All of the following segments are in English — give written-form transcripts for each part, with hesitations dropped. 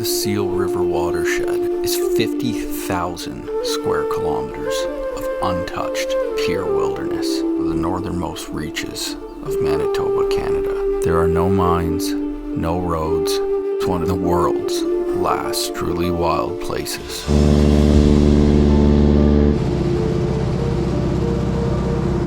Seal River watershed is 50,000 square kilometers of untouched, pure wilderness of the northernmost reaches of Manitoba, Canada. There are no mines, no roads. It's one of the world's last truly wild places.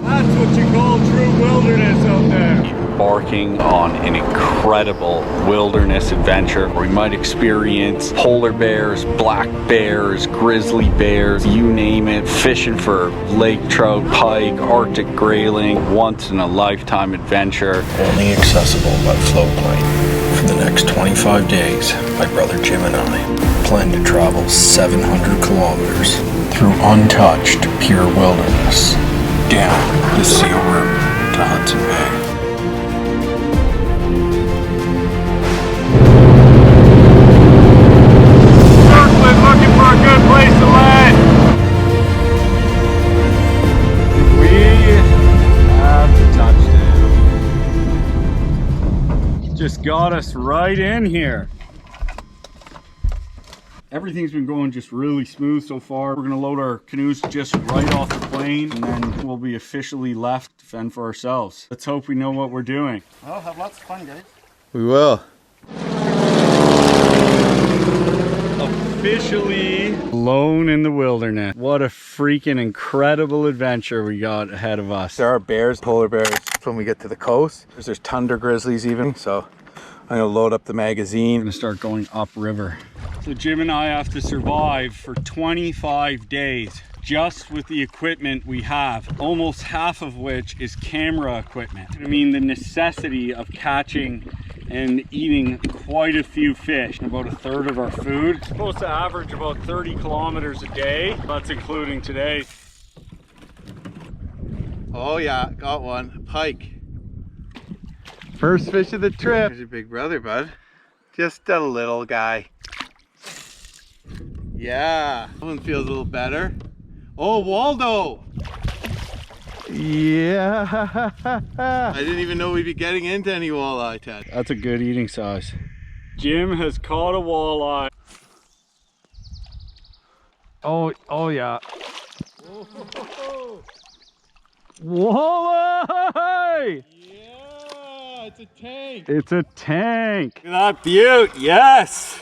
That's what you call true wilderness out there. Embarking on an incredible wilderness adventure where we might experience polar bears, black bears, grizzly bears, you name it, fishing for lake trout, pike, Arctic grayling, once in a lifetime adventure. Only accessible by float plane. For the next 25 days, my brother Jim and I plan to travel 700 kilometers through untouched, pure wilderness, down the Seal River to Hudson Bay. Looking for a good place to land. We have touched it. Just got us right in here. Everything's been going just really smooth so far. We're gonna load our canoes just right off the plane and then we'll be officially left to fend for ourselves. Let's hope we know what we're doing. Well, have lots of fun, guys. We will. Officially alone in the wilderness. What a freaking incredible adventure we got ahead of us. There are bears, polar bears when we get to the coast. There's tundra grizzlies even, so I'm gonna load up the magazine. We're gonna start going upriver. So Jim and I have to survive for 25 days just with the equipment we have, almost half of which is camera equipment. I mean, the necessity of catching and eating quite a few fish, about a third of our food. It's supposed to average about 30 kilometers a day. That's including today. Oh yeah, got one. Pike. First fish of the trip. There's your big brother, bud. Just a little guy. Yeah, that one feels a little better. Oh, Waldo! Yeah. I didn't even know we'd be getting into any walleye, Ted. That's a good eating size. Jim has caught a walleye. Oh yeah. Whoa. Walleye! Yeah, it's a tank. It's a tank. Look at that beaut, yes!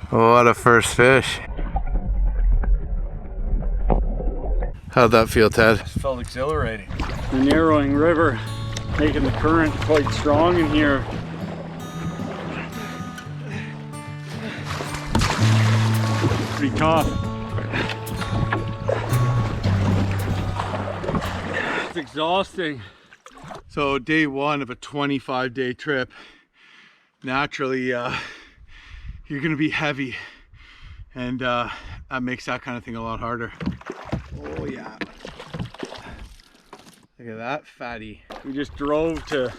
What a first fish. How'd that feel, Ted? It felt exhilarating. The narrowing river, making the current quite strong in here. Pretty tough. It's exhausting. So day one of a 25-day trip, naturally you're gonna be heavy, and that makes that kind of thing a lot harder. Oh yeah. Look at that fatty. We just drove to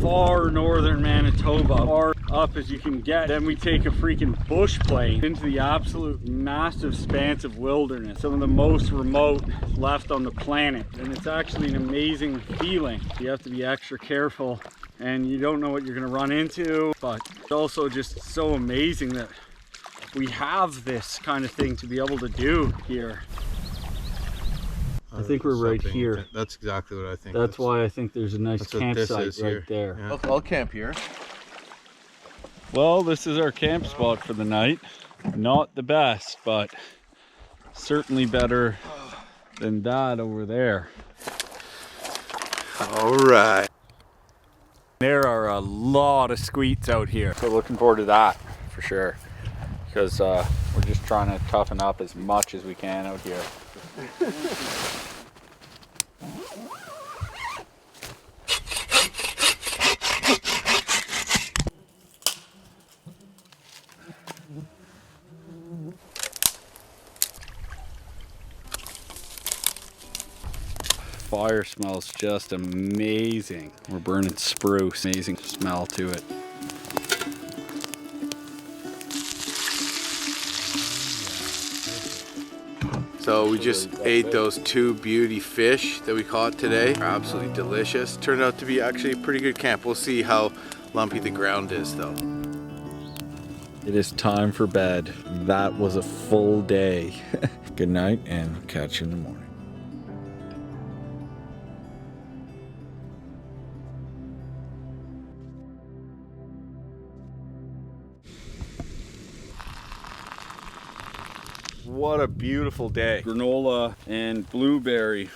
far northern Manitoba, far up as you can get. Then we take a freaking bush plane into the absolute massive expanse of wilderness, some of the most remote left on the planet. And it's actually an amazing feeling. You have to be extra careful and you don't know what you're gonna run into, but it's also just so amazing that we have this kind of thing to be able to do here. I think we're right here. That's exactly what I think. That's why I think there's a nice campsite right there. Yeah. I'll camp here. Well, this is our camp spot for the night. Not the best, but certainly better than that over there. All right. There are a lot of squeets out here. So looking forward to that for sure. Because we're just trying to toughen up as much as we can out here. Fire smells just amazing. We're burning spruce, amazing smell to it. So we just ate those two beauty fish that we caught today. They're absolutely delicious. Turned out to be actually a pretty good camp. We'll see how lumpy the ground is though. It is time for bed. That was a full day. Good night and catch you in the morning. What a beautiful day. Granola and blueberry.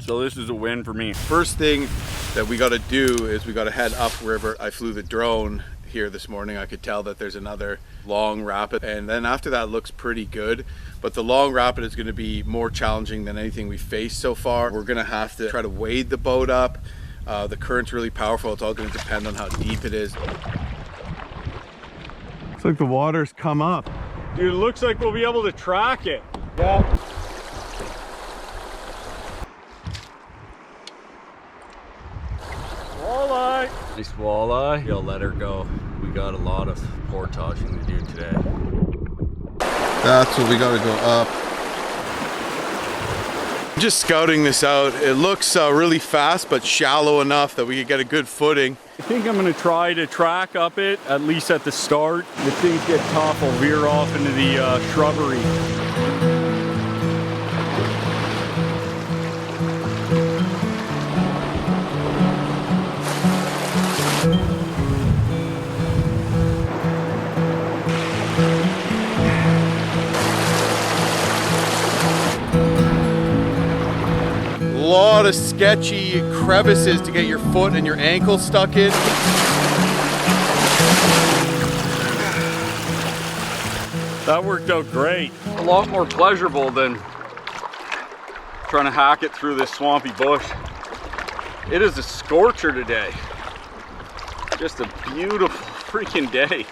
So this is a win for me. First thing that we got to do is we got to head upriver. I flew the drone here this morning. I could tell that there's another long rapid, and then after that looks pretty good, but the long rapid is going to be more challenging than anything we've faced so far. We're going to have to try to wade the boat up. The current's really powerful. It's all going to depend on how deep it is. Looks like the water's come up. Dude, it looks like we'll be able to track it. Yeah. Walleye. Nice walleye. You'll let her go. We got a lot of portaging to do today. That's what we got to go up. Just scouting this out. It looks really fast, but shallow enough that we could get a good footing. I think I'm gonna try to track up it, at least at the start. If things get tough, I'll veer off into the shrubbery. A lot of sketchy crevices to get your foot and your ankle stuck in. That worked out great. A lot more pleasurable than trying to hack it through this swampy bush. It is a scorcher today. Just a beautiful freaking day. You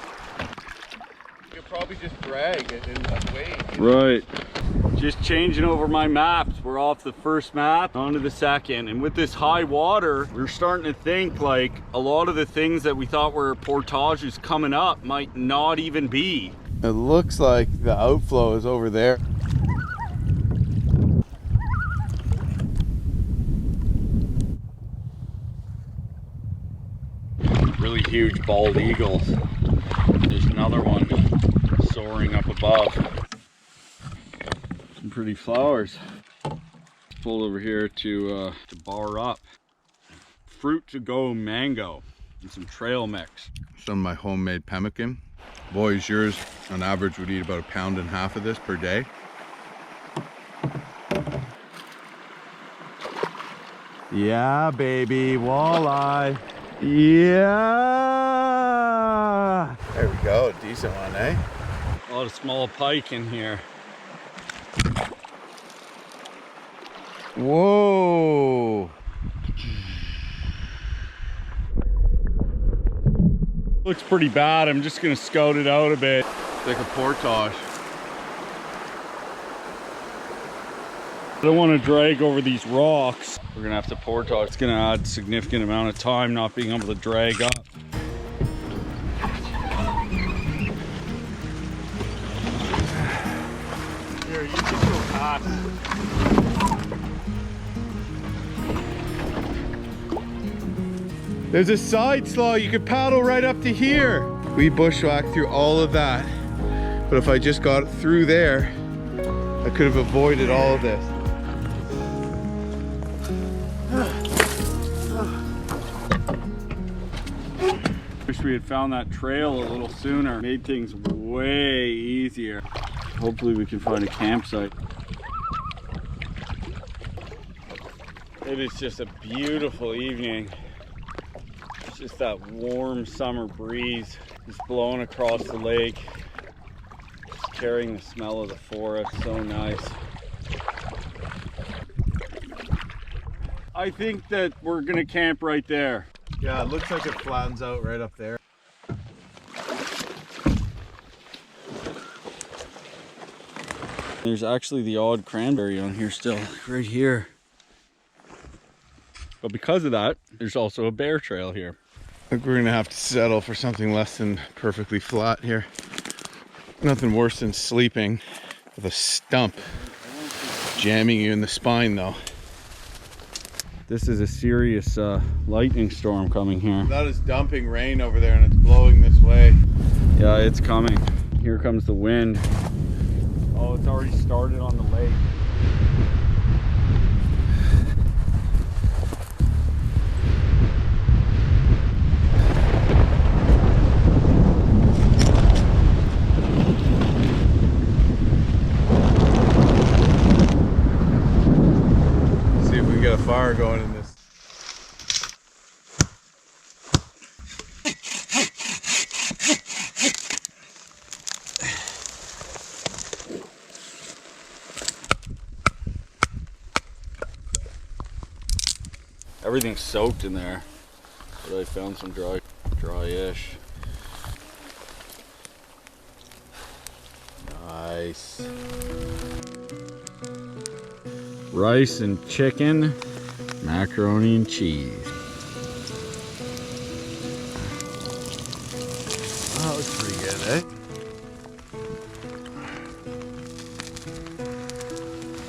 could probably just drag it in that way. Right. Just changing over my maps. We're off the first map onto the second. And with this high water, we're starting to think like a lot of the things that we thought were portages coming up might not even be. It looks like the outflow is over there. Really huge bald eagles. There's another one soaring up above. Some pretty flowers. Pulled over here to bar up. Fruit to go mango and some trail mix. Some of my homemade pemmican. Boys, yours on average would eat about 1.5 pounds of this per day. Yeah, baby, walleye. Yeah. There we go, decent one, eh? A lot of small pike in here. Whoa. Looks pretty bad. I'm just gonna scout it out a bit. It's like a portage. I don't want to drag over these rocks. We're gonna have to portage. It's gonna add a significant amount of time not being able to drag up. Here, you can go past. There's a side slough, you could paddle right up to here. We bushwhacked through all of that, but if I just got through there, I could have avoided all of this. Wish we had found that trail a little sooner. Made things way easier. Hopefully we can find a campsite. It is just a beautiful evening. It's just that warm summer breeze just blowing across the lake. Just carrying the smell of the forest, so nice. I think that we're gonna camp right there. Yeah, it looks like it flattens out right up there. There's actually the odd cranberry on here still, right here. But because of that, there's also a bear trail here. I think we're gonna have to settle for something less than perfectly flat here. Nothing worse than sleeping with a stump jamming you in the spine though. This is a serious lightning storm coming here. That is dumping rain over there and it's blowing this way. Yeah, it's coming. Here comes the wind. Oh, it's already started on the lake. See if we can get a fire going in this. Everything's soaked in there, but I found some dry-ish. Nice. Rice and chicken, macaroni and cheese. Oh, that looks pretty good, eh?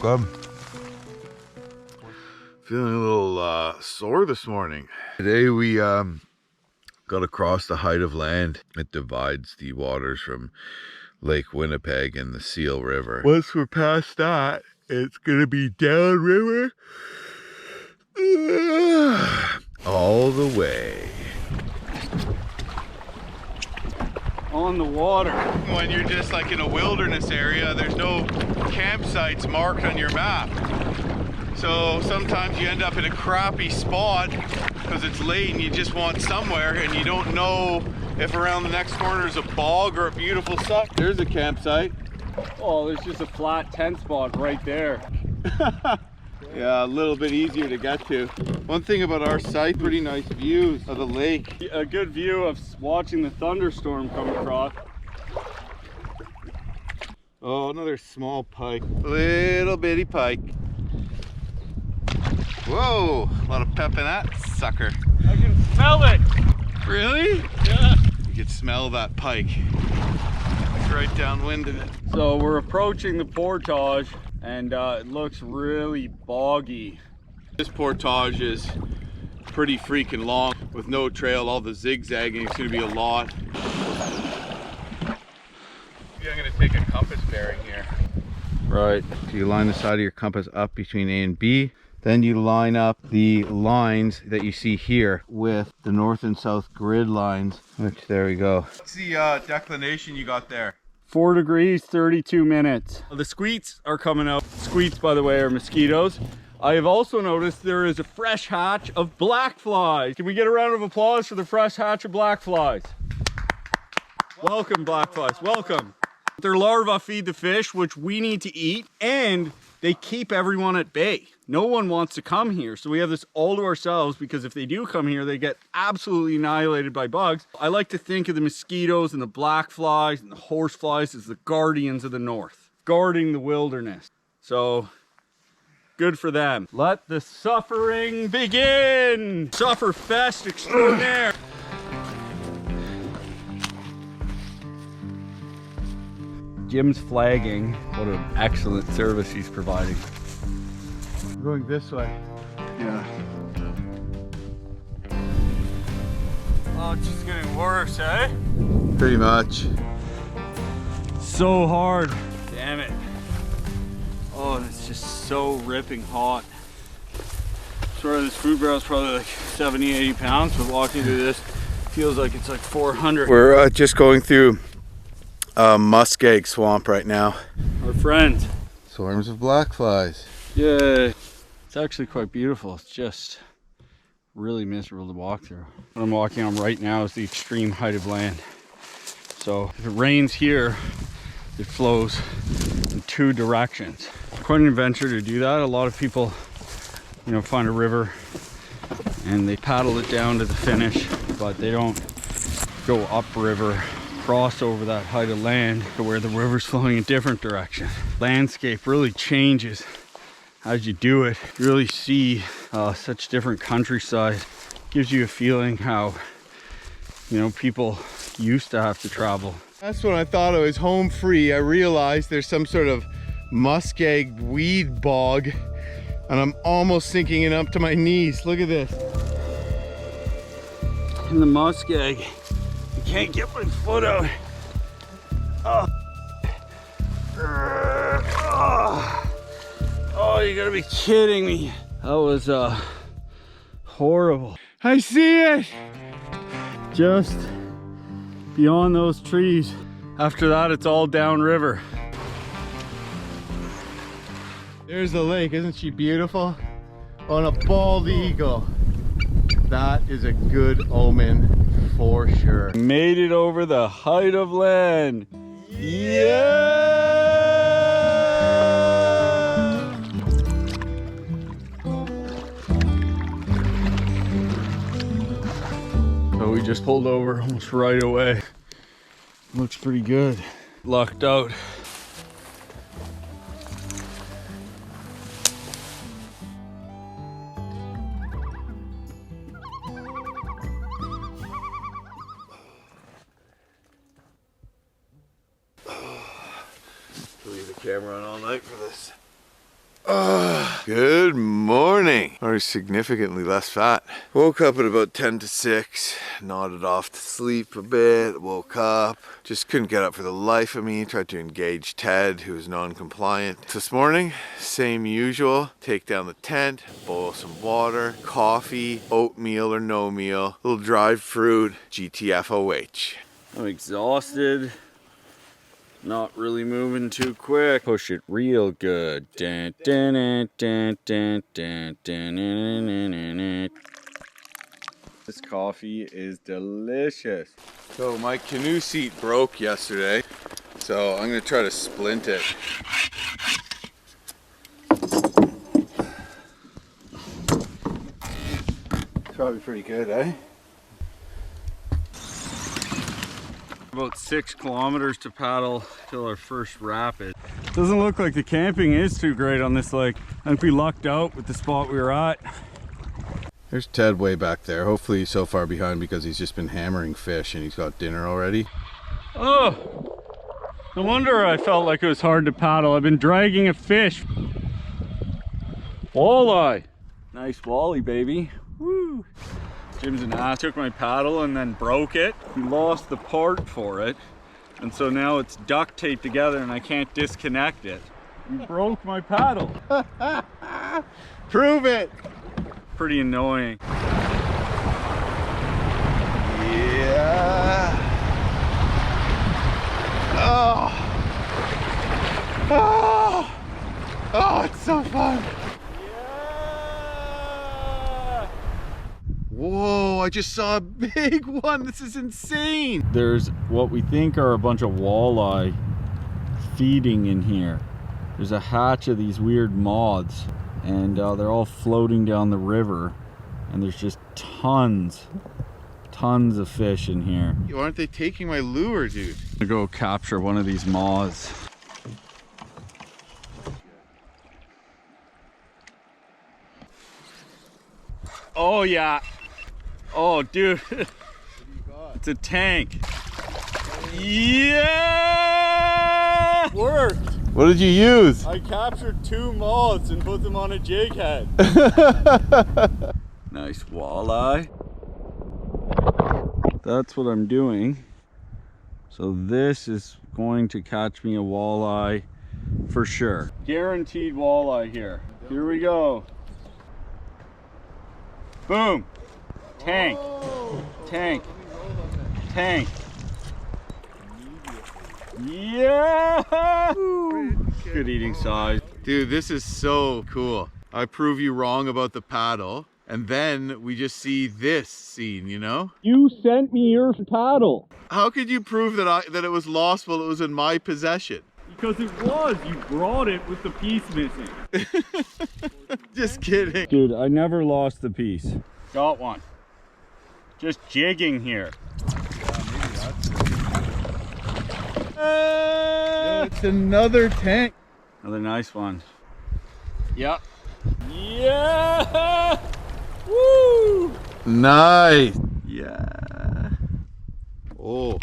Good. Feeling a little sore this morning. Today we got across the height of land that divides the waters from Lake Winnipeg and the Seal River. Once we're past that, it's gonna be downriver all the way. On the water. When you're just like in a wilderness area, there's no campsites marked on your map. So sometimes you end up in a crappy spot because it's late and you just want somewhere and you don't know if around the next corner is a bog or a beautiful suck. There's a campsite. Oh, there's just a flat tent spot right there. Yeah, a little bit easier to get to. One thing about our site, pretty nice views of the lake. A good view of watching the thunderstorm come across. Oh, another small pike. Little bitty pike. Whoa, a lot of pep in that sucker. I can smell it. Really? Yeah. You could smell that pike. It's right downwind of it. So we're approaching the portage and it looks really boggy. This portage is pretty freaking long with no trail, all the zigzagging. It's gonna be a lot. Yeah, I'm gonna take a compass bearing here. Right. So you line the side of your compass up between A and B. Then you line up the lines that you see here with the north and south grid lines, which there we go. What's the declination you got there? 4 degrees, 32 minutes. The squeaks are coming out. Squeaks, by the way, are mosquitoes. I have also noticed there is a fresh hatch of black flies. Can we get a round of applause for the fresh hatch of black flies? Welcome, black flies, welcome. Their larvae feed the fish, which we need to eat, and they keep everyone at bay. No one wants to come here, so we have this all to ourselves because if they do come here, they get absolutely annihilated by bugs. I like to think of the mosquitoes and the black flies and the horse flies as the guardians of the north, guarding the wilderness. So, good for them. Let the suffering begin! Sufferfest extraordinaire! Jim's flagging. What an excellent service he's providing. We're going this way. Yeah. Oh, it's just getting worse, eh? Pretty much. So hard. Damn it. Oh, and it's just so ripping hot. Swear this food barrel is probably like 70, 80 pounds, but walking through this feels like it's like 400. We're just going through muskeg swamp right now. Our friends. Swarms of black flies. Yeah. It's actually quite beautiful. It's just really miserable to walk through. What I'm walking on right now is the extreme height of land. So if it rains here, it flows in 2 directions. Quite an adventure to do that. A lot of people, you know, find a river and they paddle it down to the finish, but they don't go upriver, cross over that height of land to where the river's flowing in different direction. Landscape really changes as you do it. You really see such different countryside. Gives you a feeling how, you know, people used to have to travel. That's when I thought I was home free. I realized there's some sort of muskeg weed bog and I'm almost sinking in up to my knees. Look at this. In the muskeg, I can't get my foot out. Oh, oh, you gotta be kidding me. That was horrible. I see it. Just beyond those trees. After that, it's all downriver. There's the lake. Isn't she beautiful? On a bald eagle. That is a good omen for sure. Made it over the height of land. Yeah! So we just pulled over almost right away. Looks pretty good. Lucked out. Leave the camera on all night for this. Good morning. Already significantly less fat. Woke up at about 10 to 6, nodded off to sleep a bit, woke up, just couldn't get up for the life of me, tried to engage Ted, who was non-compliant. This morning, same usual, take down the tent, boil some water, coffee, oatmeal or no meal, little dried fruit, GTFOH. I'm exhausted. Not really moving too quick. Push it real good. Dun, dun, dun, dun, dun, dun, dun, dun, dun, dun. This coffee is delicious. So my canoe seat broke yesterday, so I'm gonna try to splint it. Probably pretty good, eh? About 6 kilometers to paddle till our first rapid. Doesn't look like the camping is too great on this lake. I think we lucked out with the spot we were at. There's Ted way back there. Hopefully he's so far behind because he's just been hammering fish and he's got dinner already. Oh, no wonder I felt like it was hard to paddle. I've been dragging a fish. Walleye. Nice wally, baby. Woo. Jim's an ass. Took my paddle and then broke it. He lost the part for it. And so now it's duct taped together and I can't disconnect it. You broke my paddle. Prove it! Pretty annoying. Yeah. Oh. Oh. Oh, it's so fun. Whoa, I just saw a big one. This is insane. There's what we think are a bunch of walleye feeding in here. There's a hatch of these weird moths and they're all floating down the river and there's just tons of fish in here. Aren't they taking my lure, dude? I'm gonna go capture one of these moths. Oh yeah. Oh dude. What do you got? It's a tank. Yeah! Worked. What did you use? I captured 2 moths and put them on a jig head. Nice walleye. That's what I'm doing. So this is going to catch me a walleye for sure. Guaranteed walleye here. Here we go. Boom. Tank. Whoa. Tank. Tank. Yeah! Good eating size. Dude, this is so cool. I prove you wrong about the paddle, and then we just see this scene, you know? You sent me your paddle. How could you prove that that it was lost while it was in my possession? Because it was. You brought it with the piece missing. Just kidding. Dude, I never lost the piece. Got one. Just jigging here. It's another tank. Another nice one. Yep. Yeah! Woo! Nice. Yeah. Oh.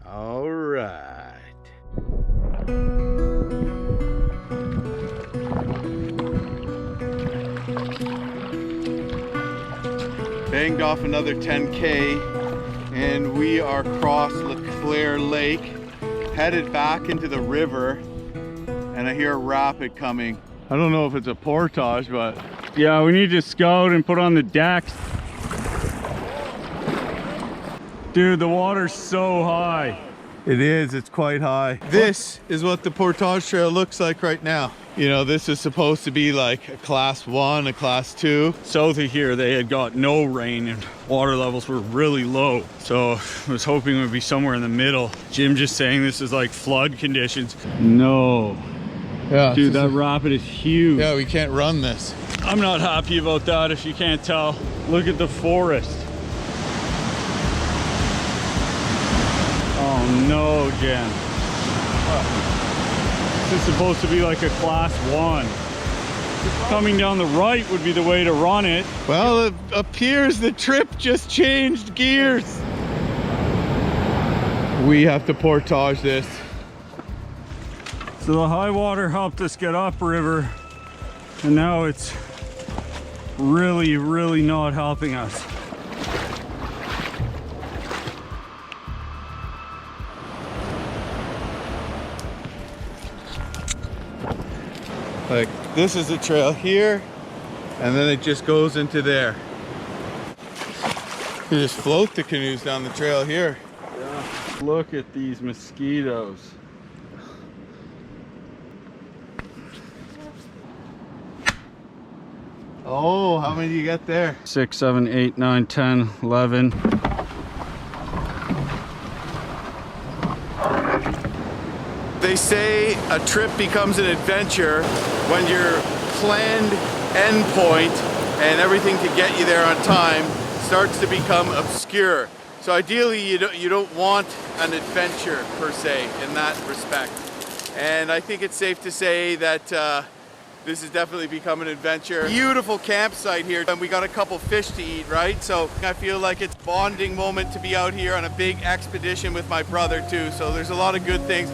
All right. banged off another 10K, and we are across LeClaire Lake, headed back into the river, and I hear a rapid coming. I don't know if it's a portage, but yeah, we need to scout and put on the decks. Dude, the water's so high. it is, it's quite high. This is what the portage trail looks like right now. You know, this is supposed to be like a class 1, a class 2. South of here, they had got no rain and water levels were really low. So I was hoping it would be somewhere in the middle. Jim just saying this is like flood conditions. No. Yeah, dude, that rapid is huge. Yeah, we can't run this. I'm not happy about that if you can't tell. Look at the forest. Oh no, Jen. This is supposed to be like a class 1. Coming down the right would be the way to run it. Well, it appears the trip just changed gears. We have to portage this. So the high water helped us get upriver, and now it's really, really not helping us. Like, this is a trail here, and then it just goes into there. You just float the canoes down the trail here. Yeah. Look at these mosquitoes. Oh, how many do you get there? 6, 7, 8, 9, 10, 11. They say a trip becomes an adventure when your planned end point and everything to get you there on time starts to become obscure. So ideally you don't want an adventure per se in that respect. And I think it's safe to say that this has definitely become an adventure. Beautiful campsite here, and we got a couple fish to eat, right? So I feel like it's a bonding moment to be out here on a big expedition with my brother too. So there's a lot of good things.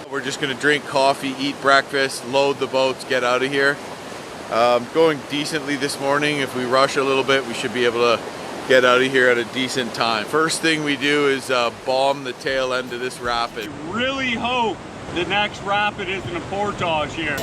We're just gonna drink coffee, eat breakfast, load the boats, get out of here. Going decently this morning. If we rush a little bit, we should be able to get out of here at a decent time. First thing we do is bomb the tail end of this rapid. I really hope the next rapid isn't a portage here.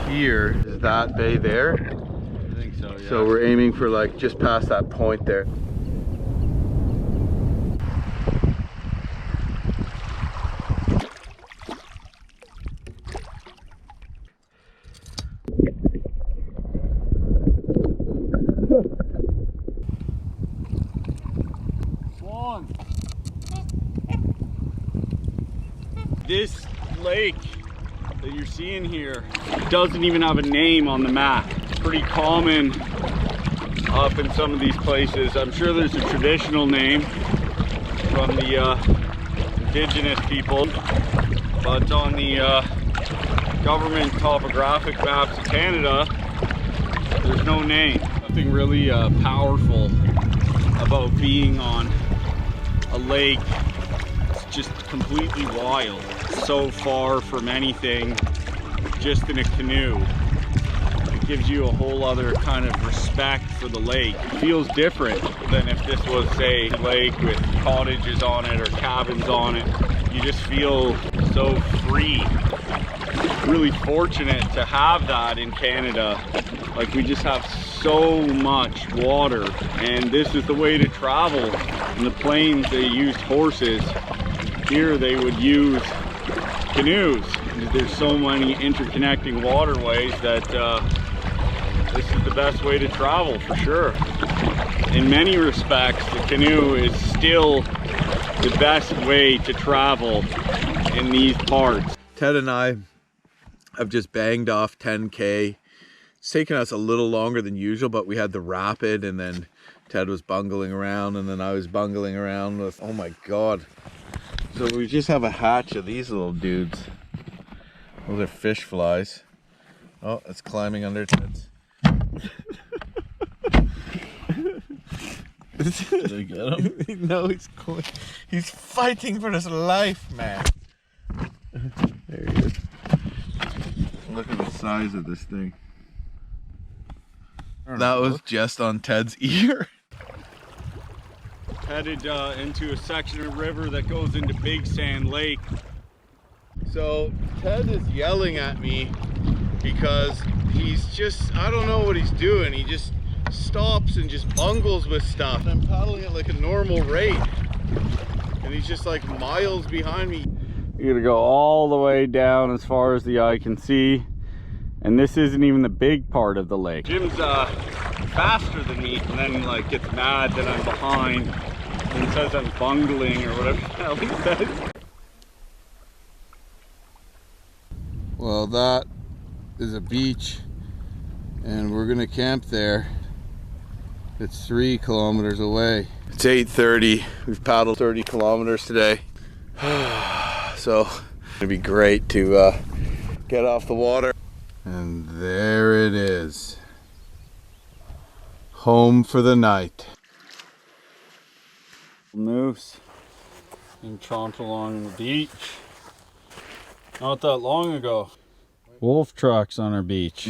Here is that bay there. I think so, yeah. So we're aiming for like just past that point there. on. This lake that you're seeing here doesn't even have a name on the map. It's pretty common up in some of these places. I'm sure there's a traditional name from the indigenous people, but on the government topographic maps of Canada, there's no name. Nothing really powerful about being on a lake. It's just completely wild. So far from anything, just in a canoe. It gives you a whole other kind of respect for the lake. It feels different than if this was, say, a lake with cottages on it or cabins on it. You just feel so free. Really fortunate to have that in Canada. Like, we just have so much water, and this is the way to travel. In the plains they used horses. Here they would use canoes. There's so many interconnecting waterways that this is the best way to travel for sure. In many respects, the canoe is still the best way to travel in these parts. Ted and I have just banged off 10K. It's taken us a little longer than usual, but we had the rapid, and then Ted was bungling around, and then I was bungling around with, oh my God. So we just have a hatch of these little dudes. Those are fish flies. Oh, it's climbing under Ted's. Did I get him? No, he's fighting for his life, man. There he is. Look at the size of this thing. That was just on Ted's ear. Headed into a section of river that goes into Big Sand Lake. So Ted is yelling at me because he's just, I don't know what he's doing. He just stops and just bungles with stuff. I'm paddling at like a normal rate, and he's just like miles behind me. You're gonna go all the way down as far as the eye can see, and this isn't even the big part of the lake. Jim's faster than me, and then like gets mad that I'm behind and says I'm bungling or whatever the hell he says. Well, that is a beach, and we're gonna camp there. It's 3 kilometers away. It's 8:30. We've paddled 30 kilometers today. So it'd be great to get off the water. And there it is. Home for the night. Moose and tromped along the beach. Not that long ago. Wolf tracks on our beach.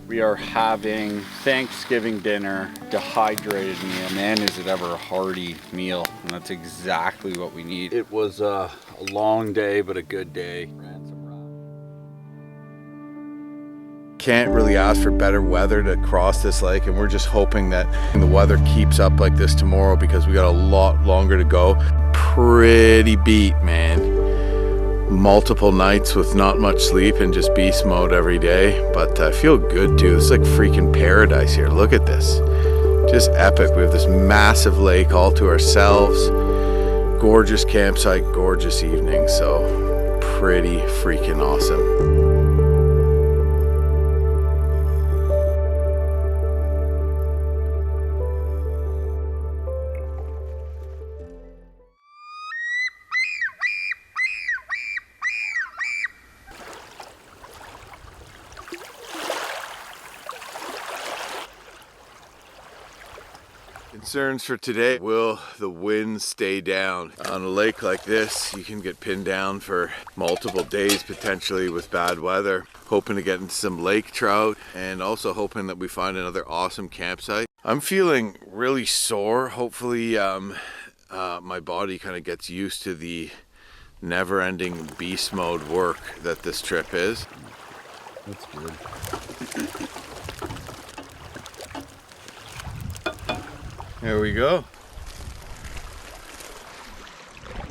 We are having Thanksgiving dinner, dehydrated meal. Man, is it ever a hearty meal, and that's exactly what we need. It was a long day, but a good day. Can't really ask for better weather to cross this lake, and we're just hoping that the weather keeps up like this tomorrow, because we got a lot longer to go. Pretty beat, man. Multiple nights with not much sleep and just beast mode every day, but I feel good too. It's like freaking paradise here. Look at this, just epic. We have this massive lake all to ourselves, gorgeous campsite, gorgeous evening, so pretty freaking awesome. Concerns for today: will the wind stay down? On a lake like this, you can get pinned down for multiple days potentially with bad weather. Hoping to get into some lake trout and also hoping that we find another awesome campsite. I'm feeling really sore. Hopefully my body kind of gets used to the never-ending beast mode work that this trip is. That's good. There we go.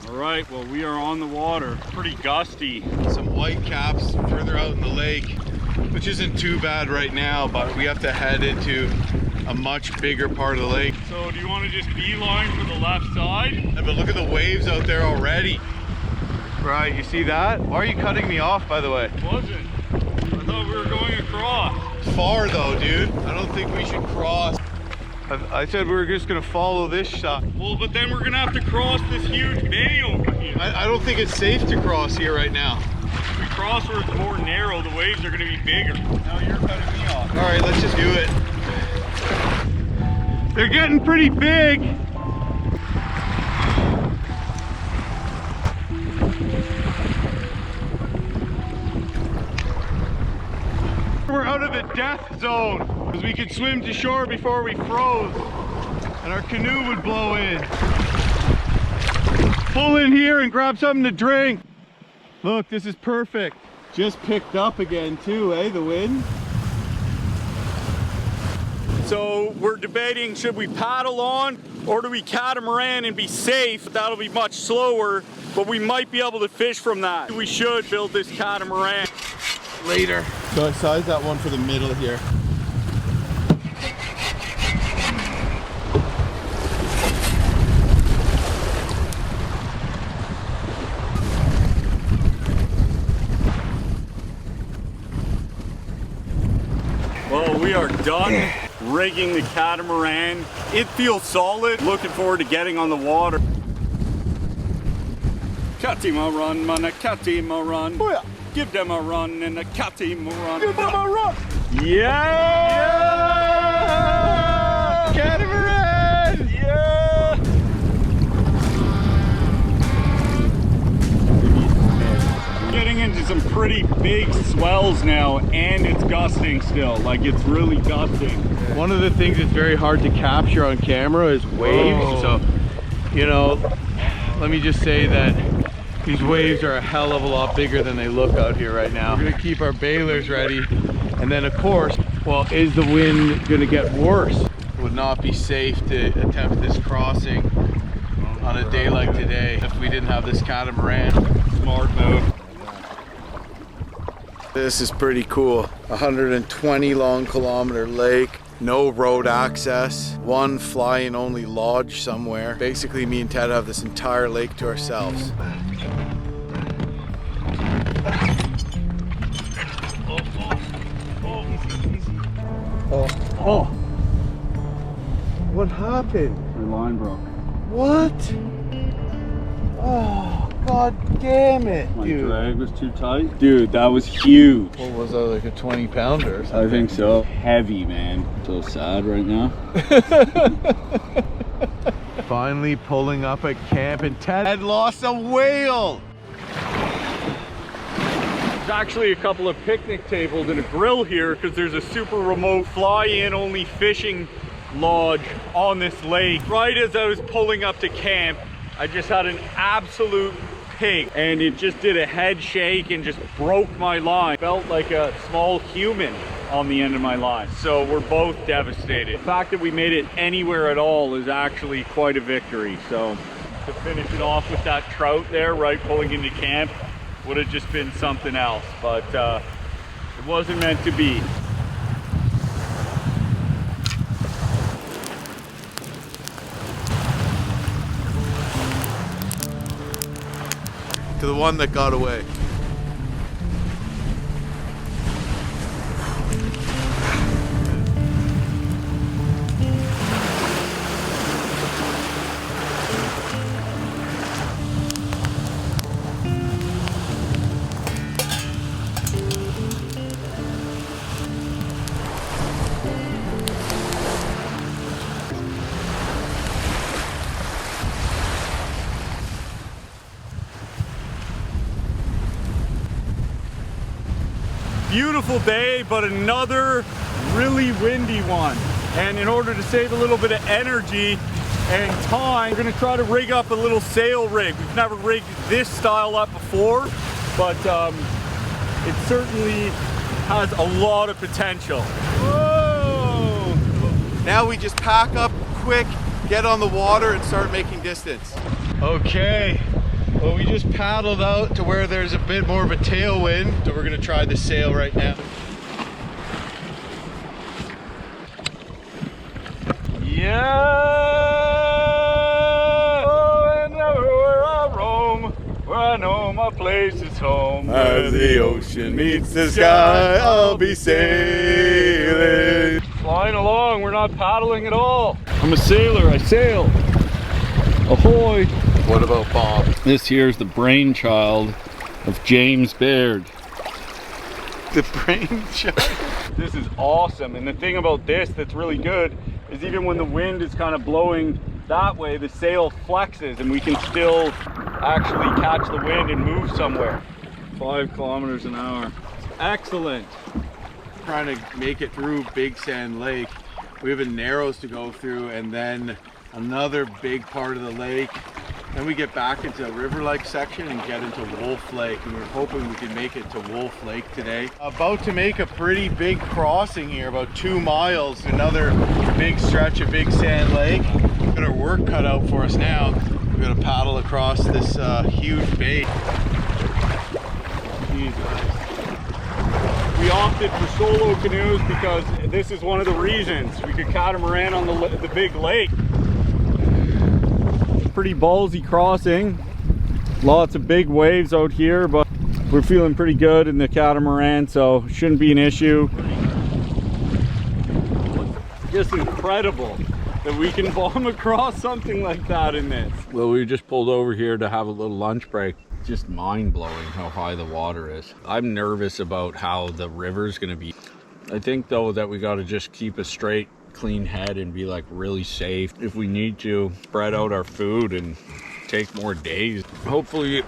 All right, well, we are on the water. Pretty gusty. Some white caps further out in the lake, which isn't too bad right now, but we have to head into a much bigger part of the lake. So do you want to just beeline for the left side? Yeah, but look at the waves out there already. Right, you see that? Why are you cutting me off, by the way? Wasn't. I thought we were going across. Far though, dude. I don't think we should cross. I said we were just gonna follow this shot. Well, but then we're gonna have to cross this huge bay over here. I don't think it's safe to cross here right now. If we cross where it's more narrow, the waves are gonna be bigger. Now you're cutting me off. All right, let's just do it. They're getting pretty big. We're out of the death zone because we could swim to shore before we froze and our canoe would blow in. Pull in here and grab something to drink. Look, this is perfect. Just picked up again too, eh, the wind? So we're debating, should we paddle on or do we catamaran and be safe? That'll be much slower, but we might be able to fish from that. We should build this catamaran. Later. So I size that one for the middle here. Well, we are done rigging the catamaran. It feels solid. Looking forward to getting on the water. Catamaran, man, a catamaran. Oh yeah. Give them a run and a catamaran. Give them a run! Yeah! Yeah! Catamaran! Yeah! Getting into some pretty big swells now, and it's gusting still. Like, it's really gusting. One of the things that's very hard to capture on camera is waves. Oh. So, you know, let me just say that these waves are a hell of a lot bigger than they look out here right now. We're gonna keep our bailers ready. And then of course, well, is the wind gonna get worse? It would not be safe to attempt this crossing on a day like today if we didn't have this catamaran. Smart move. This is pretty cool. 120 long kilometer lake. No road access, one fly-in only lodge somewhere. Basically, me and Ted have this entire lake to ourselves. Oh. What happened? The line broke. What? Oh, god damn it, My dude. drag was too tight. Dude, that was huge. What was that, like a 20 pounder or something? I think so. Heavy, man. So sad right now. Finally pulling up at camp and Ted had lost a whale. There's actually a couple of picnic tables and a grill here because there's a super remote fly-in only fishing lodge on this lake. Right as I was pulling up to camp, I just had an absolute pig and it just did a head shake and just broke my line. Felt like a small human on the end of my line. So we're both devastated. The fact that we made it anywhere at all is actually quite a victory. So to finish it off with that trout there, right, pulling into camp, would have just been something else, but it wasn't meant to be. To the one that got away. beautiful day, but another really windy one. And in order to save a little bit of energy and time, we're gonna try to rig up a little sail rig. We've never rigged this style up before, but it certainly has a lot of potential. Whoa! Now we just pack up quick, get on the water and start making distance. Okay, well we just paddled out to where there's a bit more of a tailwind, so we're gonna try the sail right now. Yeah! Oh, and everywhere I roam, where I know my place is home. As the ocean meets the sky, I'll be sailing. Flying along, we're not paddling at all. I'm a sailor, I sail. Ahoy! What about Bob? This here's the brainchild of James Baird. The brainchild? This is awesome, and the thing about this that's really good is even when the wind is kind of blowing that way, the sail flexes and we can still actually catch the wind and move somewhere. 5 kilometers an hour. Excellent. Trying to make it through Big Sand Lake. We have a narrows to go through and then another big part of the lake. Then we get back into a river-like section and get into Wolf Lake, and we're hoping we can make it to Wolf Lake today. About to make a pretty big crossing here, about 2 miles, another big stretch of Big Sand Lake. We've got our work cut out for us now. We've got to paddle across this huge bay. Jesus. We opted for solo canoes because this is one of the reasons. We could catamaran on the big lake. Pretty ballsy crossing. Lots of big waves out here, but we're feeling pretty good in the catamaran, so shouldn't be an issue. Just incredible that we can bomb across something like that in this. Well, we just pulled over here to have a little lunch break. Just mind-blowing how high the water is. I'm nervous about how the river's gonna be. I think though that we gotta just keep a straight, clean head and be like really safe. If we need to spread out our food and take more days, hopefully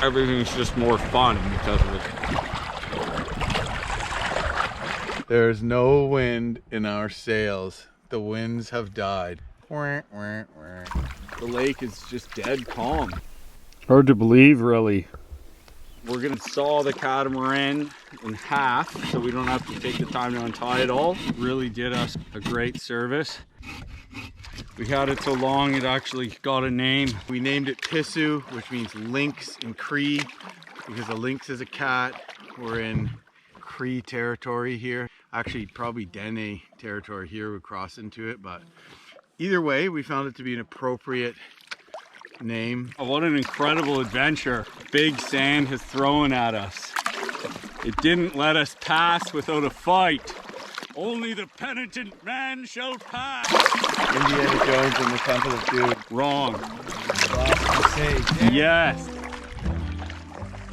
everything's just more fun because of it. There's no wind in our sails. The winds have died. The lake is just dead calm. Hard to believe, really. We're gonna saw the catamaran in half so we don't have to take the time to untie it all. Really did us a great service. We had it so long it actually got a name. We named it Pissu, which means lynx in Cree, because a lynx is a cat. We're in Cree territory here. Actually, probably Dene territory here would cross into it, but either way, we found it to be an appropriate name. Oh, what an incredible adventure Big Sand has thrown at us. It didn't let us pass without a fight. Only the penitent man shall pass. Indiana Jones and the Temple of Doom. Wrong. Crusade. Yes.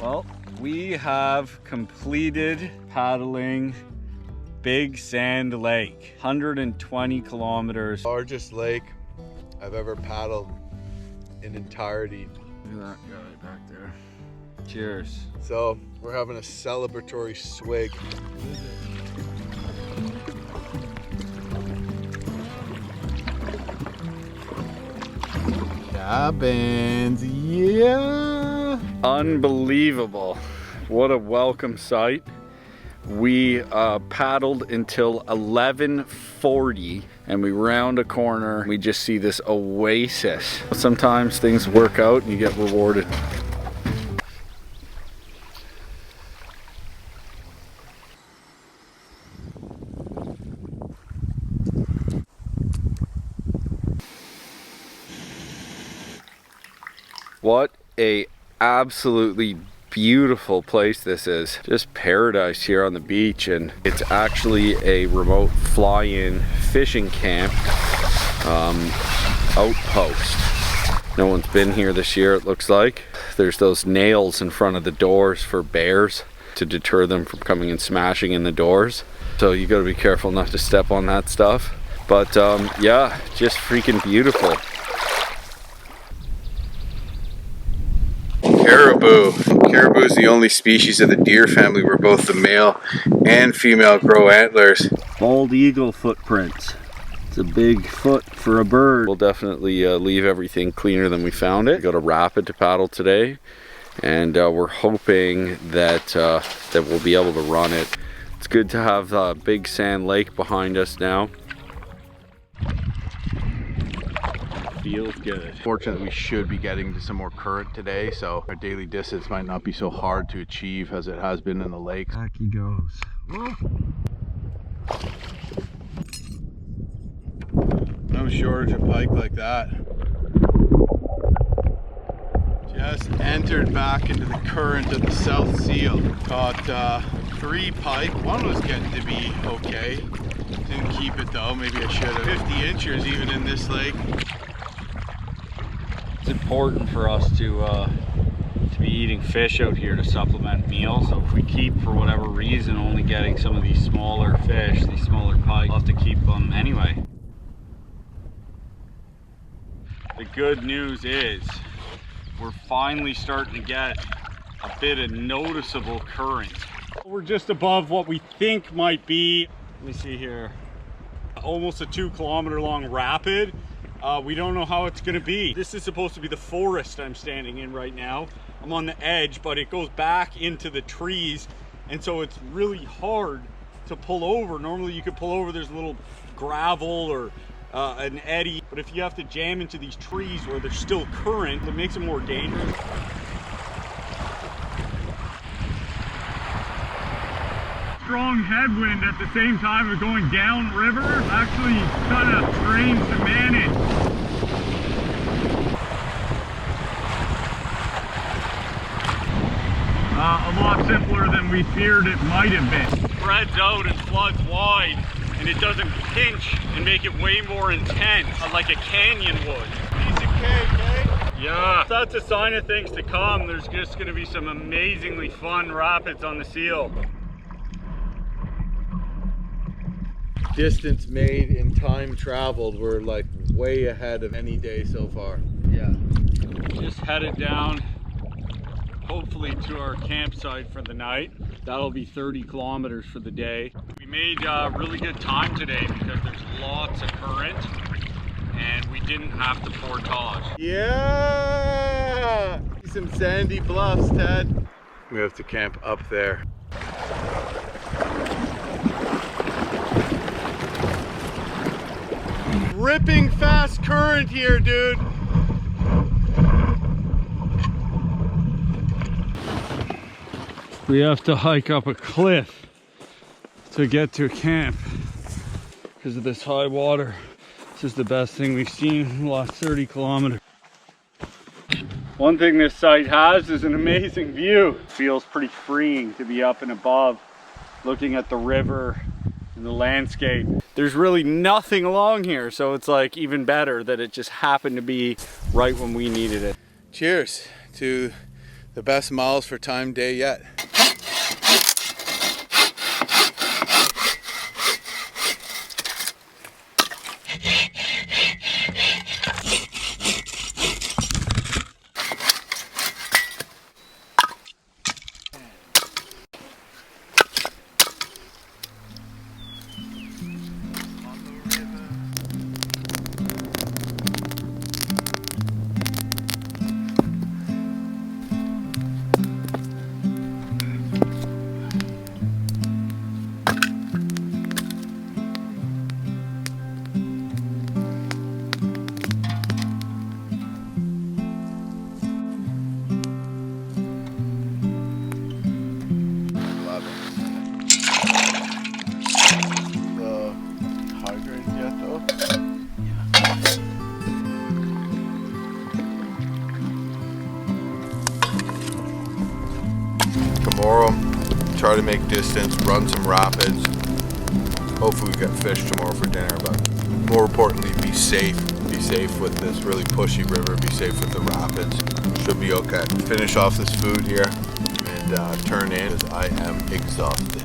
Well, we have completed paddling Big Sand Lake. 120 kilometers. Largest lake I've ever paddled in entirety. Look at that guy back there. Cheers. So we're having a celebratory swig. Cabins, yeah. Unbelievable. What a welcome sight. We paddled until 11:40 and we round a corner. We just see this oasis. Sometimes things work out and you get rewarded. What a absolutely beautiful place this is. Just paradise here on the beach, and it's actually a remote fly-in fishing camp outpost. No one's been here this year, it looks like. There's those nails in front of the doors for bears to deter them from coming and smashing in the doors. So you gotta be careful not to step on that stuff. But yeah, just freaking beautiful. Caribou. Caribou is the only species of the deer family where both the male and female grow antlers. Bald eagle footprints. It's a big foot for a bird. We'll definitely leave everything cleaner than we found it. Got a rapid to paddle today, and we're hoping that that we'll be able to run it. It's good to have a big sand lake behind us now. Feels good. Fortunately, we should be getting to some more current today, so our daily distance might not be so hard to achieve as it has been in the lake. Back he goes. No shortage of pike like that. Just entered back into the current of the South Seal. Caught 3 pike. One was getting to be okay. Didn't keep it though. Maybe I should have. 50 inchers even in this lake. It's important for us to be eating fish out here to supplement meals. So if we keep, for whatever reason, only getting some of these smaller fish, these smaller pike, we'll have to keep them anyway. The good news is we're finally starting to get a bit of noticeable current. We're just above what we think might be, let me see here, almost a 2 kilometer long rapid. We don't know how it's gonna be. This is supposed to be the forest I'm standing in right now. I'm on the edge, but it goes back into the trees, and so it's really hard to pull over. Normally you could pull over, there's a little gravel or an eddy, but if you have to jam into these trees where there's still current, it makes it more dangerous. Strong headwind at the same time of going downriver, actually kind of strange to manage. A lot simpler than we feared it might have been. Spreads out and floods wide, and it doesn't pinch and make it way more intense, like a canyon would. Piece of cake, eh? Yeah, that's a sign of things to come. There's just going to be some amazingly fun rapids on the Seal. Distance made and time traveled, we're like way ahead of any day so far. Yeah. Just headed down, hopefully to our campsite for the night. That'll be 30 kilometers for the day. We made really good time today because there's lots of current and we didn't have to portage. Yeah! Some sandy bluffs, Ted. We have to camp up there. Ripping fast current here, dude. We have to hike up a cliff to get to camp because of this high water. This is the best thing we've seen in the last 30 kilometers. One thing this site has is an amazing view. It feels pretty freeing to be up and above, looking at the river and the landscape. There's really nothing along here, so it's like even better that it just happened to be right when we needed it. Cheers to the best miles for time day yet. Tomorrow, try to make distance, run some rapids. Hopefully we get fish tomorrow for dinner, but more importantly, be safe. Be safe with this really pushy river, be safe with the rapids. Should be okay. Finish off this food here and turn in because I am exhausted.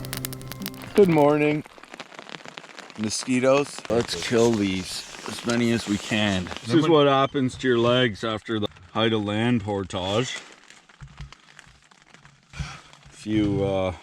Good morning. Mosquitoes. Let's kill these, as many as we can. This is what happens to your legs after the height of land portage. few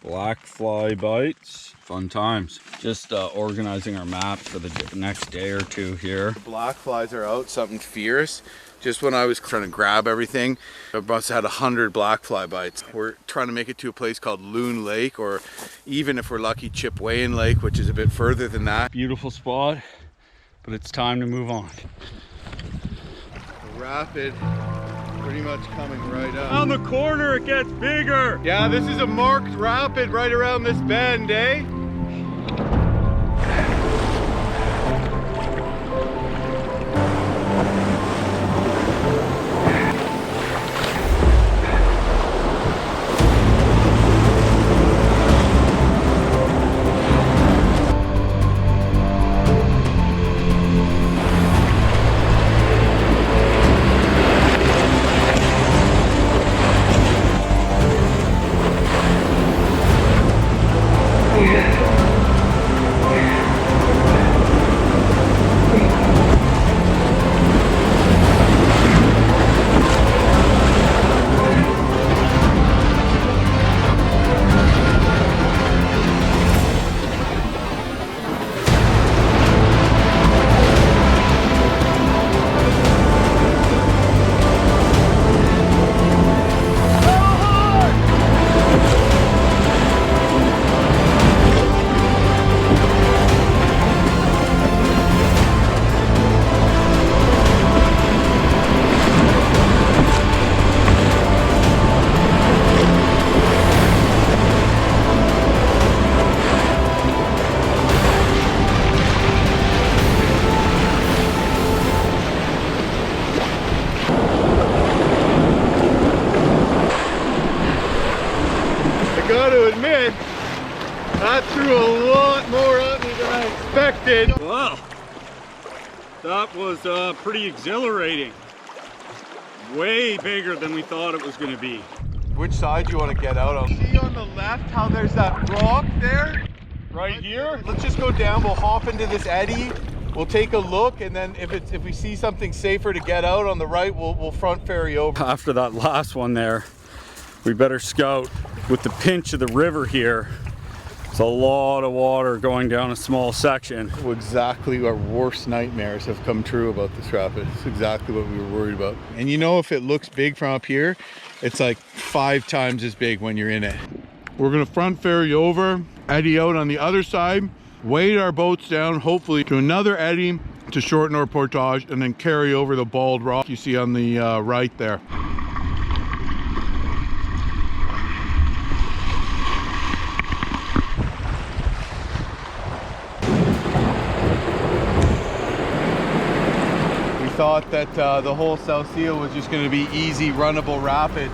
black fly bites. Fun times. Just organizing our maps for the next day or two here. Black flies are out, something fierce. Just when I was trying to grab everything, I must have had 100 black fly bites. We're trying to make it to a place called Loon Lake, or even if we're lucky, Chipewyan Lake, which is a bit further than that. Beautiful spot, but it's time to move on. Rapid, pretty much coming right up. On the corner, it gets bigger. Yeah, this is a marked rapid right around this bend, eh? That threw a lot more at me than I expected. Wow, that was pretty exhilarating. Way bigger than we thought it was going to be. Which side do you want to get out on? See on the left how there's that rock there? Right here? Let's just go down, we'll hop into this eddy, we'll take a look, and then if we see something safer to get out on the right, we'll front ferry over. After that last one there, we better scout. With the pinch of the river here, it's a lot of water going down a small section. Exactly, our worst nightmares have come true about this rapid. It's exactly what we were worried about. And you know, if it looks big from up here, it's like 5 times as big when you're in it. We're gonna front ferry over, eddy out on the other side, weight our boats down, hopefully to another eddy to shorten our portage, and then carry over the bald rock you see on the right there. Thought that the whole South Seal was just going to be easy runnable rapids,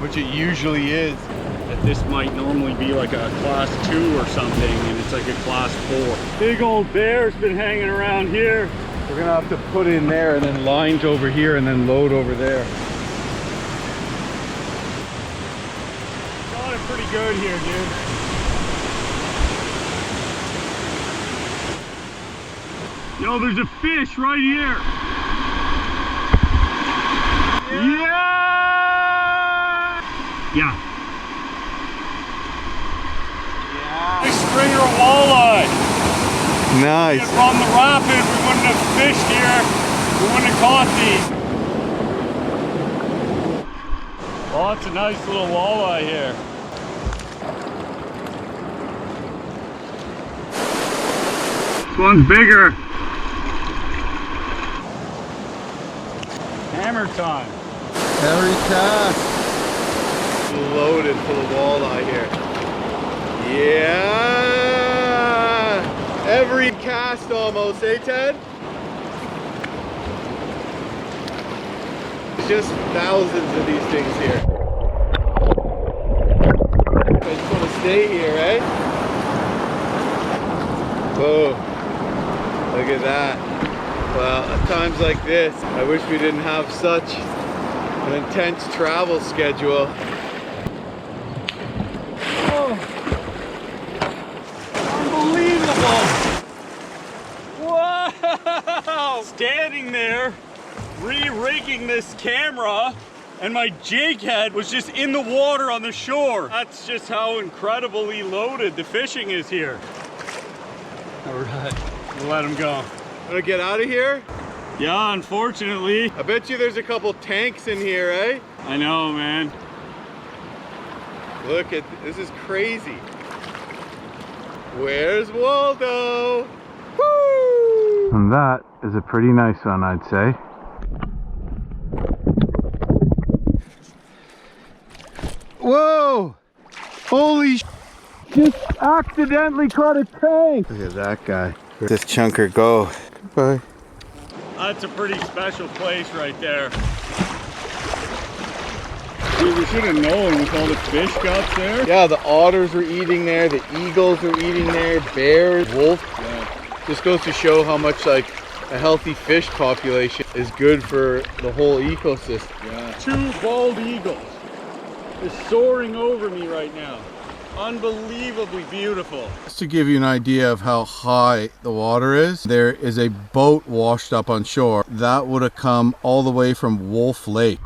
which it usually is. That this might normally be like a class 2 or something, and it's like a class 4. Big old bear's been hanging around here. We're going to have to put in there and then line over here and then load over there. Got it pretty good here, dude. Yo, there's a fish right here. Yeah! Yeah. Big stringer walleye. Nice. If on the rapid, we wouldn't have fished here. We wouldn't have caught these. Lots of nice little walleye here. This one's bigger. Hammer time. Every cast. Loaded full of walleye here. Yeah! Every cast almost, eh Ted? There's just thousands of these things here. I just want to stay here, eh? Whoa. Look at that. Well, at times like this, I wish we didn't have such an intense travel schedule. Oh, unbelievable! Wow! Standing there, re-rigging this camera and my jig head was just in the water on the shore. That's just how incredibly loaded the fishing is here. All right, we'll let him go. Wanna get out of here? Yeah, unfortunately. I bet you there's a couple tanks in here, eh? I know, man. Look at, this is crazy. Where's Waldo? Woo! And that is a pretty nice one, I'd say. Whoa! Holy sh! Just accidentally caught a tank! Look at that guy. Let this chunker go. Goodbye. That's a pretty special place right there. Dude, we should have known with all the fish guts there. Yeah, the otters were eating there, the eagles were eating there, bears, wolf. Yeah. Just goes to show how much like a healthy fish population is good for the whole ecosystem. Yeah. 2 bald eagles just soaring over me right now. Unbelievably beautiful. Just to give you an idea of how high the water is, there is a boat washed up on shore. That would have come all the way from Wolf Lake.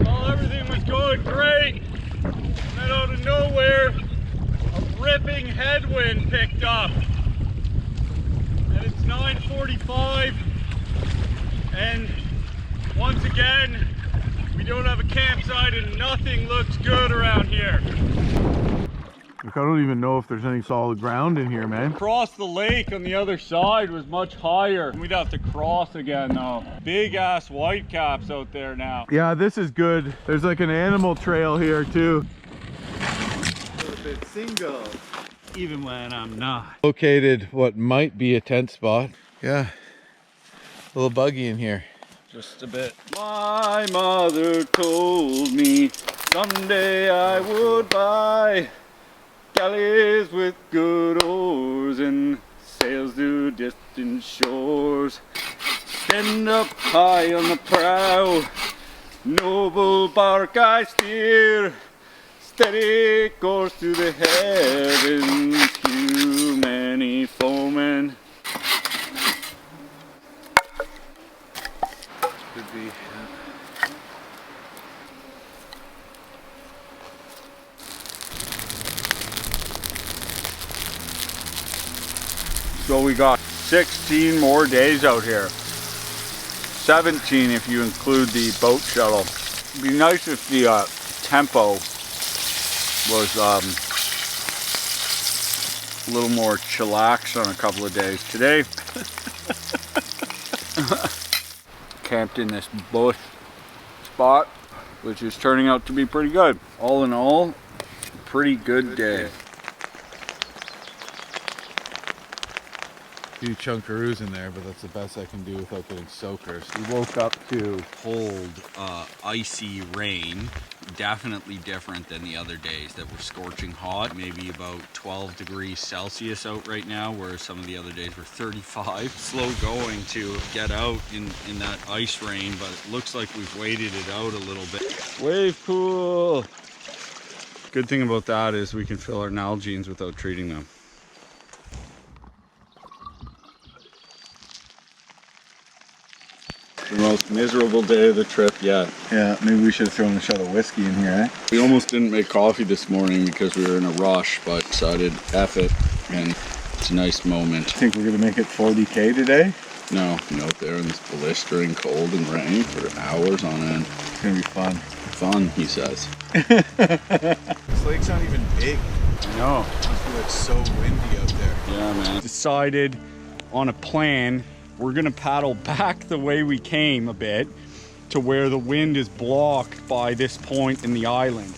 Well, everything was going great. And out of nowhere, a ripping headwind picked up. And it's 9:45. And once again, we don't have a campsite and nothing looks good around here. I don't even know if there's any solid ground in here, man. Across the lake on the other side was much higher. We'd have to cross again though. Big ass whitecaps out there now. Yeah, this is good. There's like an animal trail here too. A little bit single. Even when I'm not. Located what might be a tent spot. Yeah. A little buggy in here. Just a bit. My mother told me someday I would buy galleys with good oars and sails to distant shores. Stand up high on the prow, noble bark I steer, steady course to the heavens, too many foemen. Could be. So we got 16 more days out here. 17 if you include the boat shuttle. It'd be nice if the tempo was a little more chillax on a couple of days. Today, camped in this bush spot, which is turning out to be pretty good. All in all, pretty good day. Few chunkaroos in there, but that's the best I can do without getting soakers. We woke up to Cold, icy rain. Definitely different than the other days that were scorching hot. Maybe about 12 degrees Celsius out right now, whereas some of the other days were 35. Slow going to get out in that ice rain, but it looks like we've waited it out a little bit. wave pool. Good thing about that is we can fill our Nalgene's without treating them. The most miserable day of the trip yet. Yeah, maybe we should have thrown a shot of whiskey in here, eh? We almost didn't make coffee this morning because we were in a rush, but decided F it, and it's a nice moment. Think we're gonna make it 40K today? No, I'm out there in this blistering cold and rain for hours on end. It's gonna be fun. Fun, he says. This lake's not even big. I know. It's so windy out there. Yeah, man. Decided on a plan. We're gonna paddle back the way we came a bit to where the wind is blocked by this point in the island.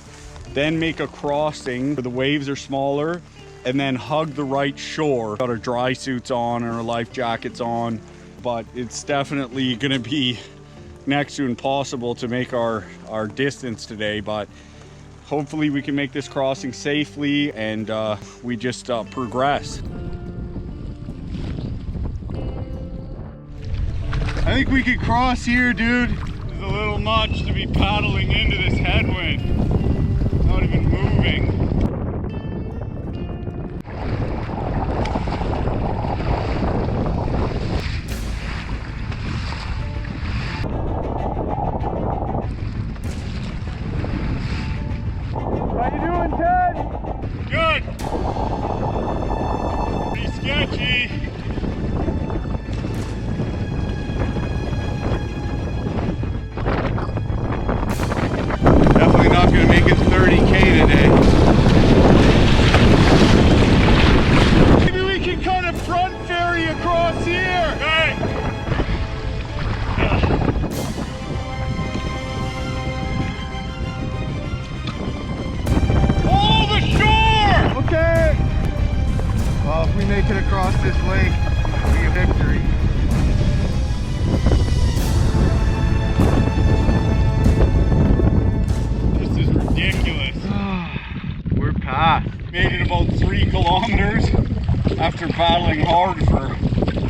Then make a crossing where the waves are smaller and then hug the right shore. Got our dry suits on and our life jackets on, but it's definitely gonna be next to impossible to make our distance today, but hopefully we can make this crossing safely and we just progress. I think we could cross here, dude. It's a little much to be paddling into this headwind. Not even moving. gee. Definitely not going to make it 30K today. Maybe we can kind of front ferry across here. Hey. Oh, the shore! Okay. Well, if we make it across this lake, it'll be a victory. This is ridiculous. We're past. Made it about 3 kilometers after paddling hard for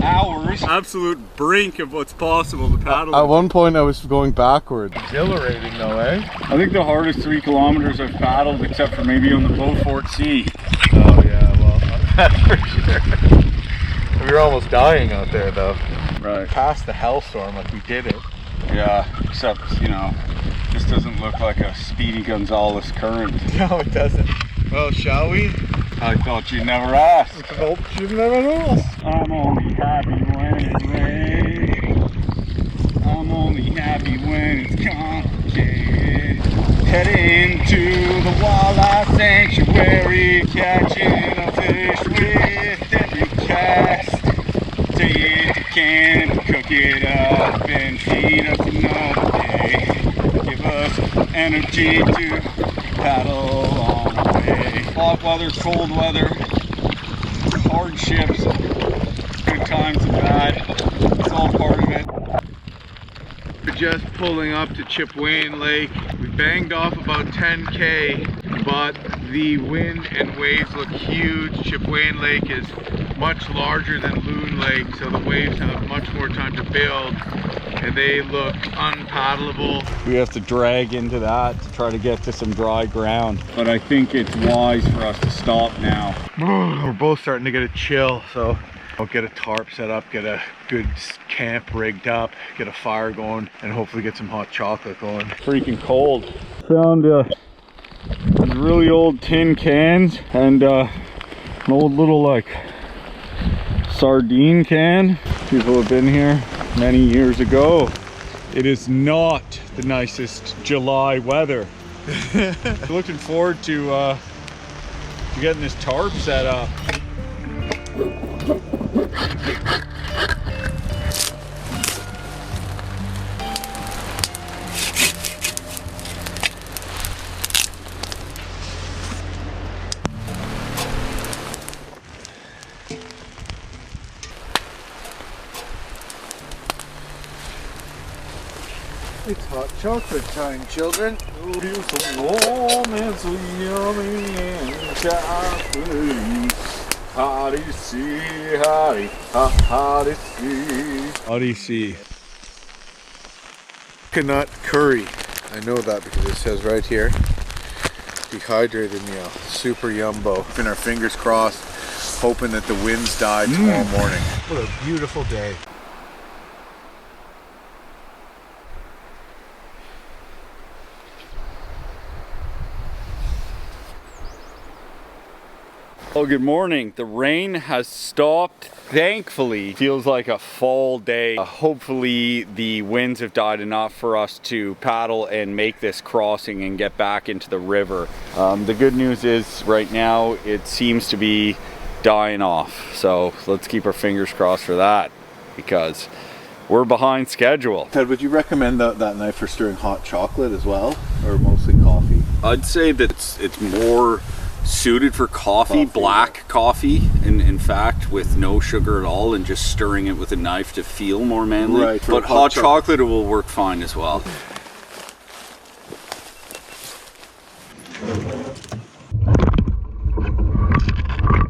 hours. Absolute brink of what's possible to paddle. At one point I was going backwards. Exhilarating though, eh? I think the hardest 3 kilometers I've paddled, except for maybe on the Beaufort Sea. Oh yeah, well, that's for sure. We were almost dying out there though. Right. Past the hellstorm, like we did it. Yeah, except, you know, this doesn't look like a Speedy Gonzales current. No, it doesn't. Well, shall we? I thought you'd never ask. Nope, you've never known. I'm only happy when it rains. I'm only happy when it's complicated. Heading to the wildlife sanctuary, catching a fish with every cast. Take it to can and cook it up and feed us another day. Give us energy to paddle on the way. Hot weather, cold weather, hardships, good times and bad. It's all part of it. We're just pulling up to Chipewyan Lake. We banged off about 10K, but the wind and waves look huge. Chipewyan Lake is much larger than Loon Lake, so the waves have much more time to build, and they look unpaddleable. We have to drag into that to try to get to some dry ground. But I think it's wise for us to stop now. We're both starting to get a chill, so I'll get a tarp set up, get a good camp rigged up, get a fire going, and hopefully get some hot chocolate going. Freaking cold. Found these really old tin cans and an old little like sardine can. People have been here many years ago. It is not the nicest July weather. Looking forward to getting this tarp set up. It's hot chocolate time, children. Here's some warm and so yummy and chocolate. How do you see? How do you see? How do you see? Coconut curry. I know that because it says right here. Dehydrated meal. Super yumbo. Keeping our fingers crossed, hoping that the winds die tomorrow morning. What a beautiful day. Well, good morning. The rain has stopped. Thankfully, feels like a fall day. Hopefully the winds have died enough for us to paddle and make this crossing and get back into the river. The good news is right now it seems to be dying off. So let's keep our fingers crossed for that because we're behind schedule. Ted, would you recommend that knife for stirring hot chocolate as well, or mostly coffee? I'd say that it's more suited for coffee, black coffee, in fact, with no sugar at all, and just stirring it with a knife to feel more manly. Right, but hot chocolate will work fine as well.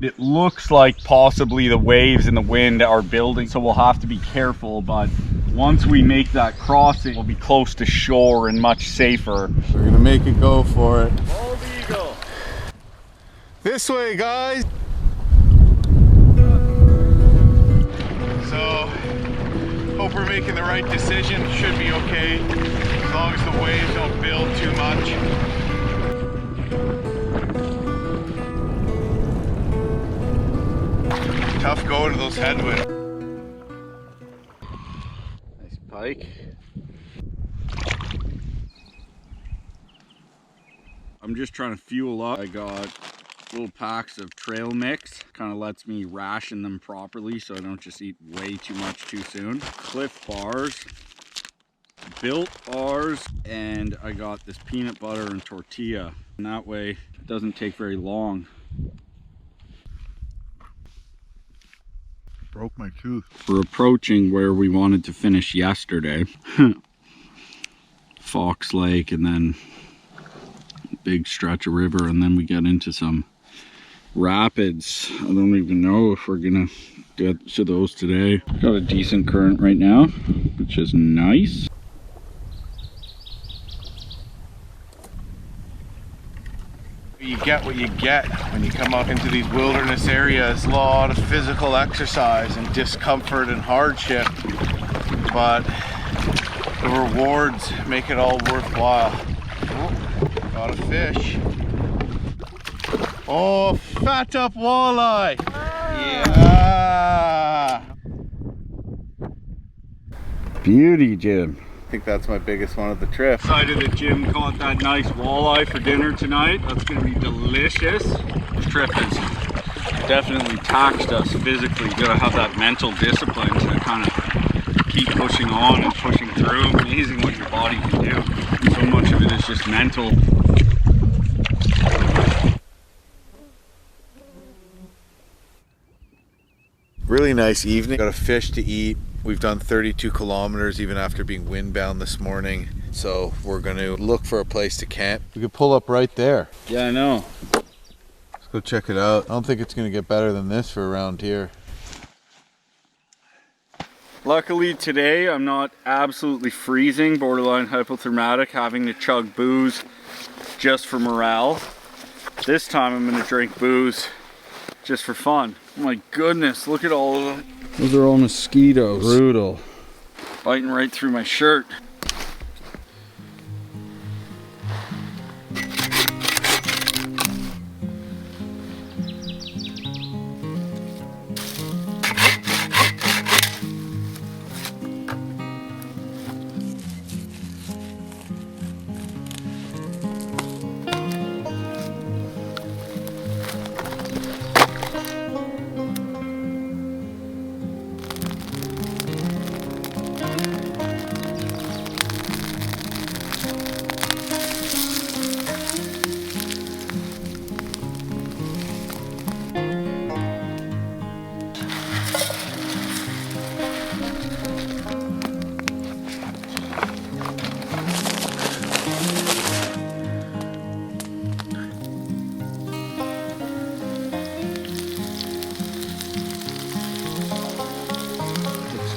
It looks like possibly the waves and the wind are building, so we'll have to be careful, but once we make that crossing, we'll be close to shore and much safer. We're gonna make it go for it. Bald eagle. This way, guys. So, hope we're making the right decision. Should be okay, as long as the waves don't build too much. tough going to those headwinds. Nice pike. I'm just trying to fuel up. I got little packs of trail mix. Kind of lets me ration them properly so I don't just eat way too much too soon. Cliff bars, Built bars, and I got this peanut butter and tortilla. And that way it doesn't take very long. Broke my tooth. We're approaching where we wanted to finish yesterday. Fox Lake, and then a big stretch of river, and then we get into some rapids. I don't even know if we're gonna get to those today. Got a decent current right now, which is nice. You get what you get when you come out into these wilderness areas. A lot of physical exercise and discomfort and hardship, but the rewards make it all worthwhile. Oh, got a fish. Oh, fat up walleye. Yeah. Beauty, Jim. I think that's my biggest one of the trip. Excited that Jim caught that nice walleye for dinner tonight. That's gonna be delicious. This trip has definitely taxed us physically. You gotta have that mental discipline to kind of keep pushing on and pushing through. Amazing what your body can do. So much of it is just mental. Really nice evening. Got a fish to eat. We've done 32 kilometers even after being windbound this morning. So we're gonna look for a place to camp. We could pull up right there. Yeah, I know. Let's go check it out. I don't think it's gonna get better than this for around here. Luckily today I'm not absolutely freezing, borderline hypothermatic, having to chug booze just for morale. This time I'm gonna drink booze just for fun. Oh my goodness, look at all of them. Those are all mosquitoes. Brutal. Biting right through my shirt.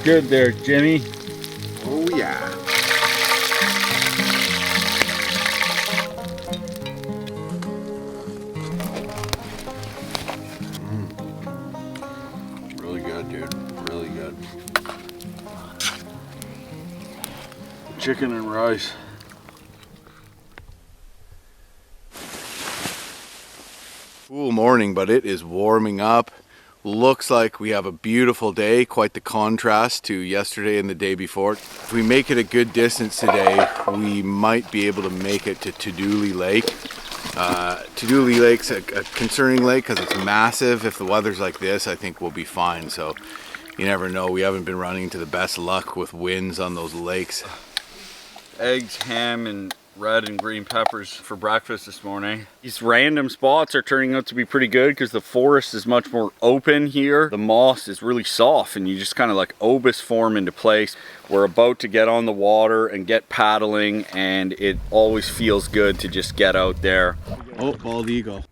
Good there, Jimmy. Oh yeah. Really good, dude. Really good. Chicken and rice. Cool morning, but it is warming up. Looks like we have a beautiful day, quite the contrast to yesterday and the day before. If we make it a good distance today, we might be able to make it to Taduli Lake. Taduli Lake's a concerning lake because it's massive. If the weather's like this, I think we'll be fine. So you never know. We haven't been running into the best luck with winds on those lakes. Eggs, ham, and red and green peppers for breakfast this morning. These random spots are turning out to be pretty good because the forest is much more open here. The moss is really soft and you just kind of like obus form into place. We're about to get on the water and get paddling, and it always feels good to just get out there. Oh, bald eagle.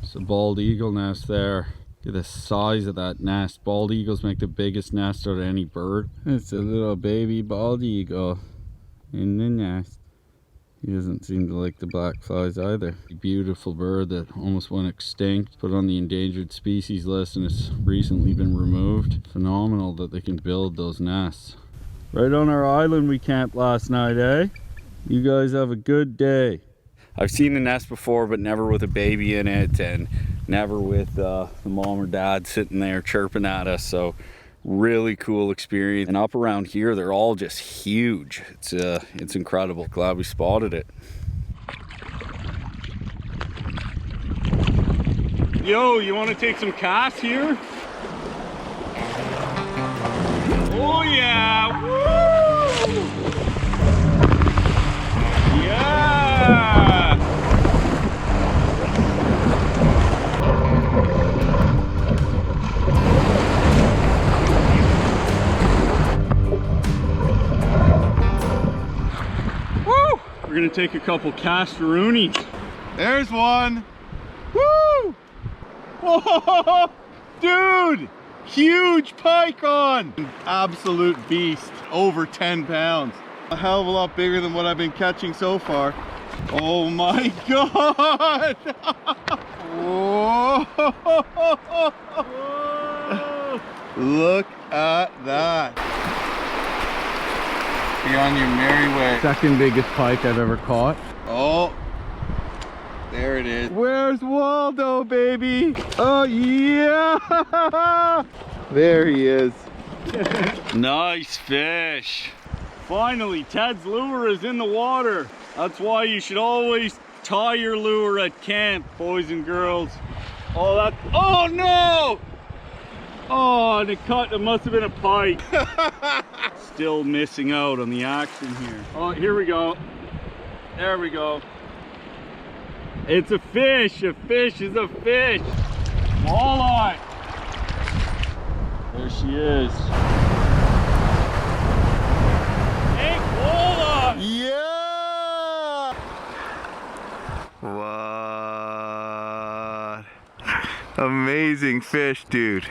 It's a bald eagle nest there. Look at the size of that nest. Bald eagles make the biggest nest out of any bird. It's a little baby bald eagle in the nest. He doesn't seem to like the black flies either. A beautiful bird that almost went extinct, put on the endangered species list, and it's recently been removed. Phenomenal that they can build those nests. Right on our island we camped last night, eh? You guys have a good day. I've seen the nest before, but never with a baby in it, and never with the mom or dad sitting there chirping at us. So really cool experience. And up around here, they're all just huge. It's incredible. Glad we spotted it. Yo, you want to take some casts here? Oh yeah! Woo! Yeah! Woo! We're gonna take a couple castaroonies. There's one. Woo! Whoa! Dude! Huge pike on! Absolute beast. Over 10 pounds. A hell of a lot bigger than what I've been catching so far. Oh my god! Whoa! Look at that. Be on your merry way. Second biggest pike I've ever caught. Oh, there it is. Where's Waldo, baby? Oh yeah! There he is. Nice fish. Finally, Ted's lure is in the water. That's why you should always tie your lure at camp, boys and girls. Oh no! Oh, and it must have been a pike. Still missing out on the action here. Oh, here we go. There we go. It's a fish. A fish is a fish. Walleye. There she is. Hey, walleye. Yeah! What? Amazing fish, dude.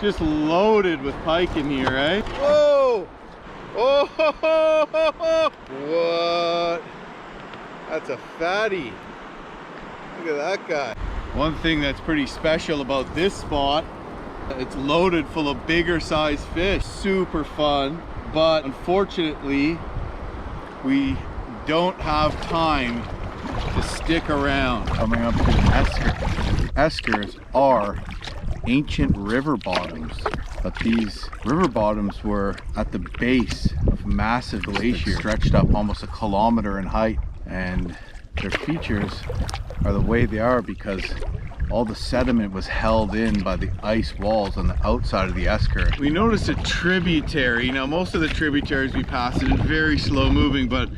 Just loaded with pike in here, right? Whoa! Oh! What? That's a fatty. Look at that guy. One thing that's pretty special about this spot, it's loaded full of bigger size fish. Super fun, but unfortunately, we don't have time to stick around. Coming up to the esker. Eskers are ancient river bottoms, but these river bottoms were at the base of massive glaciers, stretched up almost 1 kilometer in height, and their features are the way they are because all the sediment was held in by the ice walls on the outside of the esker. We noticed a tributary. Now most of the tributaries we pass it is very slow moving, but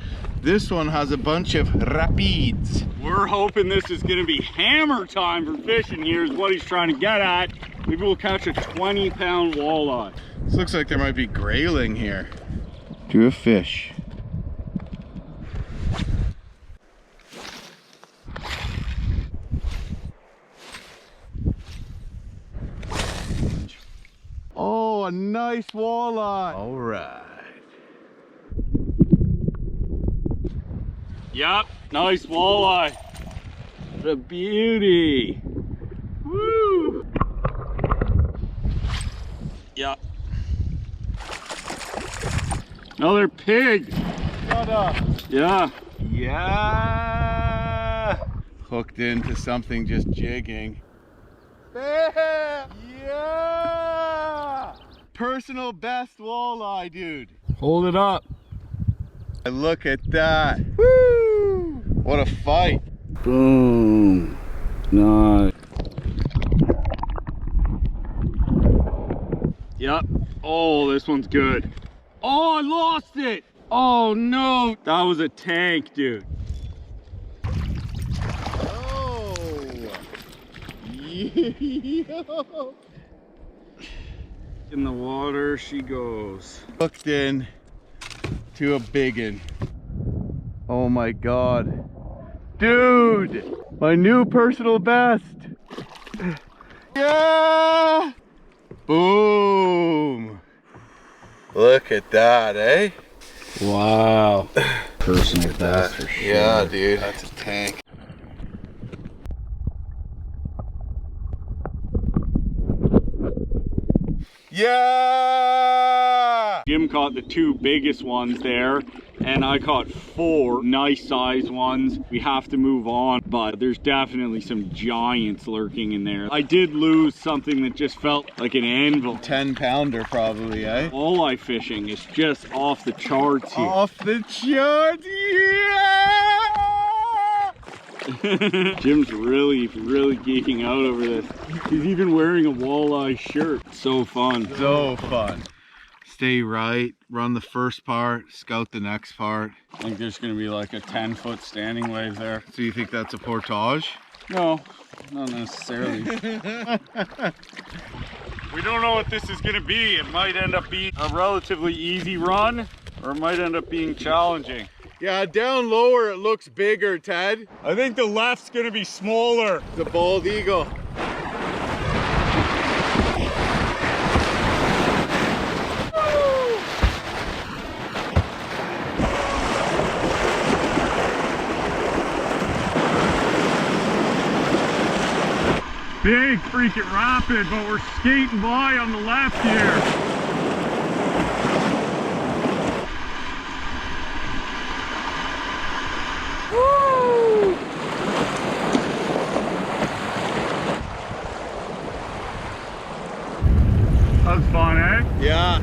this one has a bunch of rapids. We're hoping this is gonna be hammer time for fishing here is what he's trying to get at. Maybe we'll catch a 20-pound walleye. This looks like there might be grayling here. To a fish. Oh, a nice walleye. All right. Yep, nice walleye. The beauty. Woo! Yep. Another pig. Shut up. Yeah. Yeah. Hooked into something just jigging. Yeah. Personal best walleye, dude. Hold it up. Look at that. Woo! What a fight. Boom. Nice. Yep. Oh, this one's good. Oh, I lost it. Oh no. That was a tank, dude. Oh. Yo. In the water she goes. Hooked in to a biggin. Oh my god. Dude, my new personal best. Yeah! Boom. Look at that, eh? Wow. Personal best for sure. Yeah, dude. That's a tank. Yeah! Yeah. Jim caught the 2 biggest ones there, and I caught 4 nice sized ones. We have to move on, but there's definitely some giants lurking in there. I did lose something that just felt like an anvil. 10-pounder probably, eh? Walleye fishing is just off the charts here. Off the charts, yeah! Jim's really geeking out over this. He's even wearing a walleye shirt. So fun. So fun. Stay right, run the first part, scout the next part. I think there's gonna be like a 10-foot standing wave there. So you think that's a portage? No, not necessarily. We don't know what this is gonna be. It might end up being a relatively easy run, or it might end up being challenging. Yeah, down lower it looks bigger, Ted. I think the left's gonna be smaller. The bald eagle. Big freaking rapid, but we're skating by on the left here. Woo! That's fun, eh? Yeah.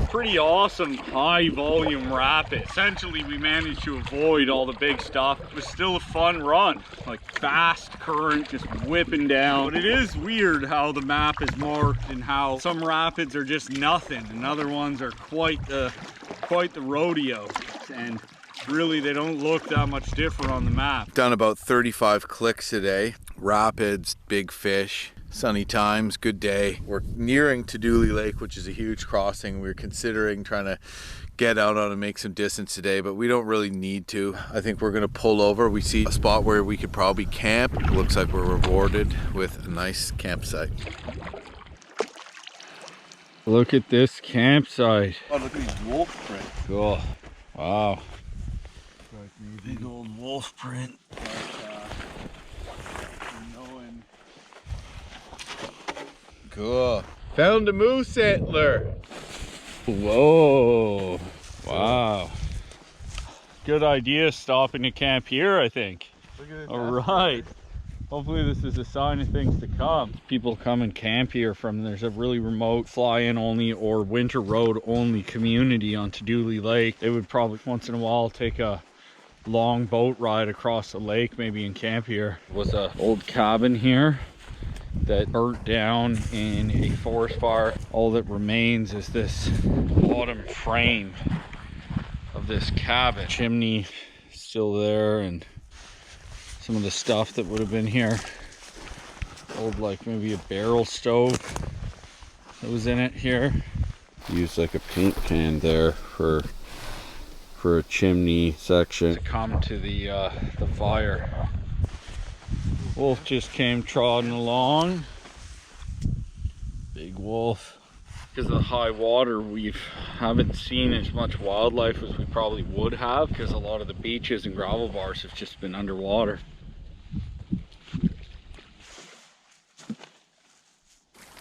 Pretty awesome high volume rapid. Essentially we managed to avoid all the big stuff. It was still a fun run, like fast current just whipping down. But it is weird how the map is marked and how some rapids are just nothing and other ones are quite the rodeo, and really they don't look that much different on the map. Done about 35 clicks today. Rapids, big fish. Sunny times, good day. We're nearing Taduli Lake, which is a huge crossing. We're considering trying to get out on and make some distance today, but we don't really need to. I think we're gonna pull over. We see a spot where we could probably camp. It looks like we're rewarded with a nice campsite. Look at this campsite. Oh, look at these wolf prints. Cool. Wow. Big old wolf print. Cool. Found a moose antler. Whoa. Wow. Good idea stopping to camp here, I think. Look at it. All right. Hopefully this is a sign of things to come. People come and camp here from, there's a really remote fly-in only or winter road only community on Taduli Lake. They would probably once in a while take a long boat ride across the lake, maybe in camp here. There was an old cabin here that burnt down in a forest fire. All that remains is this bottom frame of this cabin. Chimney still there, and some of the stuff that would have been here. Old, like maybe a barrel stove that was in it here. Used like a paint can there for a chimney section to come to the fire. Wolf just came trotting along. Big wolf. Because of the high water, we haven't seen as much wildlife as we probably would have, because a lot of the beaches and gravel bars have just been underwater.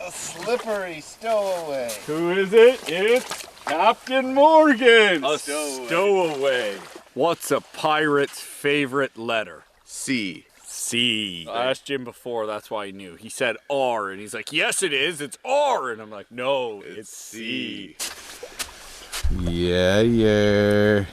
A slippery stowaway. Who is it? It's Captain Morgan. A stowaway. Stowaway. What's a pirate's favorite letter? C. C. I asked Jim before, that's why he knew. He said R, and he's like, yes it is, it's R. And I'm like, no, it's C. Yeah.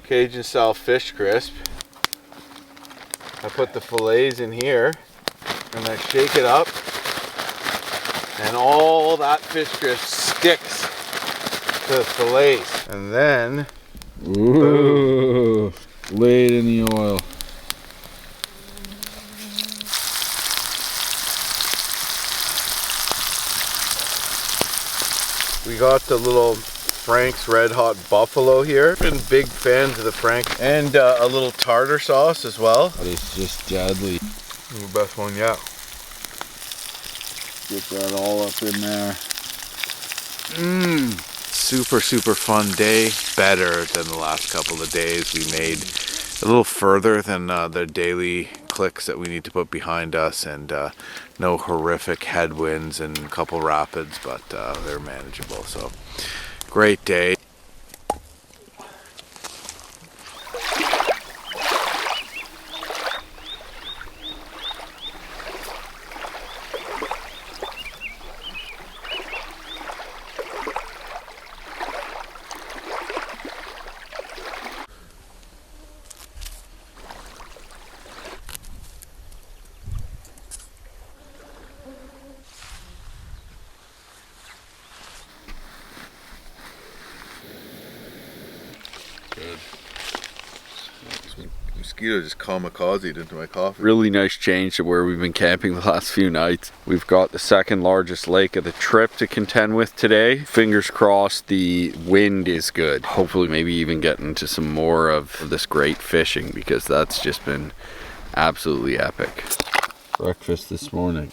Cajun style fish crisp. I put the fillets in here and I shake it up and all that fish drift sticks to the fillets. And then, ooh, laid in the oil. we got the little Frank's Red Hot Buffalo here. Been big fans of the Frank, and a little tartar sauce as well. It's just deadly. The best one yet. Get that all up in there. Super, super fun day. Better than the last couple of days. We made a little further than the daily clicks that we need to put behind us, and no horrific headwinds and a couple rapids, but they're manageable. So great day. Good. Mosquito just kamikazed into my coffee. Really nice change to where we've been camping the last few nights. We've got the second largest lake of the trip to contend with today. Fingers crossed the wind is good. Hopefully maybe even get into some more of this great fishing, because that's just been absolutely epic. Breakfast this morning.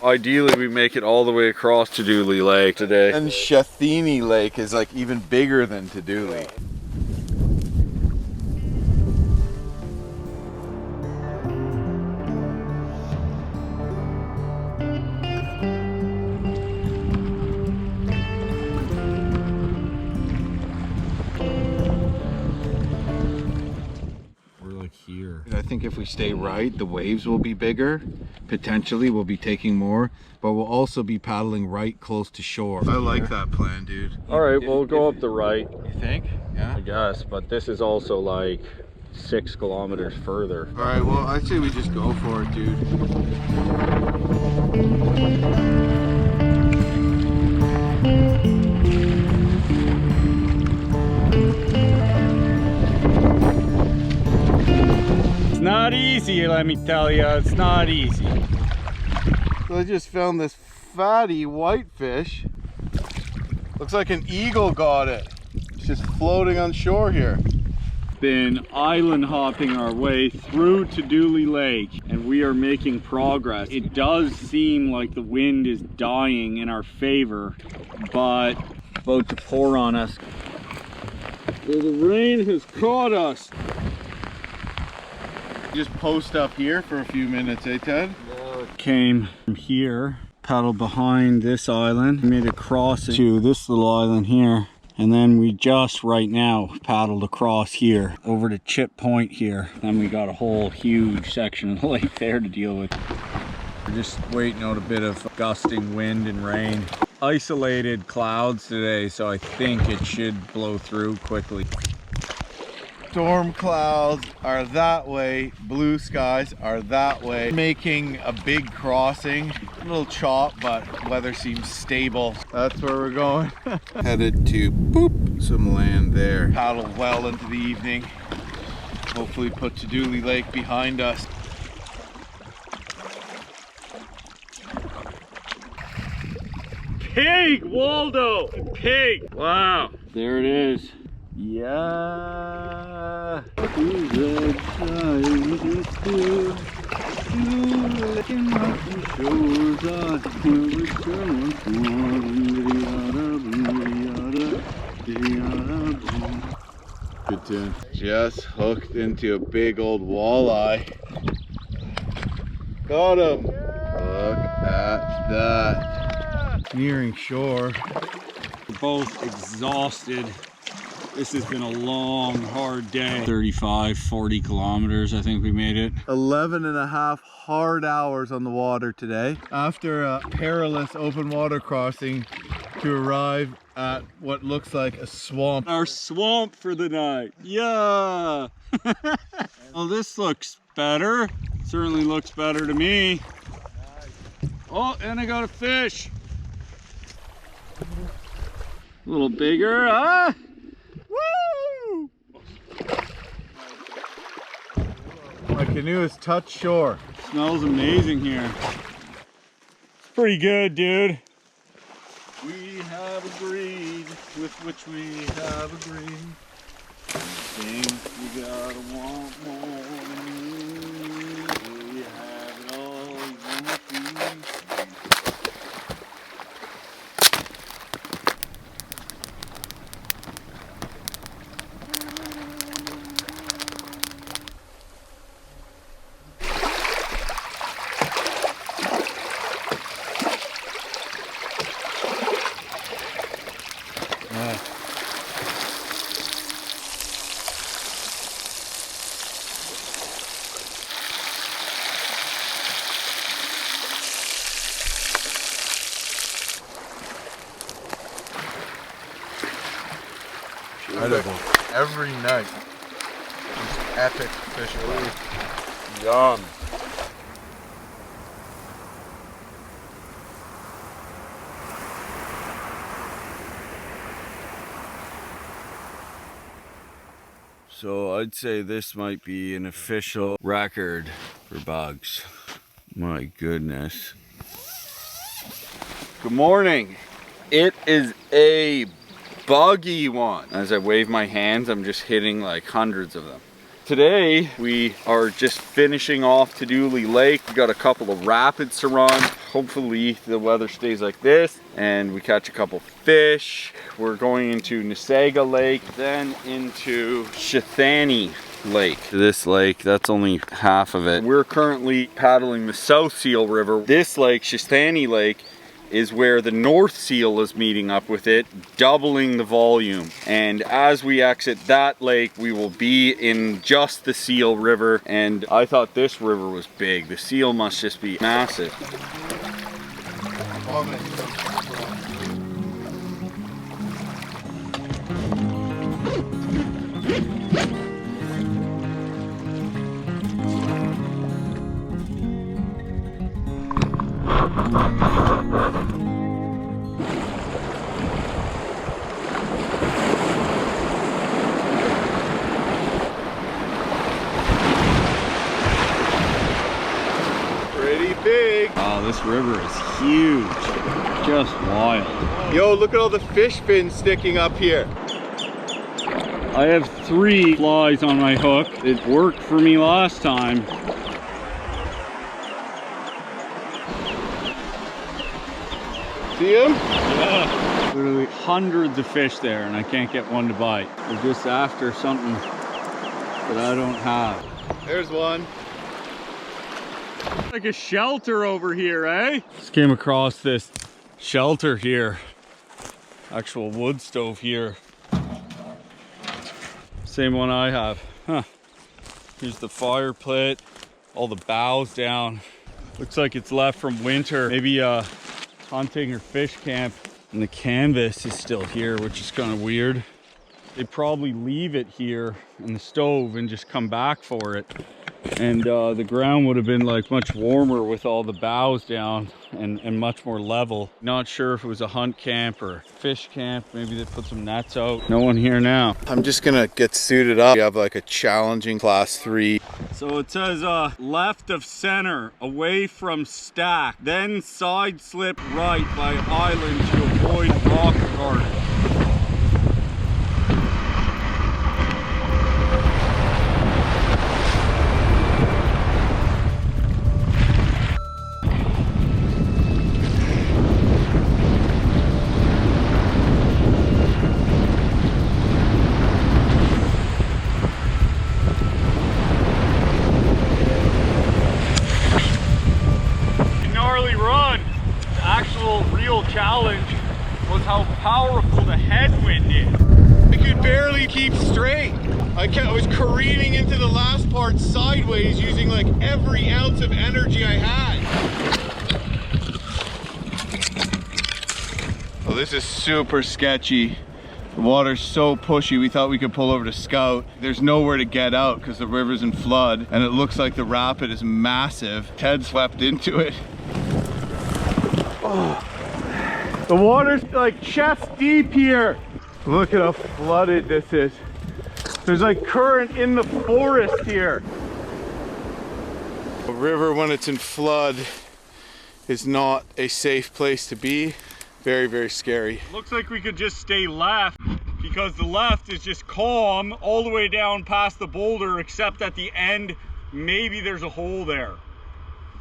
Ideally we make it all the way across Taduli Lake today. And Shathini Lake is like even bigger than Taduli. Here. I think if we stay right, the waves will be bigger. Potentially we'll be taking more, but we'll also be paddling right close to shore. I like that plan, dude. All right, we'll go up the right. You think? Yeah. I guess, but this is also like 6 kilometers further. All right, well, I'd say we just go for it, dude. Not easy, let me tell you, it's not easy. So I just found this fatty whitefish. Looks like an eagle got it. It's just floating on shore here. Been island hopping our way through Taduli Lake, and we are making progress. It does seem like the wind is dying in our favor, but about to pour on us. So the rain has caught us. Just post up here for a few minutes, eh, Ted? Came from here, paddled behind this island, made a crossing to this little island here, and then we just right now paddled across here over to Chip Point here. Then we got a whole huge section of the lake there to deal with. We're just waiting out a bit of gusting wind and rain. Isolated clouds today, so I think it should blow through quickly. Storm clouds are that way, blue skies are that way. Making a big crossing, a little chop, but weather seems stable. That's where we're going. Headed to boop, some land there. Paddle well into the evening. Hopefully put Taduli Lake behind us. Pig, Waldo! Pig! Wow. There it is. Yeah. Good tune. Just hooked into a big old walleye. Got him. Look at that. Nearing shore. We're both exhausted. This has been a long, hard day. 35, 40 kilometers, I think we made it. 11 and a half hard hours on the water today. After a perilous open water crossing to arrive at what looks like a swamp. Our swamp for the night. Yeah. Well, this looks better. Certainly looks better to me. Oh, and I got a fish. A little bigger, huh? Woo! My canoe is touch shore. Smells amazing here. It's pretty good, dude. We have agreed with which we have agreed. Think we gotta want more. We have it all we want to. Every night, these epic fish fry. Yum. So I'd say this might be an official record for bugs. My goodness. Good morning. It is a buggy one. As I wave my hands, I'm just hitting like hundreds of them. Today, we are just finishing off Taduli Lake. We got a couple of rapids to run. Hopefully the weather stays like this and we catch a couple fish. We're going into Nisaga Lake, then into Shithani Lake. This lake, that's only half of it. We're currently paddling the South Seal River. This lake, Shithani Lake, is where the North Seal is meeting up with it, doubling the volume. And as we exit that lake, we will be in just the Seal River. And I thought this river was big. The Seal must just be massive. This river is huge, just wild. Yo, look at all the fish fins sticking up here. I have 3 flies on my hook. It worked for me last time. See him? Yeah. Literally hundreds of fish there and I can't get one to bite. We're just after something that I don't have. There's one. Like a shelter over here, eh? Just came across this shelter here. Actual wood stove here. Same one I have. Huh. Here's the fire pit. All the boughs down. Looks like it's left from winter. Maybe hunting or fish camp. And the canvas is still here, which is kind of weird. They probably leave it here in the stove and just come back for it. And the ground would have been like much warmer with all the boughs down and much more level. Not sure if it was a hunt camp or fish camp. Maybe they put some nets out. No one here now. I'm just gonna get suited up. We have like a challenging class 3. So it says left of center, away from stack, then side slip right by island to avoid rock garden. Challenge was how powerful the headwind is. I could barely keep straight. I was careening into the last part sideways using like every ounce of energy I had. Well, this is super sketchy. The water's so pushy, we thought we could pull over to scout. There's nowhere to get out because the river's in flood and it looks like the rapid is massive. Ted swept into it. Oh, the water's like chest deep here. Look at how flooded this is. There's like current in the forest here. A river when it's in flood is not a safe place to be. Very, very scary. Looks like we could just stay left because the left is just calm all the way down past the boulder, except at the end, maybe there's a hole there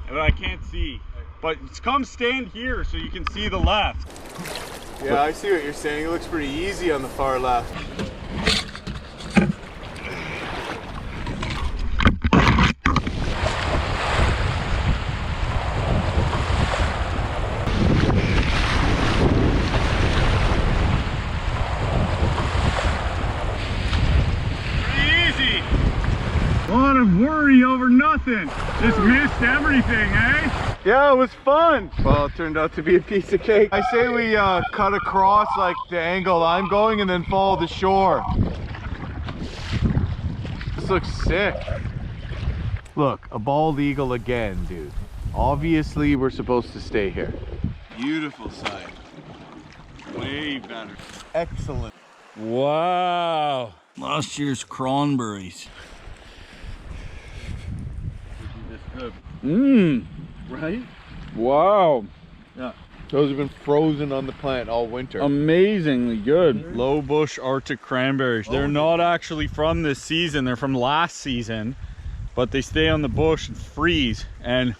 that I can't see. But come stand here so you can see the left. Yeah, I see what you're saying. It looks pretty easy on the far left. A lot of worry over nothing. Just missed everything, eh? Yeah, it was fun. Well, it turned out to be a piece of cake. I say we cut across like the angle I'm going and then follow the shore. This looks sick. Look, a bald eagle again, dude. Obviously, we're supposed to stay here. Beautiful sight. Way better. Excellent. Wow. Last year's cranberries. Right? Wow. Yeah. Those have been frozen on the plant all winter. Amazingly good. Low bush Arctic cranberries. They're not actually from this season. They're from last season, but they stay on the bush and freeze, and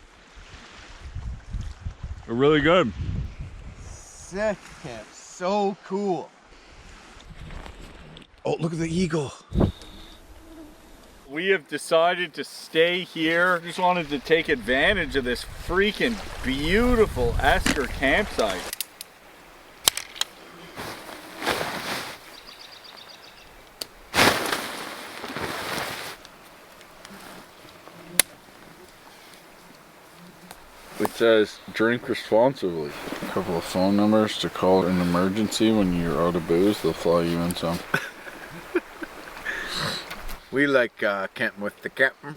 they're really good. Sick, camp. So cool. Oh, look at the eagle. We have decided to stay here. Just wanted to take advantage of this freaking beautiful Esker campsite. It says drink responsibly. A couple of phone numbers to call an emergency when you're out of booze. They'll fly you in some. We like camping with the captain.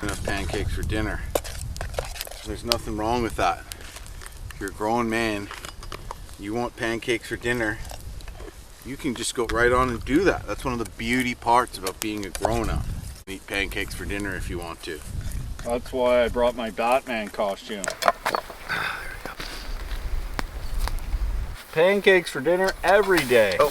Enough pancakes for dinner. There's nothing wrong with that. If you're a grown man, you want pancakes for dinner, you can just go right on and do that. That's one of the beauty parts about being a grown-up. Eat pancakes for dinner if you want to. That's why I brought my Batman costume. Pancakes for dinner every day. Oh.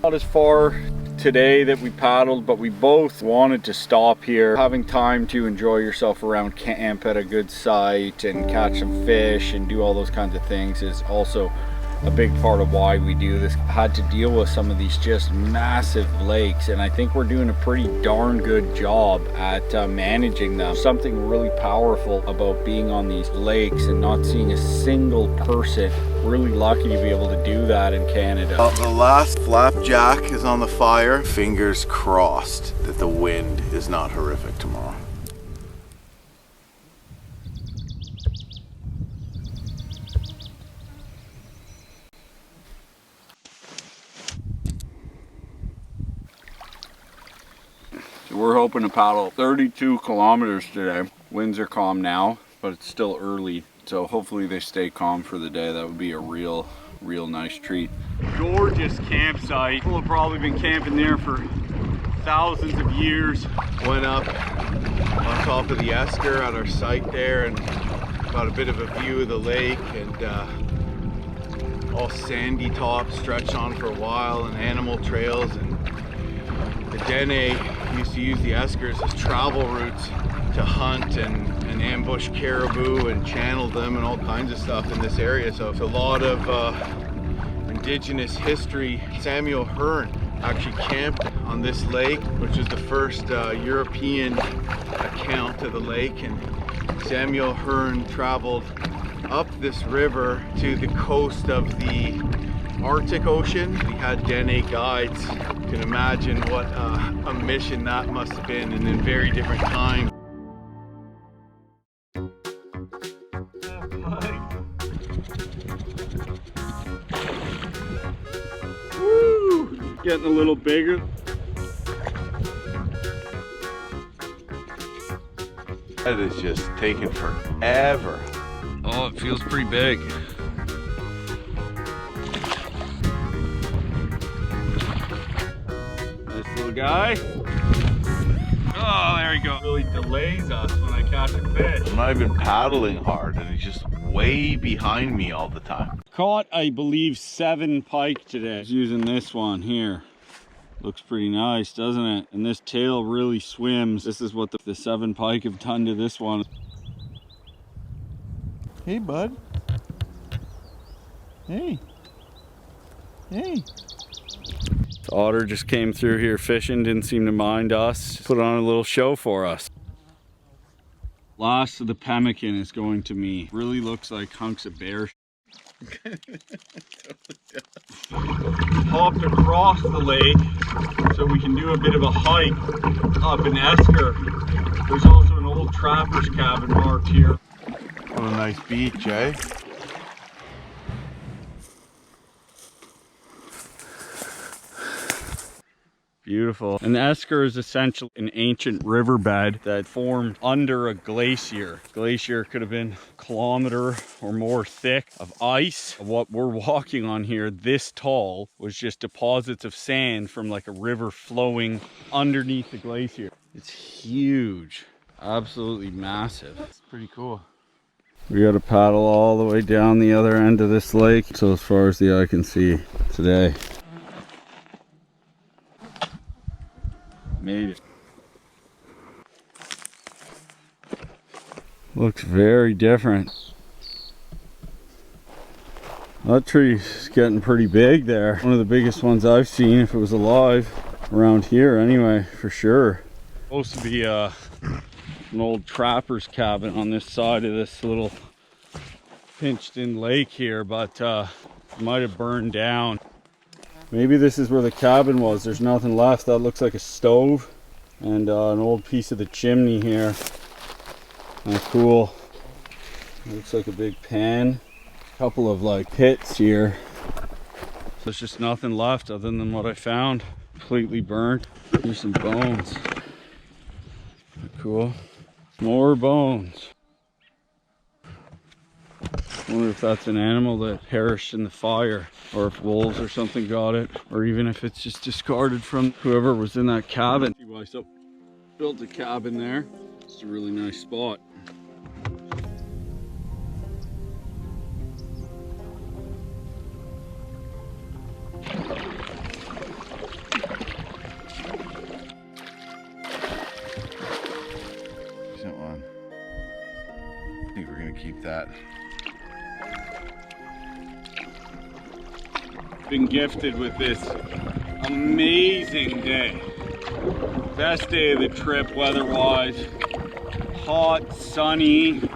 Not as far today that we paddled, but we both wanted to stop here. Having time to enjoy yourself around camp at a good site and catch some fish and do all those kinds of things is also a big part of why we do this. I had to deal with some of these just massive lakes, and I think we're doing a pretty darn good job at managing them. Something really powerful about being on these lakes and not seeing a single person. Really lucky to be able to do that in Canada. The last flapjack is on the fire. Fingers crossed that the wind is not horrific tomorrow. We're hoping to paddle 32 kilometers today. Winds are calm now, but it's still early. So hopefully they stay calm for the day. That would be a real nice treat. Gorgeous campsite. People have probably been camping there for thousands of years. Went up on top of the Esker at our site there and got a bit of a view of the lake, and all sandy tops stretched on for a while, and animal trails. And the Dene used to use the Eskers as travel routes to hunt and ambush caribou and channel them and all kinds of stuff in this area. So it's a lot of indigenous history. Samuel Hearne actually camped on this lake, which is the first European account of the lake. And Samuel Hearne traveled up this river to the coast of the Arctic Ocean. We had Dene guides. You can imagine what a mission that must have been, and in very different times. Woo! Getting a little bigger. That is just taking forever. Oh, it feels pretty big. Nice little guy. Oh, there we go. Really delays us when I catch a fish. I'm not even paddling hard, and he's just way behind me all the time. Caught, I believe, 7 pike today. I was using this one here. Looks pretty nice, doesn't it? And this tail really swims. This is what the 7 pike have done to this one. Hey, bud. Hey. Hey. The otter just came through here fishing, didn't seem to mind us. Put on a little show for us. Last of the pemmican is going to me. Really looks like hunks of bear. Hopped across the lake so we can do a bit of a hike up in Esker. There's also an old trapper's cabin marked here. What a nice beach, eh? Beautiful. And Esker is essentially an ancient riverbed that formed under a glacier. Glacier could have been a kilometer or more thick of ice. What we're walking on here, this tall, was just deposits of sand from like a river flowing underneath the glacier. It's huge. Absolutely massive. It's pretty cool. We got to paddle all the way down the other end of this lake, so as far as the eye can see today. Made it. Looks very different. That tree's getting pretty big there. One of the biggest ones I've seen, if it was alive, around here anyway, for sure. Supposed to be an old trapper's cabin on this side of this little pinched in lake here, but might have burned down. Maybe this is where the cabin was. There's nothing left. That looks like a stove and an old piece of the chimney here. Kind of cool. Looks like a big pan. A couple of like pits here. There's just nothing left other than what I found. Completely burnt. Here's some bones. Cool. More bones. Wonder if that's an animal that perished in the fire, or if wolves or something got it, or even if it's just discarded from whoever was in that cabin. So built a cabin there. It's a really nice spot. Decent one. I think we're gonna keep that. Been gifted with this amazing day. Best day of the trip weather-wise. Hot, sunny,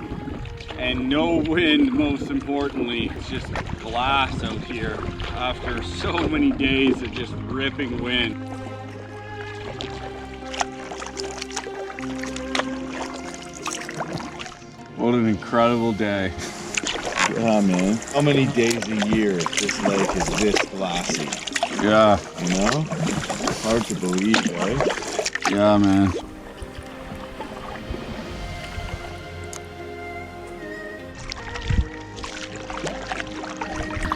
and no wind, most importantly. It's just glass out here after so many days of just ripping wind. What an incredible day. Yeah, man. How many days a year this lake is this glassy? Yeah. You know? Hard to believe, right? Yeah, man.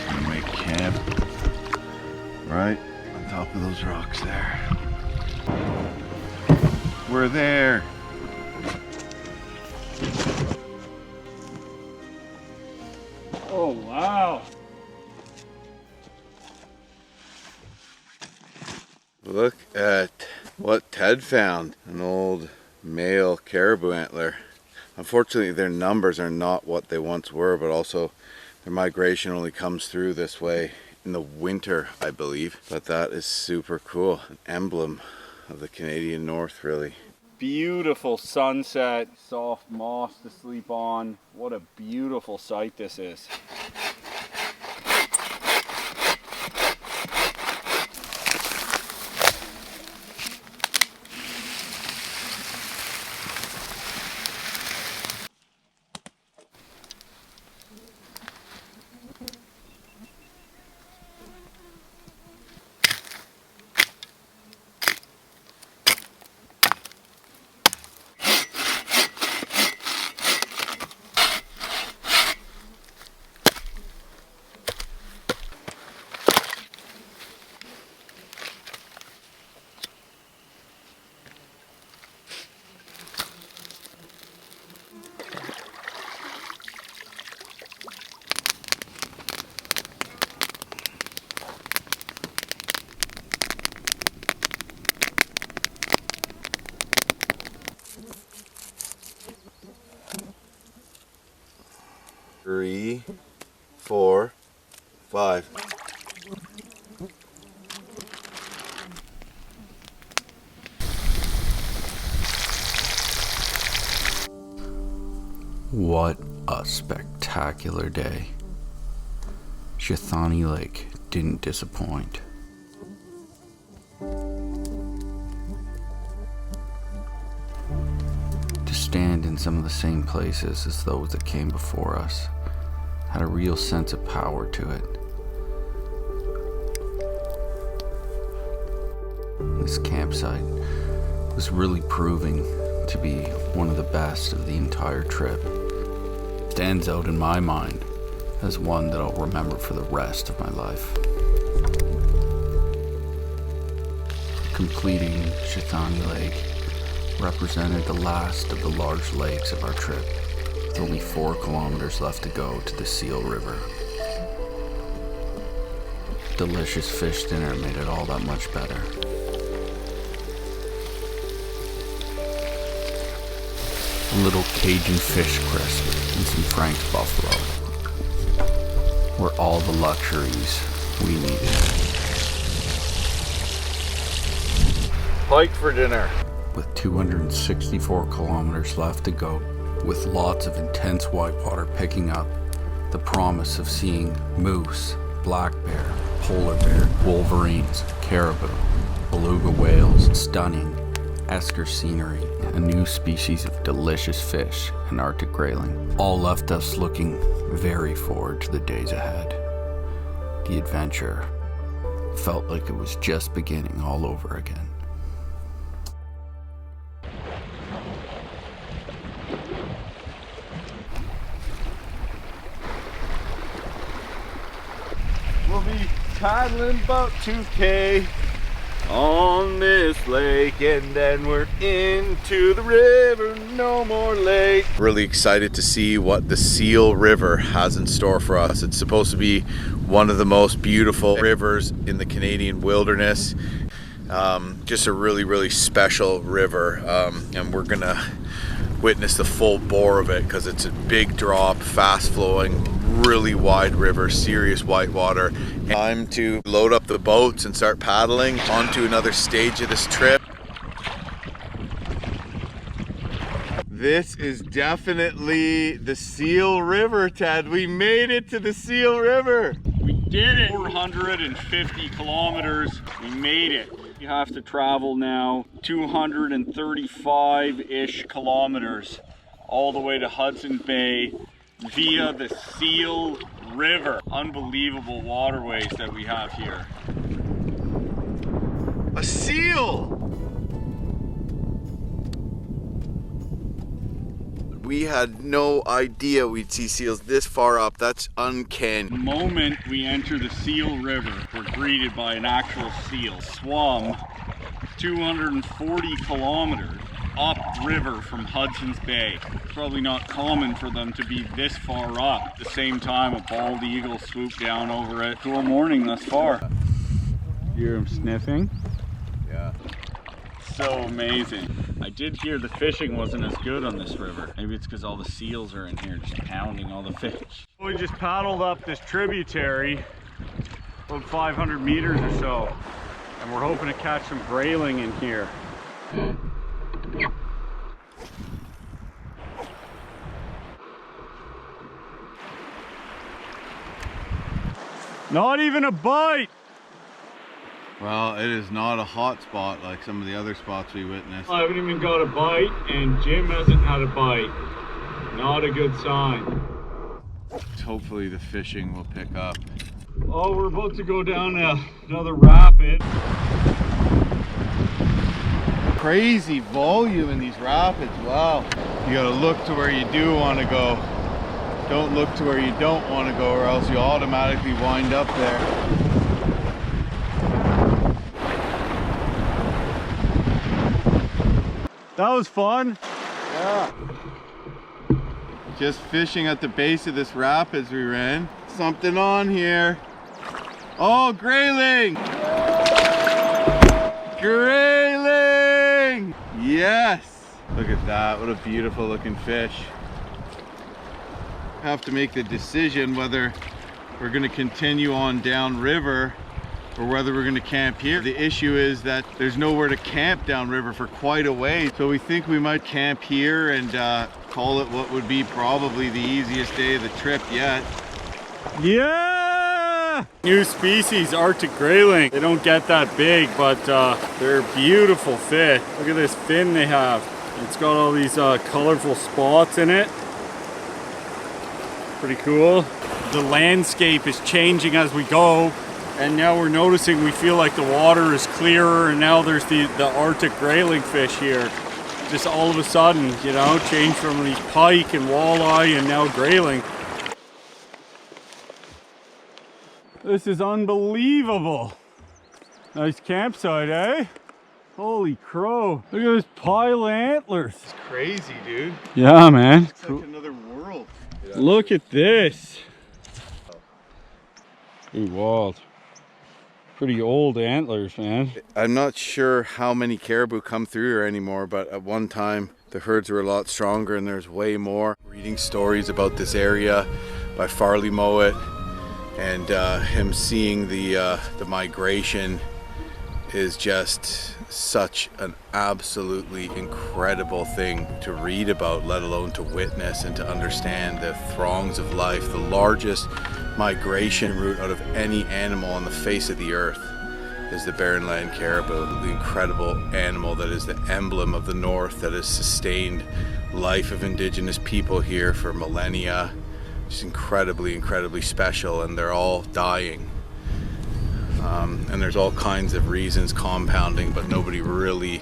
Gonna make camp right on top of those rocks there. We're there. Oh, wow. Look at what Ted found. An old male caribou antler. Unfortunately, their numbers are not what they once were, but also their migration only comes through this way in the winter, I believe. But that is super cool. An emblem of the Canadian North, really. Beautiful sunset, soft moss to sleep on. What a beautiful sight this is. Three, 4, 5. What a spectacular day. Churchill Lake didn't disappoint. To stand in some of the same places as those that came before us had a real sense of power to it. This campsite was really proving to be one of the best of the entire trip. Stands out in my mind as one that I'll remember for the rest of my life. Completing Churchill Lake represented the last of the large lakes of our trip, with only 4 kilometers left to go to the Seal River. Delicious fish dinner made it all that much better. A little Cajun fish crisp and some Frank's buffalo were all the luxuries we needed. Pike for dinner. With 264 kilometers left to go, with lots of intense whitewater picking up, the promise of seeing moose, black bear, polar bear, wolverines, caribou, beluga whales, stunning esker scenery, a new species of delicious fish, and Arctic grayling, all left us looking very forward to the days ahead. The adventure felt like it was just beginning all over again. We'll be paddling about 2K on this lake, and then we're into the river, no more lake. Really excited to see what the Seal River has in store for us. It's supposed to be one of the most beautiful rivers in the Canadian wilderness. Just a really special river, and we're gonna witness the full bore of it because it's a big drop, fast flowing, really wide river, serious whitewater. Time to load up the boats and start paddling onto another stage of this trip. This is definitely the Seal River, Ted. We made it to the Seal River. We did it! 450 kilometers, we made it. You have to travel now 235-ish kilometers all the way to Hudson Bay via the Seal River. Unbelievable waterways that we have here. A seal! We had no idea we'd see seals this far up. That's uncanny. The moment we enter the Seal River, we're greeted by an actual seal. Swum 240 kilometers upriver from Hudson's Bay. It's probably not common for them to be this far up. At the same time, a bald eagle swooped down over it. Cool morning thus far. You hear him sniffing? Yeah. So amazing. I did hear the fishing wasn't as good on this river. Maybe it's because all the seals are in here just pounding all the fish. We just paddled up this tributary about 500 meters or so, and we're hoping to catch some grayling in here. Not even a bite. Well, it is not a hot spot like some of the other spots we witnessed. I haven't even got a bite, and Jim hasn't had a bite. Not a good sign. Hopefully the fishing will pick up. Oh, we're about to go down another rapid. Crazy volume in these rapids, wow. You gotta look to where you do want to go. Don't look to where you don't want to go, or else you automatically wind up there. That was fun. Yeah. Just fishing at the base of this rapids we ran. Something on here. Oh, grayling! Grayling! Yes! Look at that, what a beautiful looking fish. Have to make the decision whether we're gonna continue on downriver or whether we're gonna camp here. The issue is that there's nowhere to camp downriver for quite a way. So we think we might camp here and call it what would be probably the easiest day of the trip yet. Yeah! New species, Arctic grayling. They don't get that big, but they're beautiful fish. Look at this fin they have. It's got all these colorful spots in it. Pretty cool. The landscape is changing as we go. And now we're noticing, we feel like the water is clearer, and now there's the Arctic grayling fish here. Just all of a sudden, you know, change from these pike and walleye and now grayling. This is unbelievable. Nice campsite, eh? Holy crow. Look at this pile of antlers. It's crazy, dude. Yeah, man. It's like another world. Look at this. Ooh, wild. Pretty old antlers, man. I'm not sure how many caribou come through here anymore, but at one time the herds were a lot stronger and there's way more. Reading stories about this area by Farley Mowat, and him seeing the migration is just such an absolutely incredible thing to read about, let alone to witness and to understand. The throngs of life, the largest migration route out of any animal on the face of the earth is the barren land caribou, the incredible animal that is the emblem of the north, that has sustained life of indigenous people here for millennia. It's incredibly, incredibly special, and they're all dying. And there's all kinds of reasons compounding, but nobody really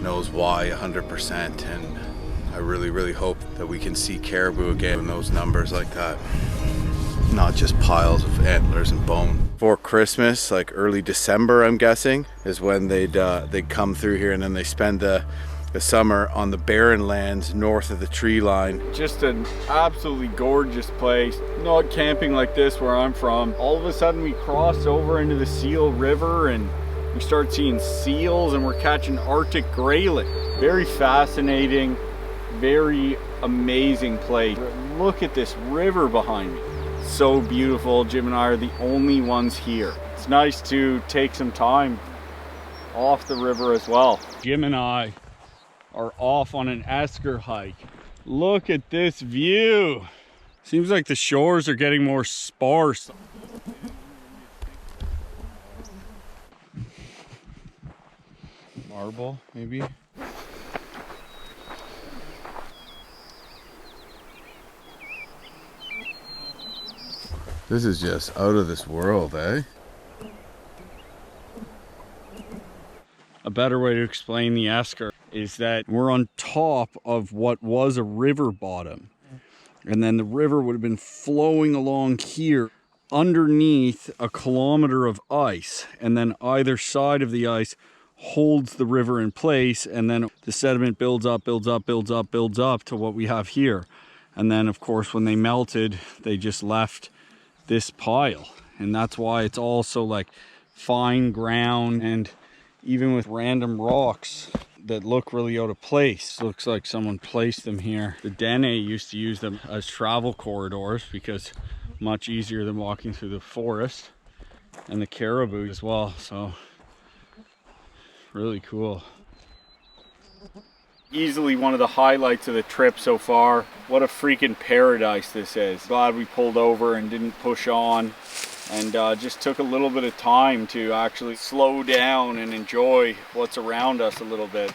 knows why 100%. And I really, really hope that we can see caribou again in those numbers like that. Not just piles of antlers and bone. For Christmas, like early December, I'm guessing, is when they'd come through here, and then they spend the summer on the barren lands north of the tree line. Just an absolutely gorgeous place. Not camping like this where I'm from. All of a sudden we cross over into the Seal River and we start seeing seals, and we're catching Arctic grayling. Very fascinating, very amazing place. Look at this river behind me. So beautiful. Jim and I are the only ones here. It's nice to take some time off the river as well. Jim and I are off on an esker hike. Look at this view. Seems like the shores are getting more sparse. Marble, maybe? This is just out of this world, eh? A better way to explain the esker is that we're on top of what was a river bottom, and then the river would have been flowing along here underneath a kilometer of ice, and then either side of the ice holds the river in place, and then the sediment builds up to what we have here. And then of course when they melted, they just left this pile, and that's why it's all so like fine ground, and even with random rocks that look really out of place. Looks like someone placed them here. The Dene used to use them as travel corridors because much easier than walking through the forest, and the caribou as well. So really cool. Easily one of the highlights of the trip so far. What a freaking paradise this is. Glad we pulled over and didn't push on. and just took a little bit of time to actually slow down and enjoy what's around us a little bit.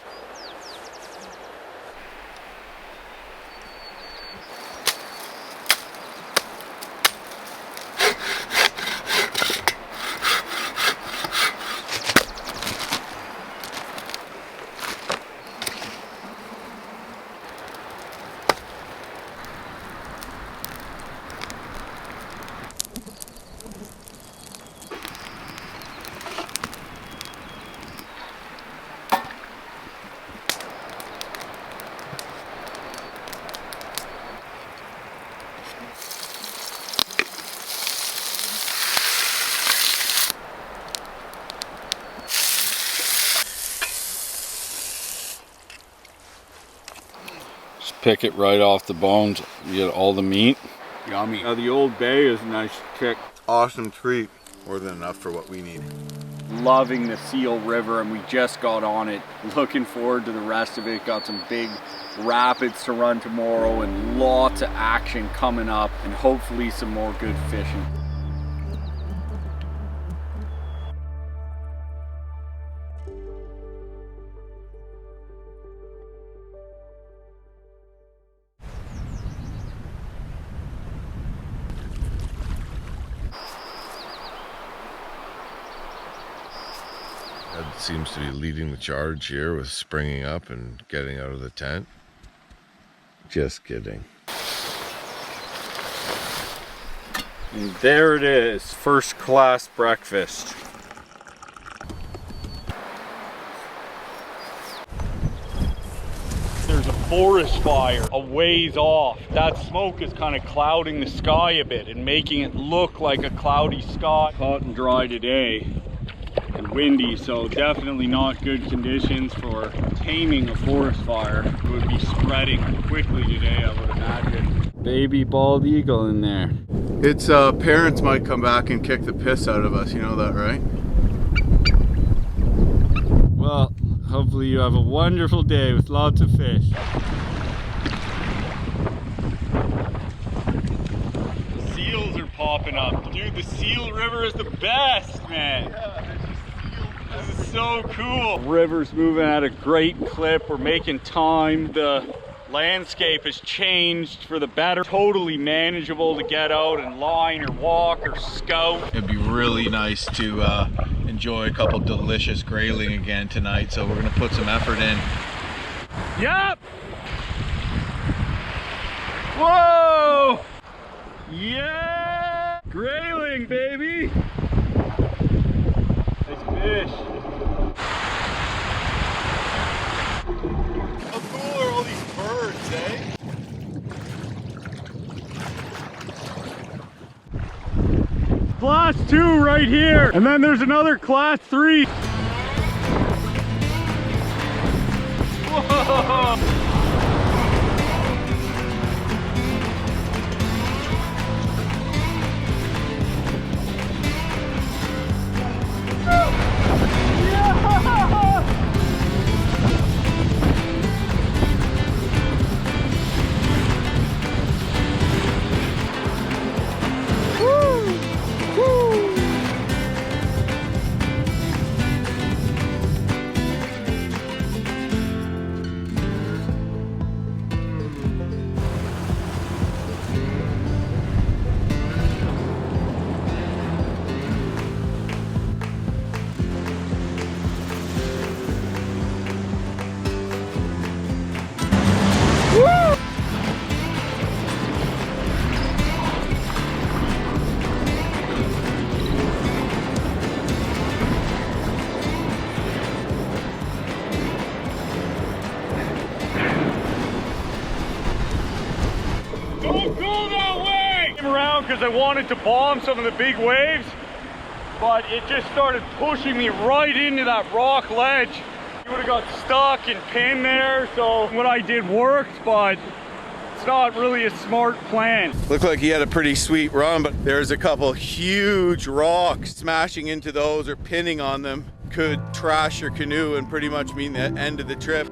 Pick it right off the bones. You get all the meat. Yummy. The Old Bay is a nice kick. Awesome treat. More than enough for what we need. Loving the Seal River, and we just got on it. Looking forward to the rest of it. Got some big rapids to run tomorrow and lots of action coming up, and hopefully some more good fishing. Ed seems to be leading the charge here with springing up and getting out of the tent. Just kidding. And there it is, first class breakfast. There's a forest fire a ways off. That smoke is kind of clouding the sky a bit and making it look like a cloudy sky. Hot and dry today and windy, so definitely not good conditions for taming a forest fire. It would be spreading quickly today, I would imagine. Baby bald eagle in there. Its parents might come back and kick the piss out of us, you know that, right? Well, hopefully you have a wonderful day with lots of fish. The seals are popping up. Dude, the Seal River is the best, man. Yeah, this is so cool. River's moving at a great clip. We're making time. The landscape has changed for the better. Totally manageable to get out and line or walk or scout. It'd be really nice to enjoy a couple delicious grayling again tonight, so we're gonna put some effort in. Yep! Whoa! Yeah! Grayling, baby! Nice fish. How cool are all these birds, eh? Class 2 right here, and then there's another class 3. Whoa! Don't go that way! Came around because I wanted to bomb some of the big waves, but it just started pushing me right into that rock ledge. You would have got stuck and pinned there, so what I did worked, but it's not really a smart plan. Looked like he had a pretty sweet run, but there's a couple huge rocks. Smashing into those or pinning on them could trash your canoe and pretty much mean the end of the trip.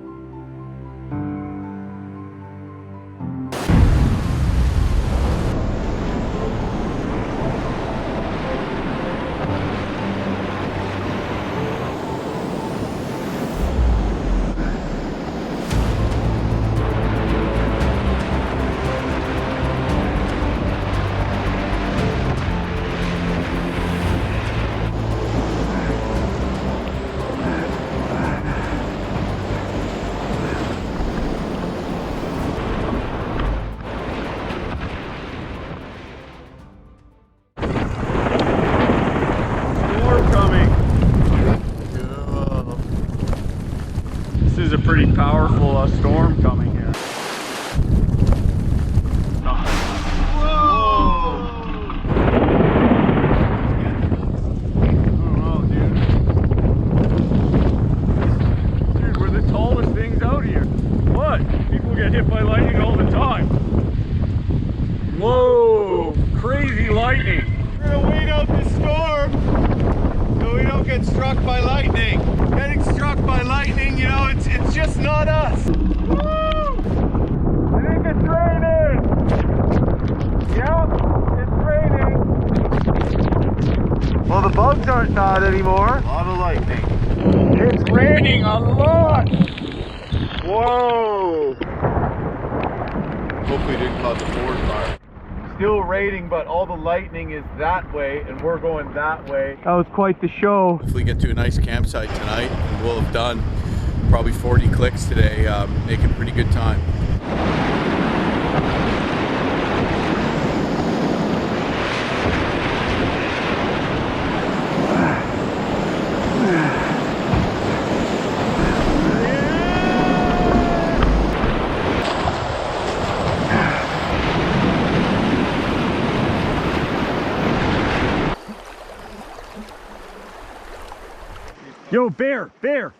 saw a storm coming here. Get hit by lightning all the time. Whoa, crazy lightning. We're gonna wait out this storm so we don't get struck by lightning. Getting struck by lightning, you know, it's just not us. Woo! I think it's raining. Yeah, it's raining. Well, the bugs aren't not anymore. A lot of lightning. It's raining a lot. Whoa! Hopefully it didn't cause a forest fire. Still raining, but all the lightning is that way and we're going that way. That was quite the show. If we get to a nice campsite tonight, we'll have done probably 40 clicks today, making pretty good time. Yo, bear, bear.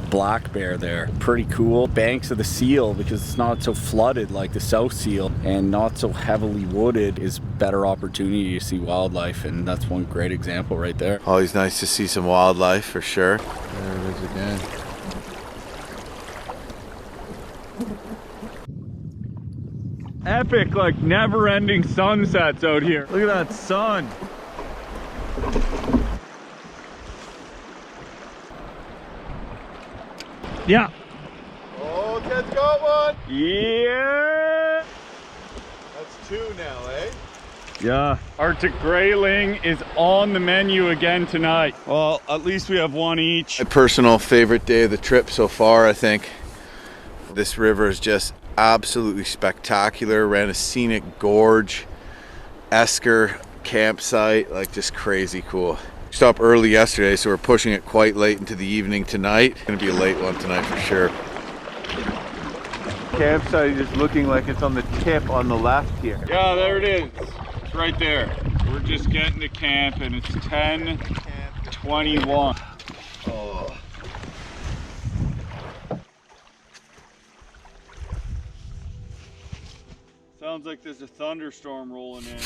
Black bear there, pretty cool. Banks of the Seal, because it's not so flooded like the South Seal and not so heavily wooded, is better opportunity to see wildlife, and that's one great example right there. Always nice to see some wildlife for sure. There it is again. Epic, like never-ending sunsets out here. Look at that sun. Yeah. Oh, Ted's got one. Yeah. That's two now, eh? Yeah. Arctic grayling is on the menu again tonight. Well, at least we have one each. My personal favorite day of the trip so far, I think. This river is just absolutely spectacular. Ran a scenic gorge, esker campsite, like just crazy cool. Stopped early yesterday, so we're pushing it quite late into the evening tonight. Gonna be a late one tonight for sure. Campsite is just looking like it's on the tip on the left here. Yeah, there it is. It's right there. We're just getting to camp and it's 10:21. Oh. Sounds like there's a thunderstorm rolling in.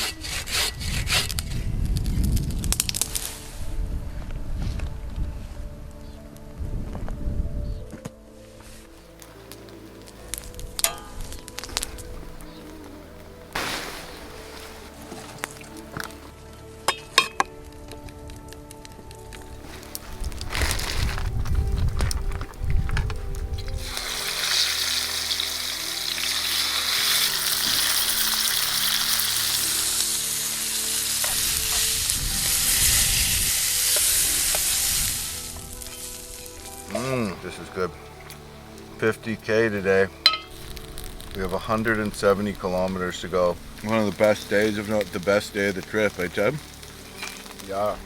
This is good. 50K today. We have 170 kilometers to go. One of the best days, if not the best day of the trip, eh, Ted? Yeah.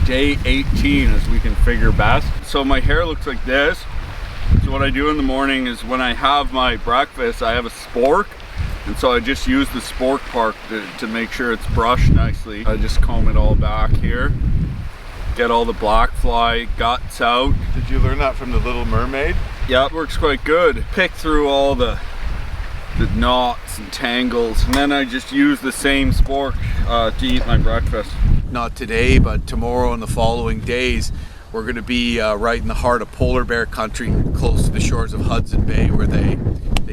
Day 18 as we can figure best. So my hair looks like this. So what I do in the morning is when I have my breakfast, I have a spork. And so I just use the spork part to make sure it's brushed nicely. I just comb it all back here. Get all the black fly guts out. Did you learn that from the Little Mermaid? Yeah, it works quite good. Pick through all the knots and tangles, and then I just use the same spork to eat my breakfast. Not today, but tomorrow and the following days, We're gonna be right in the heart of polar bear country, close to the shores of Hudson Bay, where they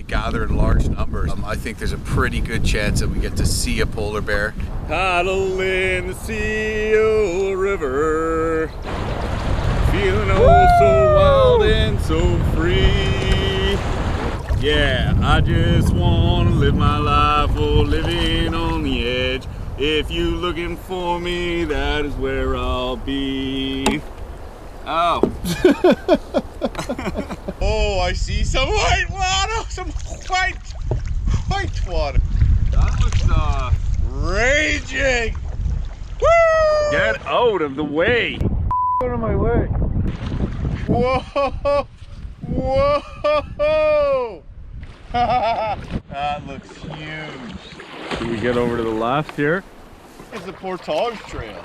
gather in large numbers. I think there's a pretty good chance that we get to see a polar bear. Paddle in the Seal River, feeling oh so wild and so free. Yeah, I just wanna live my life, oh, living on the edge. If you looking for me, that is where I'll be. Oh. Oh, I see some white water, some white water. That looks Raging. Woo! get out of the way. Out of my way. Whoa! Whoa! That looks huge. Can we get over to the left here? It's the Portage Trail.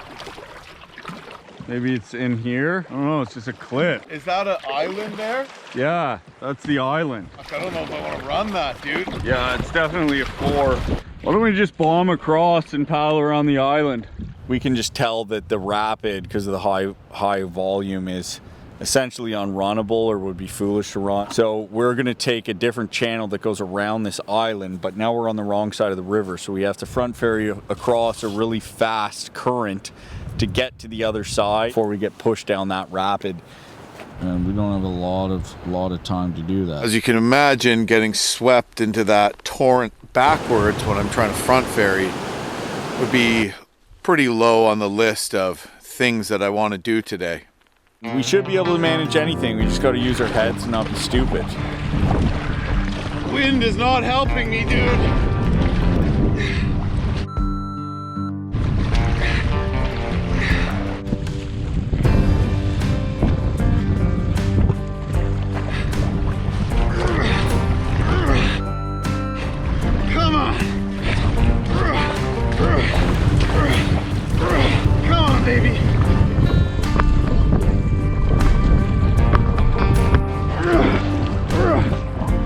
Maybe it's in here. I don't know, it's just a cliff. Is that an island there? Yeah, that's the island. I don't know if I want to run that, dude. Yeah, it's definitely a 4. Why don't we just bomb across and paddle around the island? We can just tell that the rapid, because of the high volume, is essentially unrunnable or would be foolish to run. So we're gonna take a different channel that goes around this island, but now we're on the wrong side of the river, so we have to front ferry across a really fast current to get to the other side before we get pushed down that rapid. And we don't have a lot of time to do that. As you can imagine, getting swept into that torrent backwards when I'm trying to front ferry would be pretty low on the list of things that I want to do today. We should be able to manage anything. We just got to use our heads and not be stupid. Wind is not helping me, dude. Come on. Come on, baby.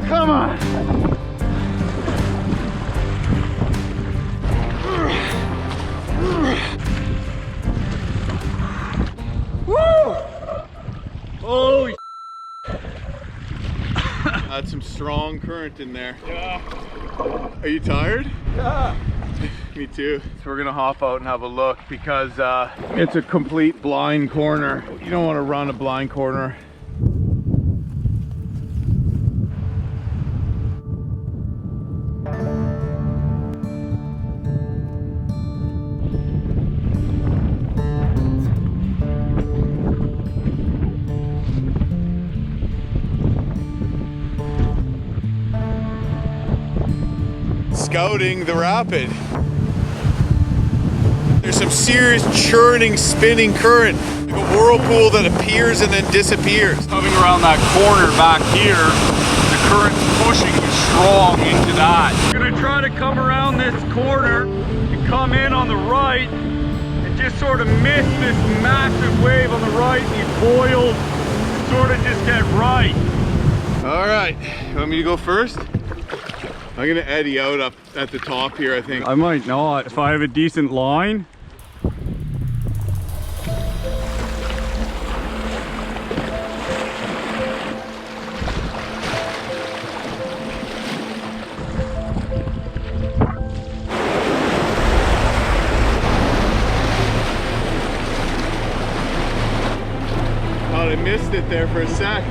Come on. Woo! Holy That's some strong current in there. Yeah. Are you tired? Yeah. Me too. So we're gonna hop out and have a look because it's a complete blind corner. You don't want to run a blind corner. Scouting the rapid. There's some serious churning, spinning current. Like a whirlpool that appears and then disappears. Coming around that corner back here, the current's pushing strong into that. We're gonna try to come around this corner and come in on the right and just sort of miss this massive wave on the right, these boils, and sort of just get right. All right, you want me to go first? I'm gonna eddy out up at the top here, I think. I might not, if I have a decent line. Thought I missed it there for a sec.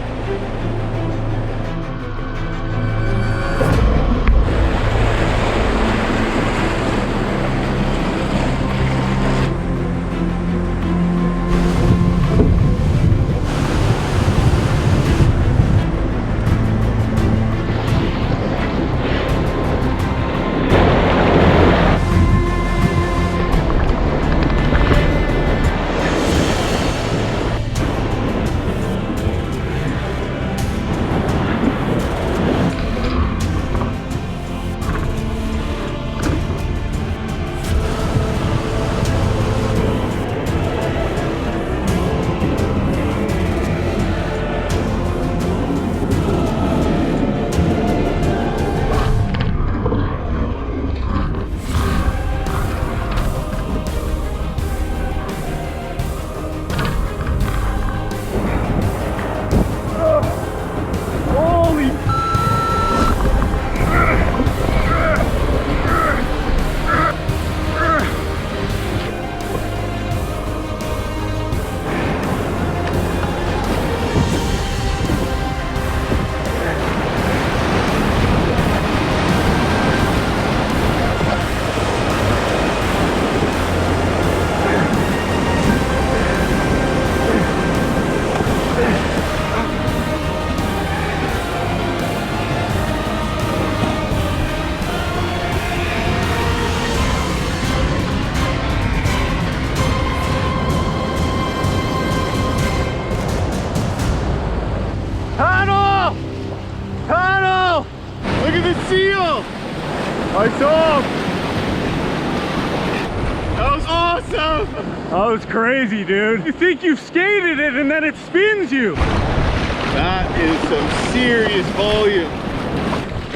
awesome! That was crazy, dude. You think you've skated it and then it spins you. That is some serious volume.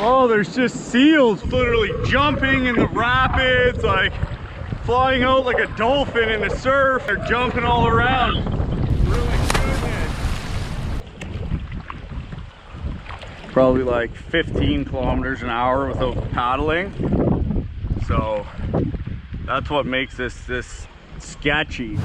Oh, there's just seals literally jumping in the rapids, like flying out like a dolphin in the surf. They're jumping all around. Really good. Probably like 15 kilometers an hour without paddling. So that's what makes this sketchy.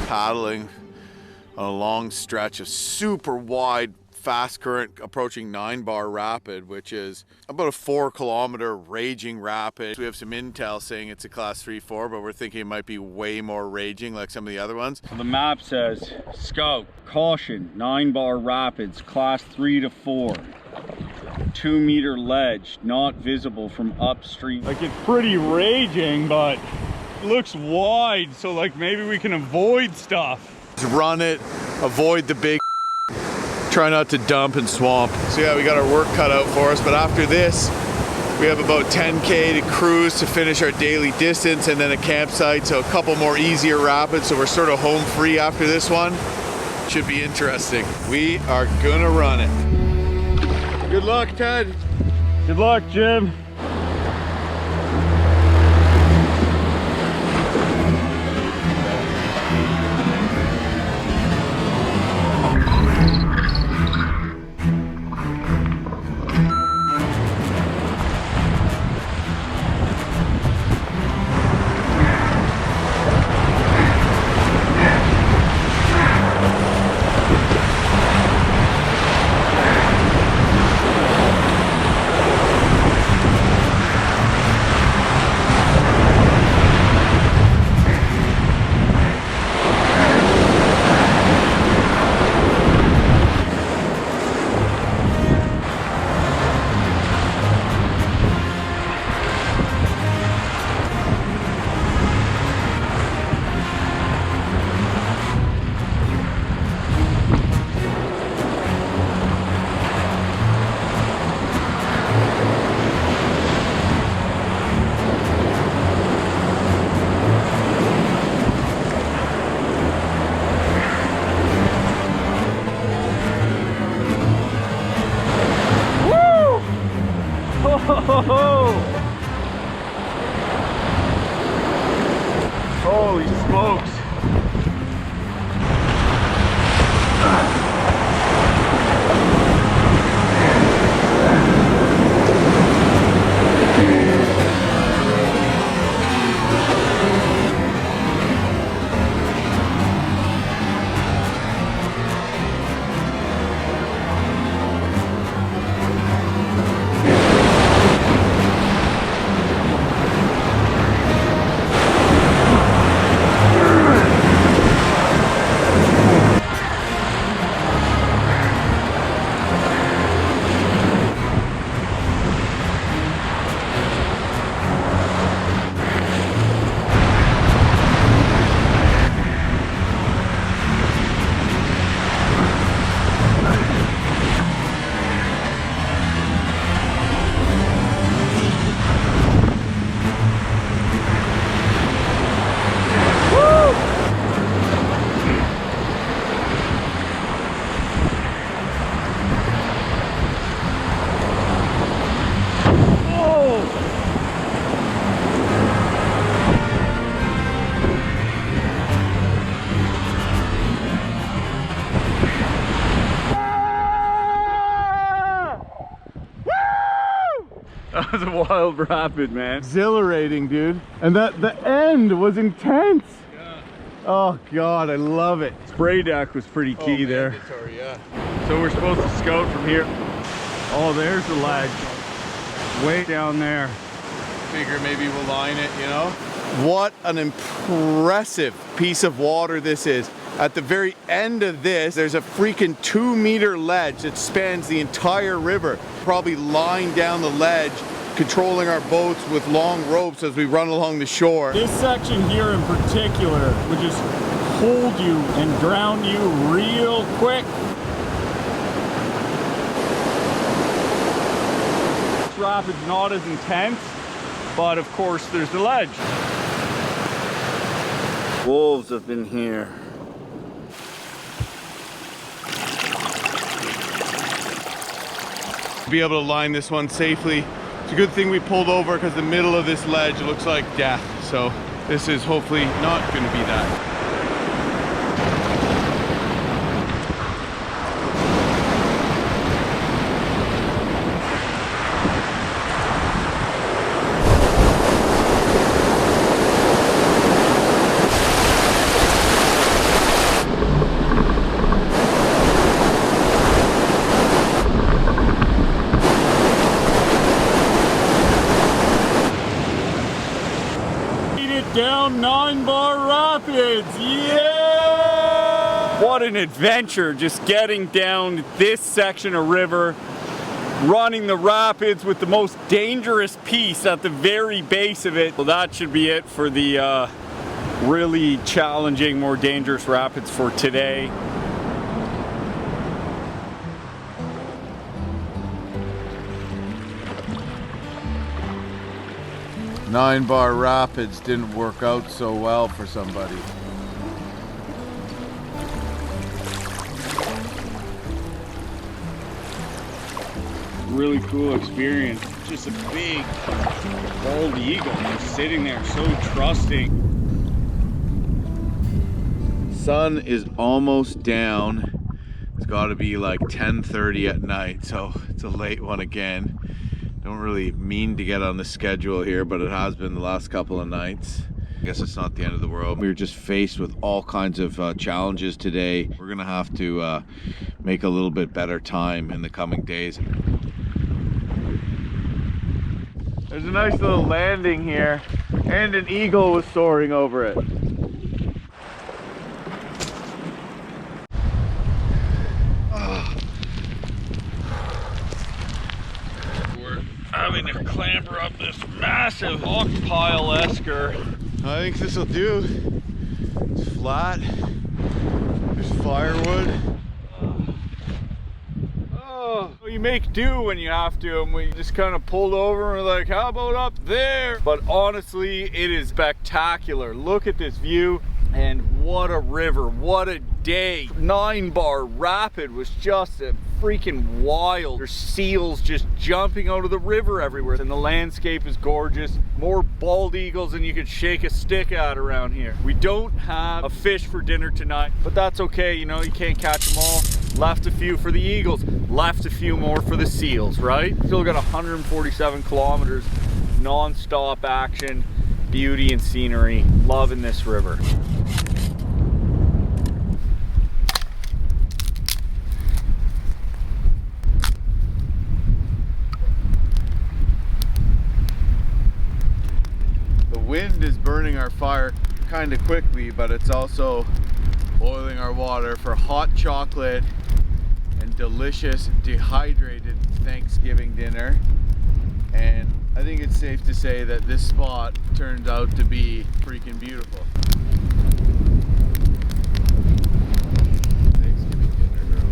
Paddling on a long stretch of super wide fast current approaching 9-bar rapid, which is about a 4-kilometer raging rapid. We have some intel saying it's a class 3-4, but we're thinking it might be way more raging like some of the other ones. The map says scout caution 9-bar rapids class 3 to 4, 2-meter ledge not visible from upstream. Like, it's pretty raging, but looks wide, so like maybe we can avoid stuff. Just run it, avoid the big, try not to dump and swamp. So yeah, we got our work cut out for us, but after this we have about 10K to cruise to finish our daily distance, and then a campsite, so a couple more easier rapids, so we're sort of home free after this one. Should be interesting. We are gonna run it. Good luck, Ted. Good luck, Jim. Holy smokes. was a wild rapid, man. Exhilarating, dude. And the end was intense. Yeah. Oh God, I love it. Spray deck was pretty key there. Mandatory, yeah. So we're supposed to scout from here. Oh, there's the ledge. Way down there. Figure maybe we'll line it, you know? What an impressive piece of water this is. At the very end of this, there's a freaking 2-meter ledge that spans the entire river. Probably lying down the ledge, controlling our boats with long ropes as we run along the shore. This section here in particular would just hold you and drown you real quick. This rapid's not as intense, but of course there's the ledge. Wolves have been here. Be able to line this one safely. It's a good thing we pulled over because the middle of this ledge looks like death. So this is hopefully not going to be that. Down 9-bar rapids, yeah! What an adventure, just getting down this section of river, running the rapids with the most dangerous piece at the very base of it. Well, that should be it for the really challenging, more dangerous rapids for today. 9-bar rapids didn't work out so well for somebody. Really cool experience. Just a big bald eagle just sitting there, so trusting. Sun is almost down. It's got to be like 10:30 at night, so it's a late one again. Don't really mean to get on the schedule here, but it has been the last couple of nights. I guess it's not the end of the world. We were just faced with all kinds of challenges today. We're gonna have to make a little bit better time in the coming days. There's a nice little landing here, and an eagle was soaring over it. Having to clamber up this massive rock pile esker. I think this will do. It's flat. There's firewood. Oh, you make do when you have to, and we just kind of pulled over and we're like, how about up there? But honestly, it is spectacular. Look at this view, and what a river, what a day. 9-bar rapid was just a freaking wild. There's seals just jumping out of the river everywhere, and the landscape is gorgeous. More bald eagles than you could shake a stick at around here. We don't have a fish for dinner tonight, but that's okay, you know, you can't catch them all. Left a few for the eagles, left a few more for the seals, right? Still got 147 kilometers non-stop action, beauty and scenery. Loving this river. Wind is burning our fire kind of quickly, but it's also boiling our water for hot chocolate and delicious dehydrated Thanksgiving dinner. And I think it's safe to say that this spot turns out to be freaking beautiful. Thanksgiving dinner, girl.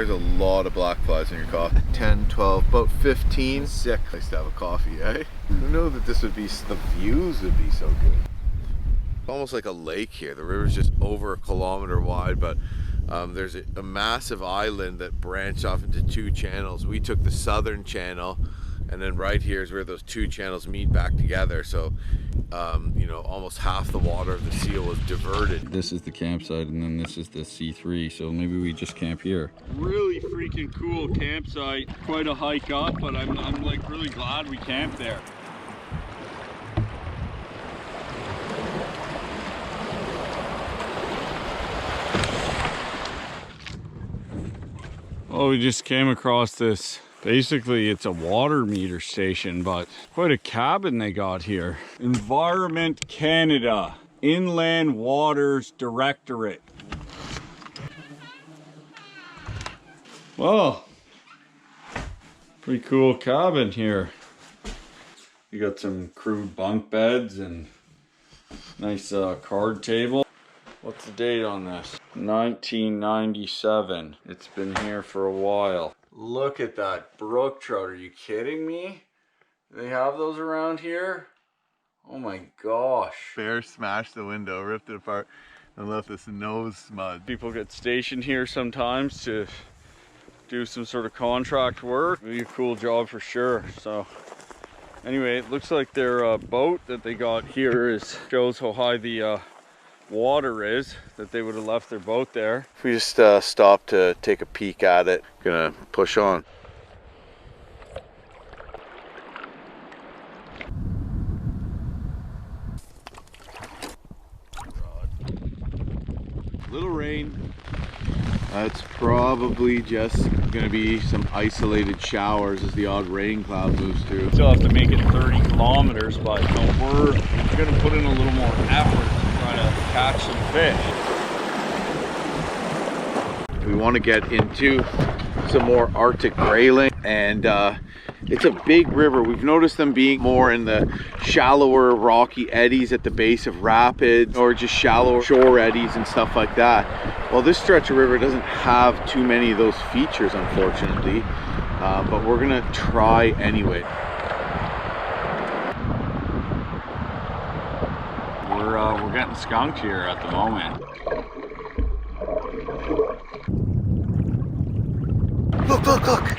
There's a lot of black flies in your coffee. 10, 12, about 15. Sick. Nice to have a coffee, eh? Who knew that this would be, the views would be so good. It's almost like a lake here. The river's just over 1 kilometer wide, but there's a massive island that branched off into 2 channels. We took the southern channel, and then right here is where those 2 channels meet back together. So, you know, almost half the water of the seal was diverted. This is the campsite, and then this is the C3, so maybe we just camp here. Really freaking cool campsite. Quite a hike up, but I'm like really glad we camped there. Oh, we just came across this. Basically, it's a water meter station, but quite a cabin they got here. Environment Canada, Inland Waters Directorate. Well, pretty cool cabin here. You got some crude bunk beds and nice card table. What's the date on this? 1997. It's been here for a while. Look at that brook trout. Are you kidding me? They have those around here? Oh my gosh. Bear smashed the window, ripped it apart, and left this nose smudge. People get stationed here sometimes to do some sort of contract work. Really a cool job for sure. So anyway, it looks like their boat that they got here shows how high the water is, that they would have left their boat there. If we just stop to take a peek at it, gonna push on. Little rain. It's probably just gonna be some isolated showers as the odd rain cloud moves through. Still have to make it 30 kilometers, but you know, we're gonna put in a little more effort to try to catch some fish. We want to get into some more Arctic grayling, and it's a big river. We've noticed them being more in the shallower rocky eddies at the base of rapids, or just shallow shore eddies and stuff like that. Well, this stretch of river doesn't have too many of those features, unfortunately, but we're gonna try anyway. We're getting skunked here at the moment. Look, look, look!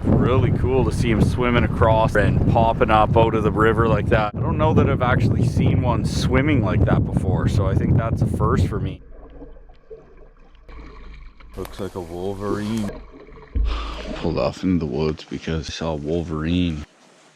Really cool to see him swimming across and popping up out of the river like that. I don't know that I've actually seen one swimming like that before, so I think that's a first for me. Looks like a Wolverine. Pulled off into the woods because I saw a Wolverine.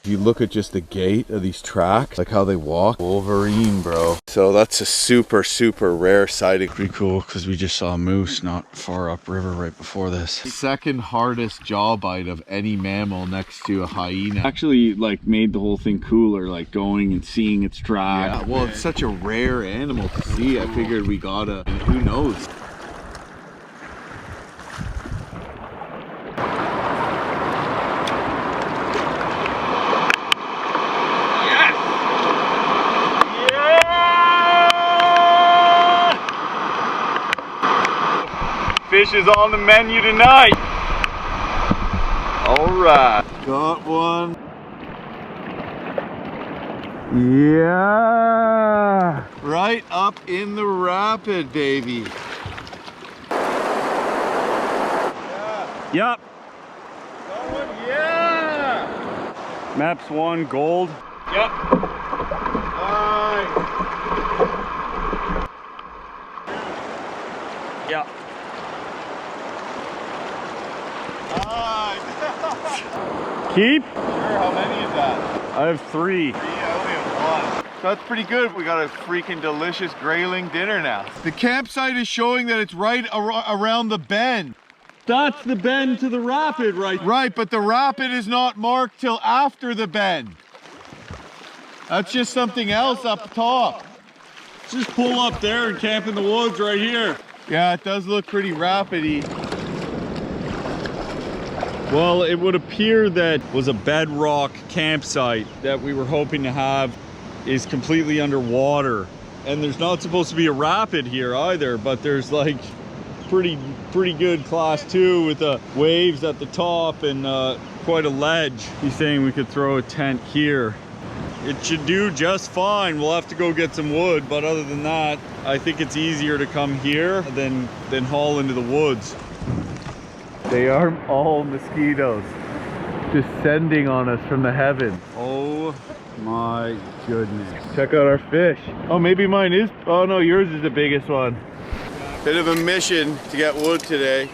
If you look at just the gait of these tracks, like how they walk, Wolverine, bro. So that's a super, super rare sighting. Pretty cool, because we just saw a moose not far upriver right before this. Second hardest jaw bite of any mammal next to a hyena. Actually, like, made the whole thing cooler, like going and seeing its track. Yeah, well, it's such a rare animal to see. I figured we gotta, and who knows? Fish is on the menu tonight. All right, got one. Yeah, right up in the rapid, baby. Yeah. Yep. Got one, yeah. Maps 1 gold. Yep. Nice. Yeah. Keep? Sure, how many is that? I have 3. I only have 1. So that's pretty good. We got a freaking delicious grayling dinner now. The campsite is showing that it's right around the bend. That's the bend to the rapid, right? Right, but the rapid is not marked till after the bend. That's just something else up top. Just pull up there and camp in the woods right here. Yeah, it does look pretty rapidy. Well, it would appear that was a bedrock campsite that we were hoping to have is completely underwater. And there's not supposed to be a rapid here either, but there's like pretty good class 2 with the waves at the top and quite a ledge. He's saying we could throw a tent here. It should do just fine. We'll have to go get some wood, but other than that, I think it's easier to come here than haul into the woods. They are all mosquitoes descending on us from the heavens. Oh my goodness. Check out our fish. Oh, maybe mine is, oh no, yours is the biggest one. Bit of a mission to get wood today.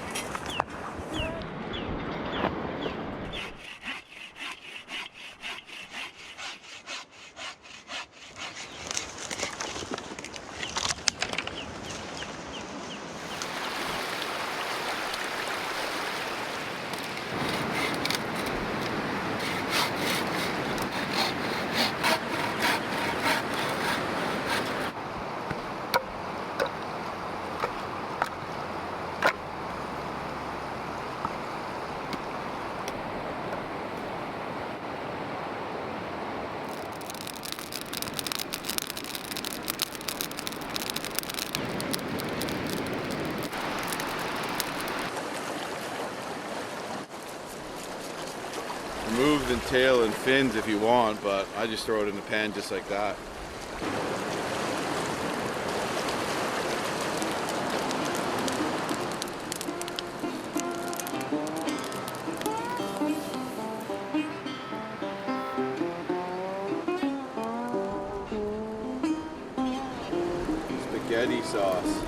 Remove the tail and fins if you want, but I just throw it in the pan just like that. Spaghetti sauce.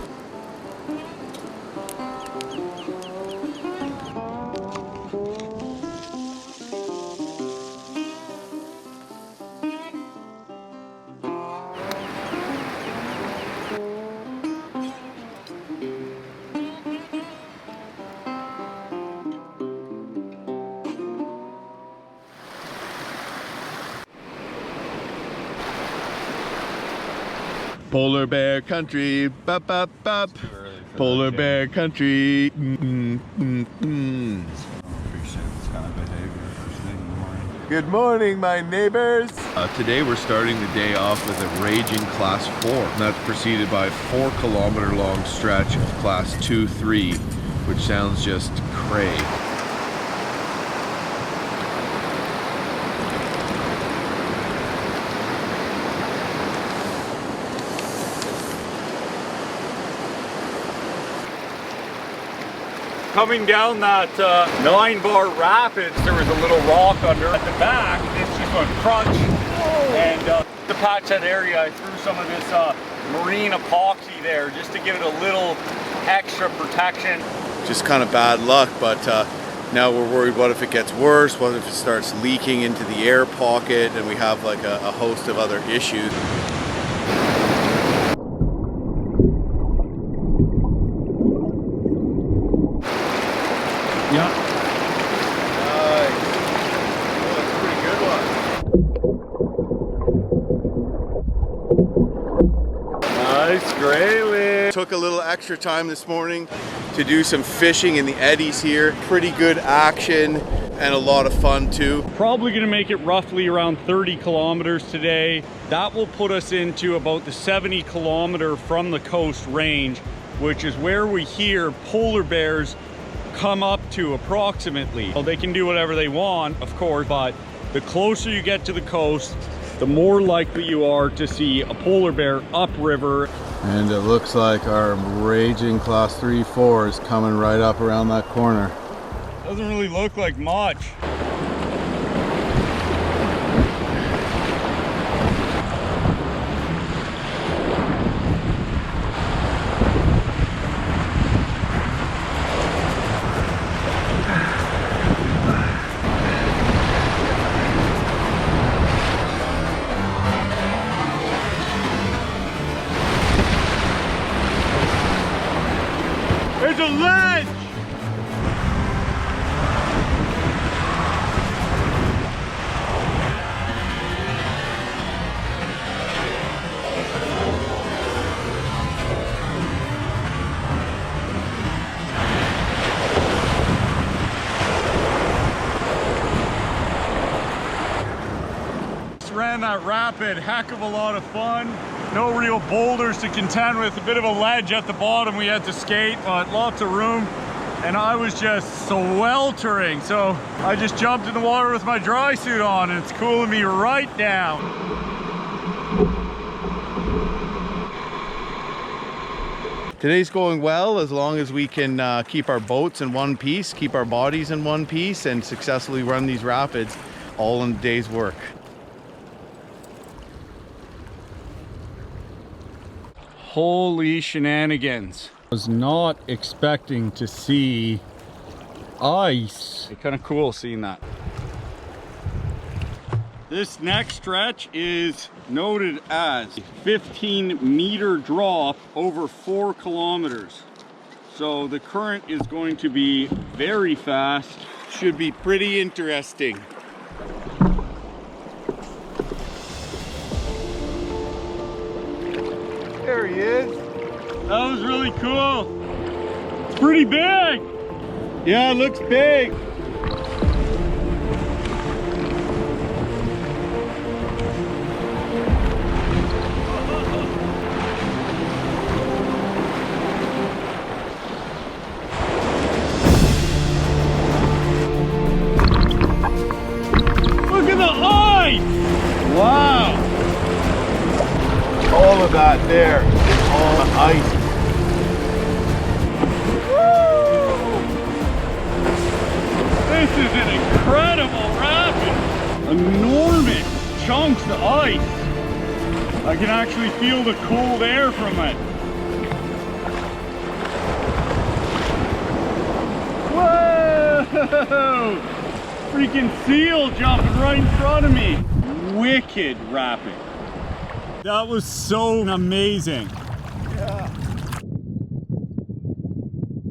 Polar bear country, bop bop bop. Polar bear country. Good morning, my neighbors. Today we're starting the day off with a raging class 4. And that's preceded by a 4-kilometer long stretch of class 2-3, which sounds just cray. Coming down that 9-bar rapids, there was a little rock under at the back. It's just went crunch. And to patch that area, I threw some of this marine epoxy there just to give it a little extra protection. Just kind of bad luck, but now we're worried, what if it gets worse? What if it starts leaking into the air pocket and we have like a host of other issues? Yeah. Nice. Oh, that's a pretty good one. Nice grayling. Took a little extra time this morning to do some fishing in the eddies here. Pretty good action and a lot of fun too. Probably gonna make it roughly around 30 kilometers today. That will put us into about the 70 kilometer from the coast range, which is where we hear polar bears come up to approximately. Well, they can do whatever they want, of course, but the closer you get to the coast, the more likely you are to see a polar bear upriver. And it looks like our raging class 3-4 is coming right up around that corner. Doesn't really look like much. There's a ledge! that rapid. Heck of a lot of fun. No real boulders to contend with. A bit of a ledge at the bottom we had to skate, but lots of room. And I was just sweltering. So I just jumped in the water with my dry suit on, and it's cooling me right down. Today's going well as long as we can keep our boats in one piece, keep our bodies in one piece, and successfully run these rapids all in a day's work. Holy shenanigans. I was not expecting to see ice. It's kind of cool seeing that. This next stretch is noted as a 15-meter drop over 4 kilometers. So the current is going to be very fast. Should be pretty interesting. There he is. That was really cool. It's pretty big. Yeah, it looks big. Look at the ice. Wow. All of that there is all the ice. This is an incredible rapid. Enormous chunks of ice. I can actually feel the cold air from it. Whoa! Freaking seal jumping right in front of me. Wicked rapid. That was so amazing.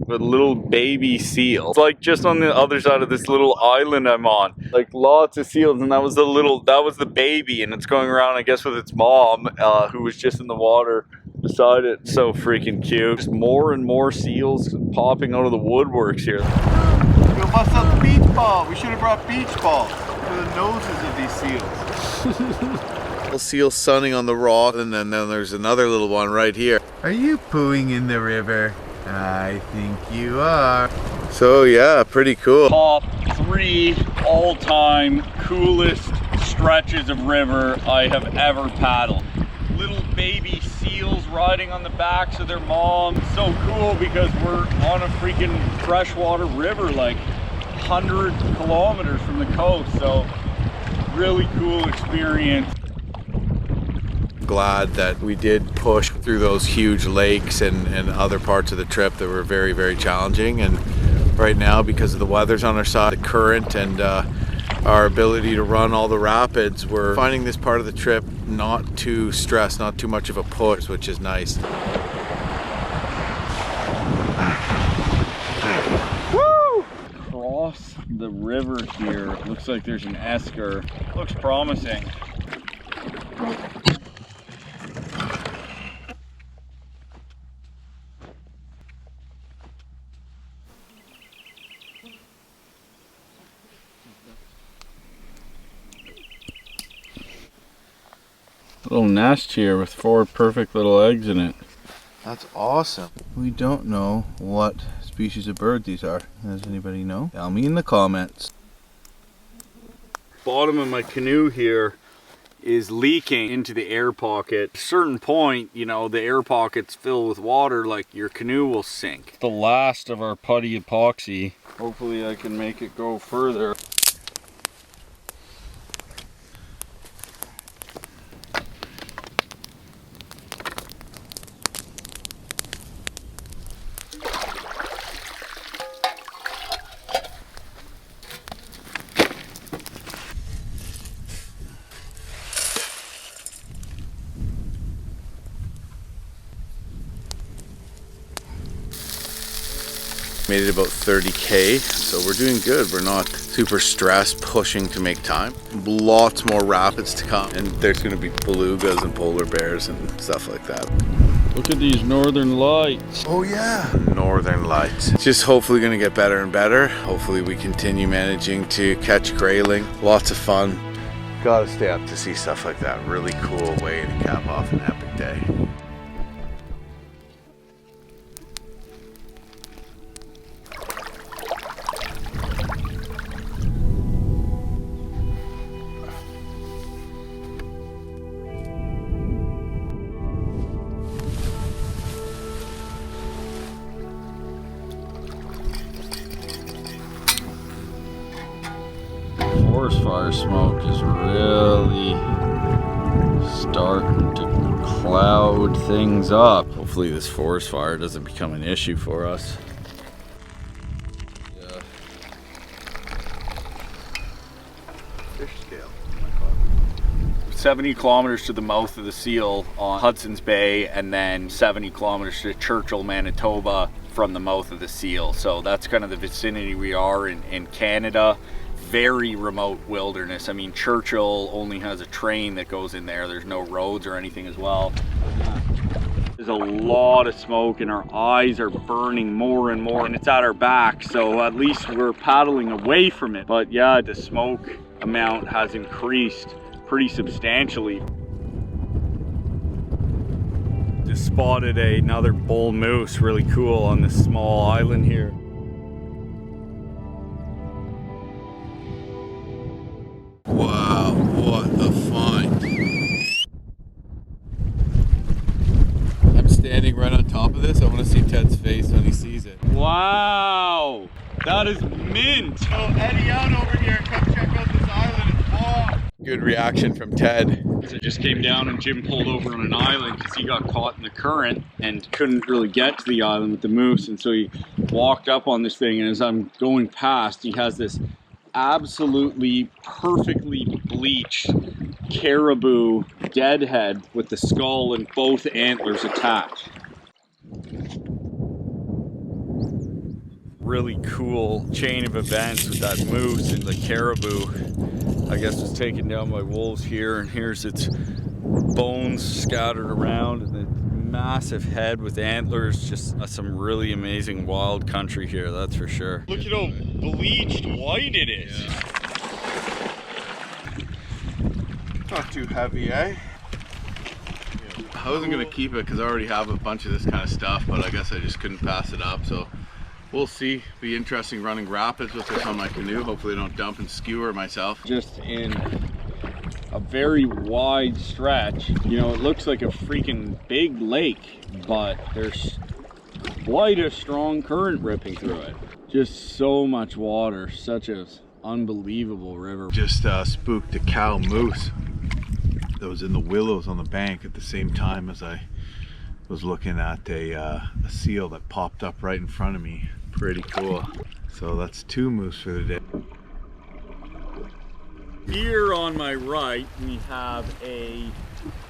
With little baby seals. It's like just on the other side of this little island I'm on. Like lots of seals, and that was the baby, and it's going around, I guess, with its mom, who was just in the water beside it. So freaking cute. Just more and more seals popping out of the woodworks here. We'll bust out the beach ball. We should have brought beach balls for the noses of these seals. Little seal sunning on the rock, and then there's another little one right here. Are you pooing in the river? I think you are. So yeah, pretty cool. Top 3 all-time coolest stretches of river I have ever paddled. Little baby seals riding on the backs of their moms. So cool because we're on a freaking freshwater river, like 100 kilometers from the coast. So really cool experience. Glad that we did push through those huge lakes and other parts of the trip that were very, very challenging. And right now, because of the weather's on our side, the current, and our ability to run all the rapids, we're finding this part of the trip not too stressed, not too much of a push, which is nice. Woo! Across the river here, looks like there's an esker. Looks promising. Little nest here with 4 perfect little eggs in it. That's awesome. We don't know what species of bird these are. Does anybody know? Tell me in the comments. Bottom of my canoe here is leaking into the air pocket. At a certain point, you know, the air pockets fill with water, like your canoe will sink. The last of our putty epoxy. Hopefully I can make it go further. Made it about 30K, so we're doing good. We're not super stressed pushing to make time. Lots more rapids to come, and there's going to be belugas and polar bears and stuff like that. Look at these northern lights. Oh yeah, northern lights. It's just hopefully going to get better and better. Hopefully we continue managing to catch grayling. Lots of fun. Gotta stay up to see stuff like that. Really cool way to cap off an epic day. Forest fire smoke is really starting to cloud things up. Hopefully this forest fire doesn't become an issue for us. Yeah. Fish scale. 70 kilometers to the mouth of the Seal on Hudson's Bay, and then 70 kilometers to Churchill, Manitoba from the mouth of the Seal. So that's kind of the vicinity we are in Canada. Very remote wilderness. I mean, Churchill only has a train that goes in there. There's no roads or anything as well. There's a lot of smoke and our eyes are burning more and more, and it's at our back, so at least we're paddling away from it. But yeah, the smoke amount has increased pretty substantially. Just spotted another bull moose, really cool, on this small island here. Wow, what a find. I'm standing right on top of this. I want to see Ted's face when he sees it. Wow, that is mint. So Eddie out over here, come check out this island. It's bomb. Good reaction from Ted. I just came down and Jim pulled over on an island because he got caught in the current and couldn't really get to the island with the moose, and so he walked up on this thing, and as I'm going past, he has this absolutely perfectly bleached caribou deadhead with the skull and both antlers attached. Really cool chain of events with that moose and the caribou. I guess was taken down by wolves here, and here's its bones scattered around and the massive head with antlers. Just some really amazing wild country here, that's for sure. Look at how bleached white it is. Yeah. Not too heavy, eh? I wasn't gonna keep it because I already have a bunch of this kind of stuff, but I guess I just couldn't pass it up, so we'll see. Be interesting running rapids with this on my canoe. Hopefully I don't dump and skewer myself. Just in a very wide stretch, you know, it looks like a freaking big lake, but there's quite a strong current ripping through it. Just so much water, such an unbelievable river. Just spooked a cow moose that was in the willows on the bank at the same time as I was looking at a seal that popped up right in front of me. Pretty cool. So that's 2 moose for the day. Here on my right, we have a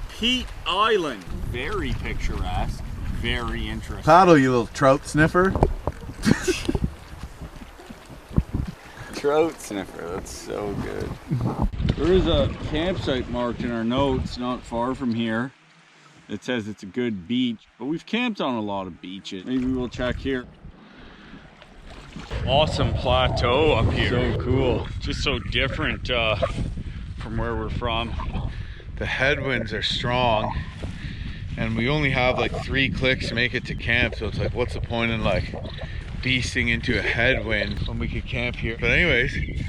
peat island. Very picturesque, very interesting. Paddle, you little trout sniffer. Trout sniffer, that's so good. There is a campsite marked in our notes not far from here. It says it's a good beach, but we've camped on a lot of beaches. Maybe we'll check here. Awesome plateau up here. So cool. Just so different from where we're from. The headwinds are strong and we only have like 3 clicks to make it to camp, so it's like, what's the point in like beasting into a headwind when we could camp here? But anyways,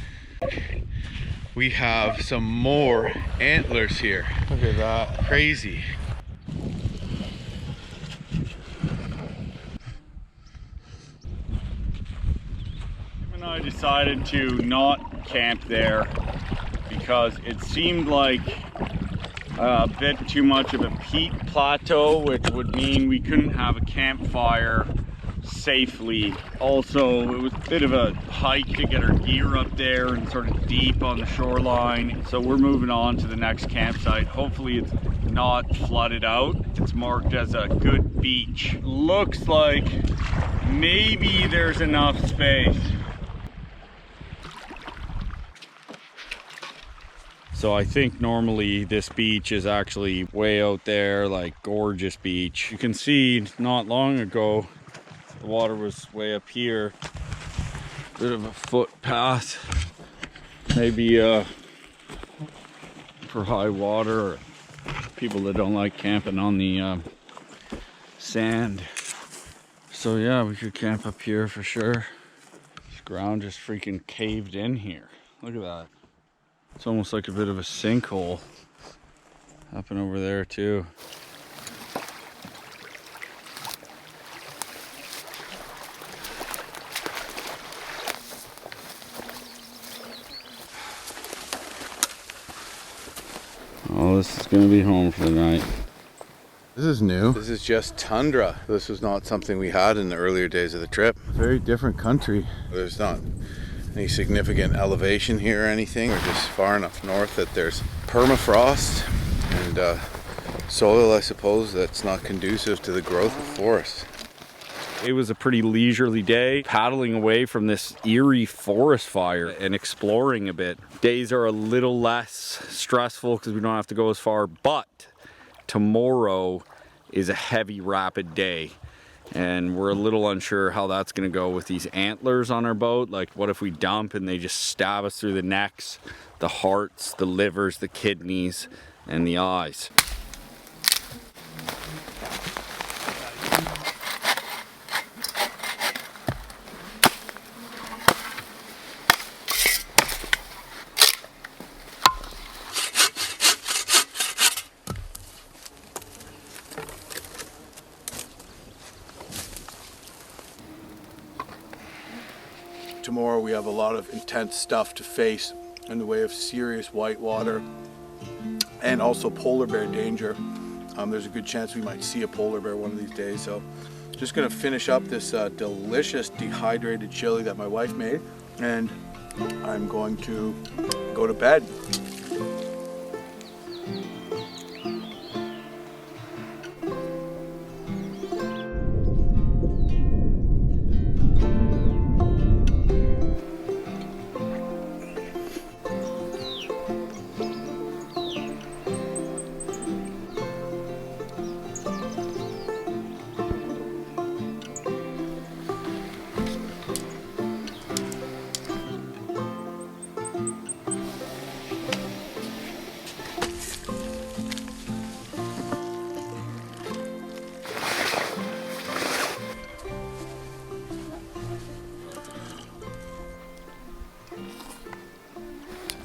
we have some more antlers here. Look at that. Crazy. I decided to not camp there because it seemed like a bit too much of a peat plateau, which would mean we couldn't have a campfire safely. Also, it was a bit of a hike to get our gear up there and sort of deep on the shoreline. So we're moving on to the next campsite. Hopefully it's not flooded out. It's marked as a good beach. Looks like maybe there's enough space. So I think normally this beach is actually way out there, like gorgeous beach. You can see not long ago, the water was way up here. Bit of a footpath. Maybe for high water, or people that don't like camping on the sand. So yeah, we could camp up here for sure. This ground just freaking caved in here. Look at that. It's almost like a bit of a sinkhole up and over there too. Oh, this is gonna be home for the night. This is new. This is just tundra. This was not something we had in the earlier days of the trip. Very different country. There's not any significant elevation here or anything. We're just far enough north that there's permafrost and soil, I suppose, that's not conducive to the growth of forests. It was a pretty leisurely day, paddling away from this eerie forest fire and exploring a bit. Days are a little less stressful because we don't have to go as far, but tomorrow is a heavy rapid day. And we're a little unsure how that's gonna go with these antlers on our boat. Like, what if we dump and they just stab us through the necks, the hearts, the livers, the kidneys, and the eyes. Tomorrow we have a lot of intense stuff to face in the way of serious whitewater and also polar bear danger. There's a good chance we might see a polar bear one of these days. So just gonna finish up this delicious dehydrated chili that my wife made, and I'm going to go to bed.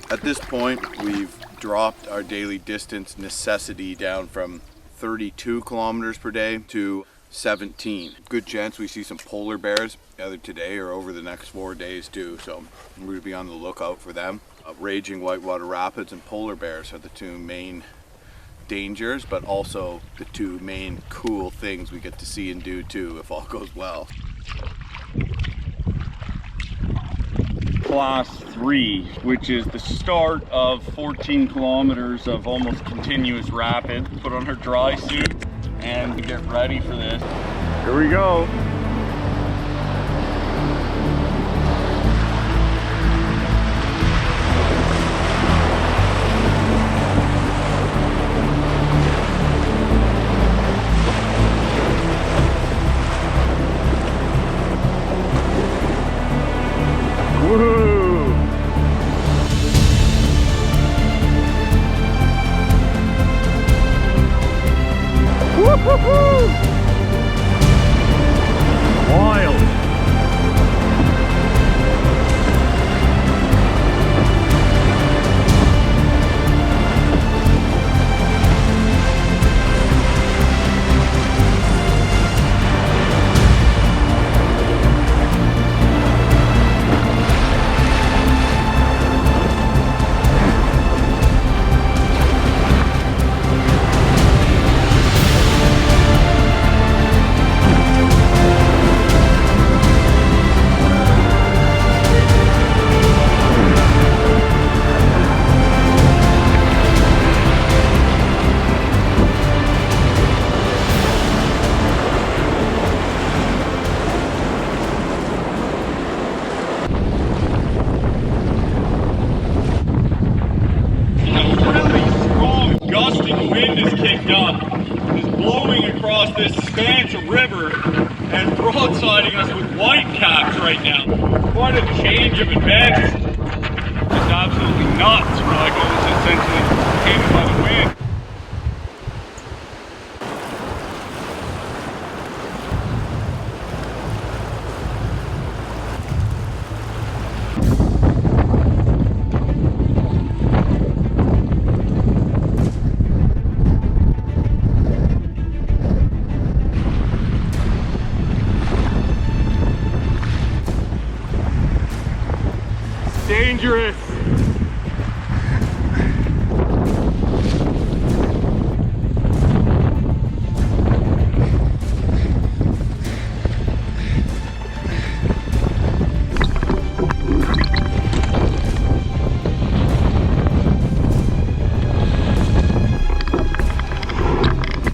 At this point, we've dropped our daily distance necessity down from 32 kilometers per day to 17. Good chance we see some polar bears either today or over the next 4 days too, so we're going to be on the lookout for them. Raging whitewater rapids and polar bears are the two main dangers, but also the two main cool things we get to see and do too, if all goes well. Class 3, which is the start of 14 kilometers of almost continuous rapid. Put on her dry suit and get ready for this. Here we go. Wild. This expanse of river and broadsiding us with white caps right now. Quite a change of events. Just absolutely absolutely nuts. We're like almost essentially hit by the wind. Dangerous.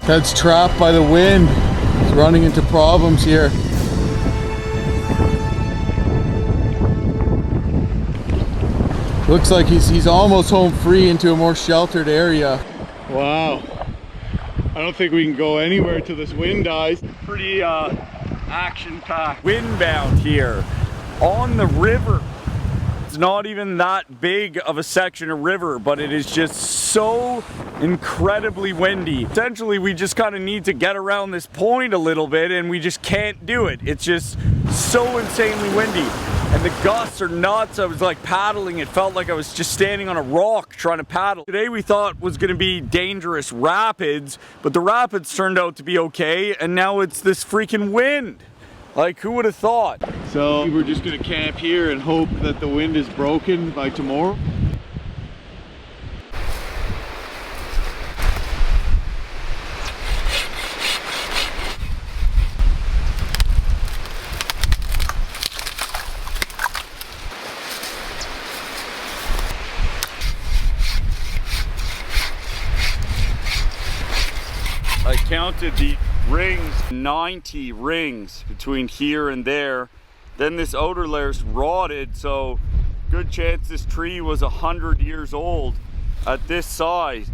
Ted's trapped by the wind. He's running into problems here. Looks like he's almost home free into a more sheltered area. Wow. I don't think we can go anywhere till this wind dies. Pretty action-packed. Windbound here on the river. It's not even that big of a section of river, but it is just so incredibly windy. Essentially, we just kind of need to get around this point a little bit, and we just can't do it. It's just so insanely windy. And the gusts are nuts. I was like paddling. It felt like I was just standing on a rock trying to paddle. Today we thought was going to be dangerous rapids, but the rapids turned out to be okay. And now it's this freaking wind. Like, who would have thought? So we're just gonna camp here and hope that the wind is broken by tomorrow. I counted the rings, 90 rings between here and there. Then this outer layer's rotted, so good chance this tree was 100 years old at this size.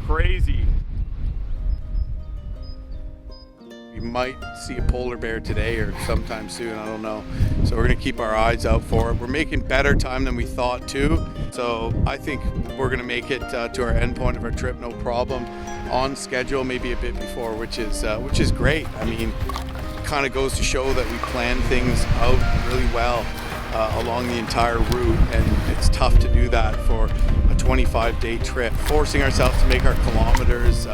Crazy. We might see a polar bear today or sometime soon, I don't know. So we're gonna keep our eyes out for it. We're making better time than we thought too. So I think we're gonna make it to our end point of our trip, no problem. On schedule, maybe a bit before, which is great. I mean, it kind of goes to show that we plan things out really well along the entire route, and it's tough to do that for a 25-day trip. Forcing ourselves to make our kilometers,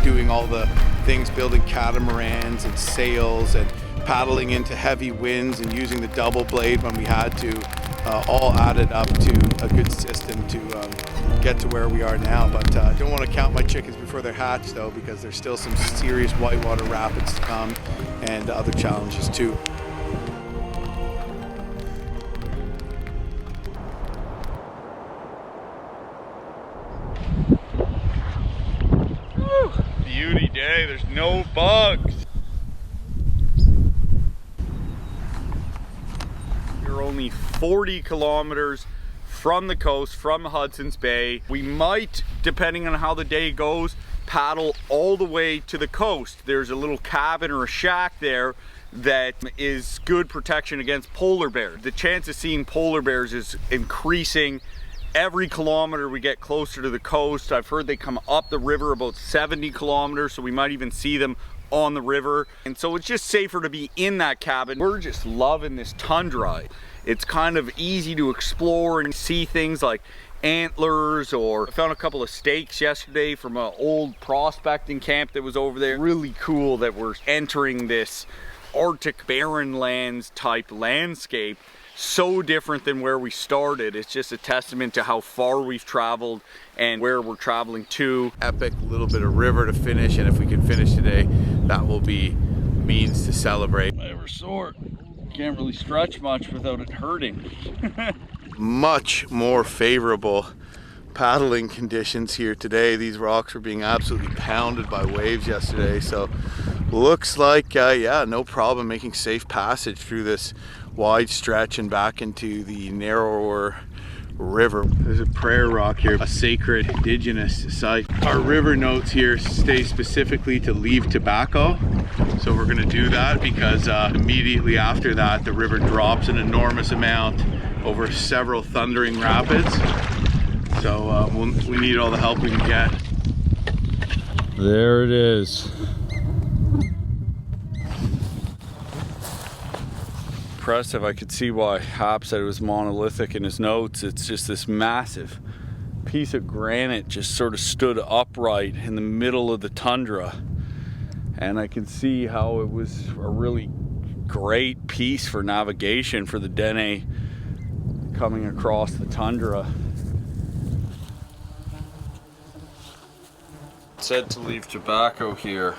doing all the things, building catamarans and sails and paddling into heavy winds and using the double blade when we had to, all added up to a good system to get to where we are now. But I don't want to count my chickens before they're hatched though, because there's still some serious whitewater rapids to come and other challenges too. Beauty day, there's no bugs. We're only 40 kilometers from the coast, from Hudson's Bay. We might, depending on how the day goes, paddle all the way to the coast. There's a little cabin or a shack there that is good protection against polar bears. The chance of seeing polar bears is increasing every kilometer we get closer to the coast. I've heard they come up the river about 70 kilometers, so we might even see them on the river. And so it's just safer to be in that cabin. We're just loving this tundra. It's kind of easy to explore and see things like antlers, or I found a couple of stakes yesterday from an old prospecting camp that was over there. Really cool that we're entering this Arctic barren lands type landscape. So different than where we started. It's just a testament to how far we've traveled and where we're traveling to. Epic little bit of river to finish, and if we can finish today, that will be means to celebrate. My ever sore. Can't really stretch much without it hurting. Much more favorable paddling conditions here today. These rocks were being absolutely pounded by waves yesterday, so looks like yeah, no problem making safe passage through this wide stretch and back into the narrower river. There's a prayer rock here, a sacred indigenous site. Our river notes here stay specifically to leave tobacco, so we're going to do that because immediately after that the river drops an enormous amount over several thundering rapids. So we need all the help we can get. There it is. Impressive. I could see why Hap said it was monolithic in his notes. It's just this massive piece of granite just sort of stood upright in the middle of the tundra. And I could see how it was a really great piece for navigation for the Dene coming across the tundra. It said to leave tobacco here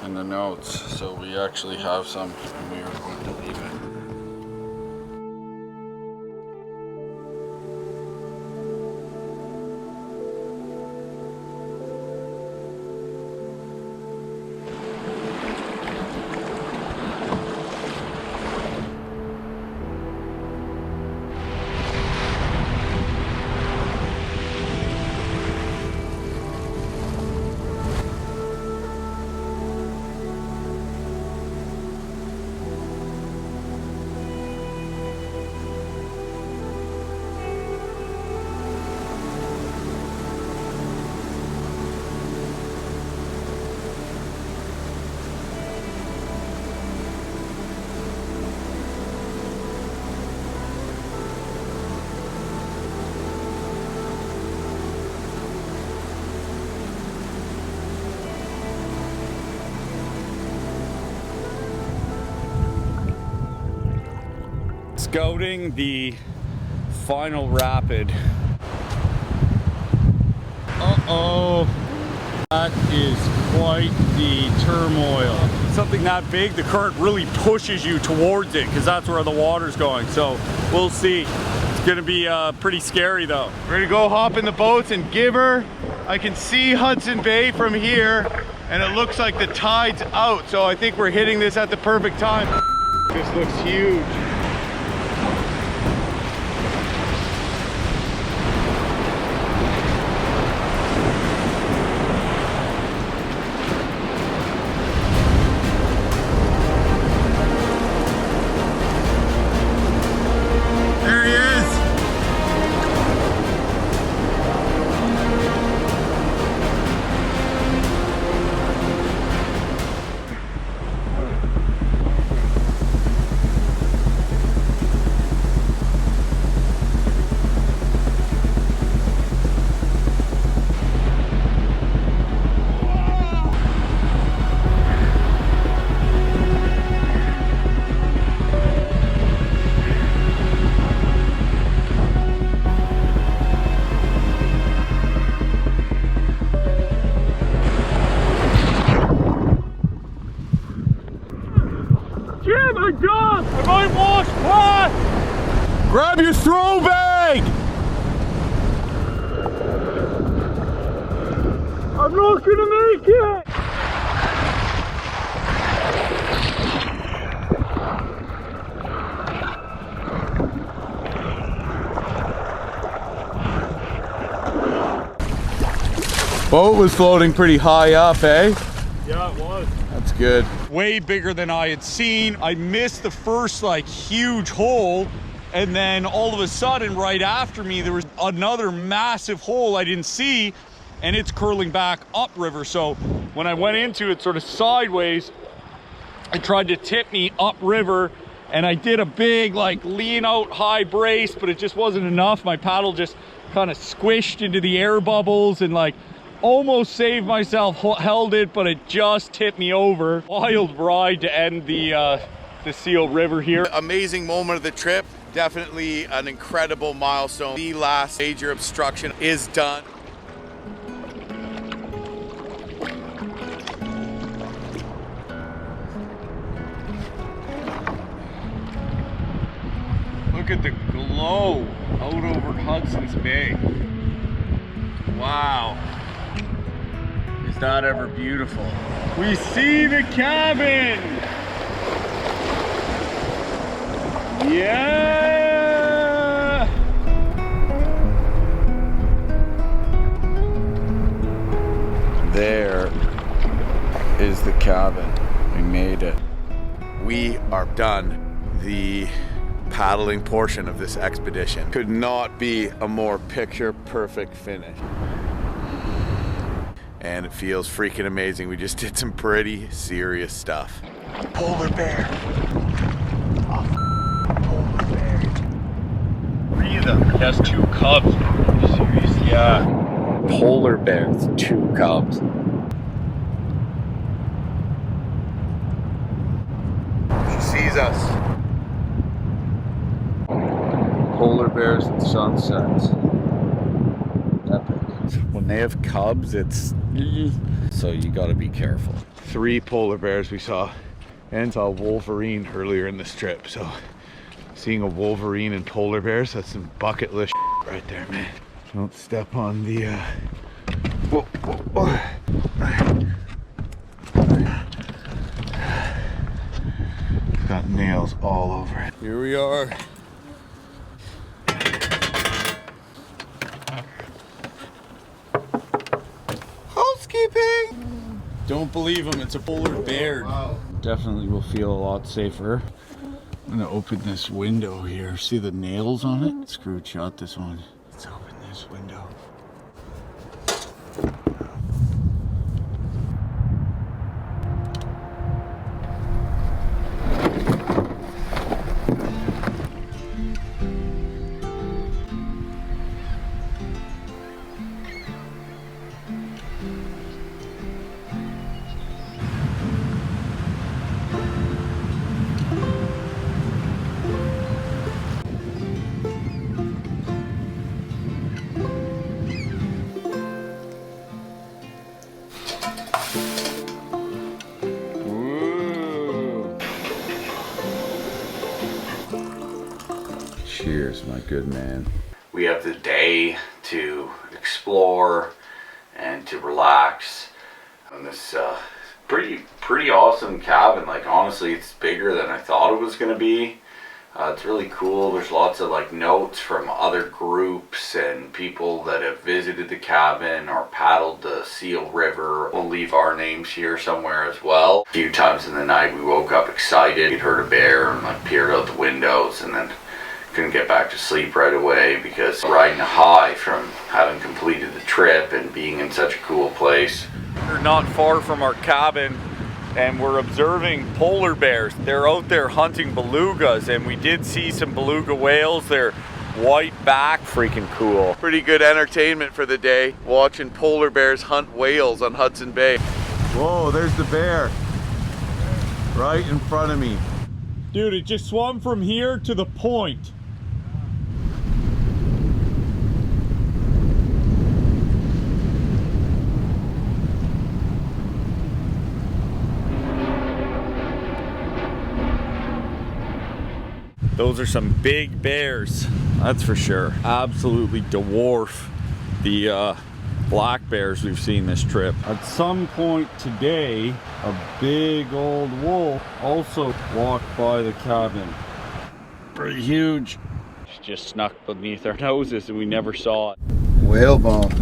in the notes, so we actually have some and we are going to leave it. Scouting the final rapid. Uh-oh, that is quite the turmoil. Something that big, the current really pushes you towards it because that's where the water's going. So we'll see. It's gonna be pretty scary though. Ready to go hop in the boats and give her. I can see Hudson Bay from here and it looks like the tide's out. So I think we're hitting this at the perfect time. This looks huge. Grab your throw bag! I'm not gonna make it! Boat was floating pretty high up, eh? Yeah, it was. That's good. Way bigger than I had seen. I missed the first like huge hole, and then all of a sudden right after me there was another massive hole I didn't see, and it's curling back upriver. So when I went into it sort of sideways, it tried to tip me upriver, and I did a big like lean out high brace, but it just wasn't enough. My paddle just kind of squished into the air bubbles and like almost saved myself, held it, but it just tipped me over. Wild ride to end the Seal River here. Amazing moment of the trip. Definitely an incredible milestone. The last major obstruction is done. Look at the glow out over Hudson's Bay. Wow. Is that ever beautiful? We see the cabin! Yeah! There is the cabin. We made it. We are done. The paddling portion of this expedition. Could not be a more picture perfect finish. And it feels freaking amazing. We just did some pretty serious stuff. Polar bear. Oh, polar bear. 3 of them. He has 2 cubs. Are you serious? Yeah. Polar bears, 2 cubs. She sees us. Polar bears and sunsets. Epic. When they have cubs, it's... so you gotta be careful. 3 polar bears we saw, and saw a Wolverine earlier in this trip. So seeing a Wolverine and polar bears, that's some bucket list right there, man. Don't step on the whoa, whoa, whoa. Got nails all over it. Here we are. Housekeeping! Don't believe him, it's a polar bear. Wow. Definitely will feel a lot safer. I'm gonna open this window here. See the nails on it? Screwed shut this one. Let's open this window. Cheers, my good man. We have the day to explore and to relax on this pretty awesome cabin. Like, honestly, it's bigger than I thought it was gonna be. It's really cool. There's lots of like notes from other groups and people that have visited the cabin or paddled the Seal River. We'll leave our names here somewhere as well. A few times in the night we woke up excited. We'd heard a bear and like peered out the windows, and then couldn't get back to sleep right away because riding a high from having completed the trip and being in such a cool place. We're not far from our cabin and we're observing polar bears. They're out there hunting belugas, and we did see some beluga whales. They're white back, freaking cool. Pretty good entertainment for the day, watching polar bears hunt whales on Hudson Bay. Whoa, there's the bear right in front of me. Dude, it just swam from here to the point. Those are some big bears, that's for sure. Absolutely dwarf the black bears we've seen this trip. At some point today, a big old wolf also walked by the cabin. Pretty huge. Just snuck beneath our noses and we never saw it. Whale bone.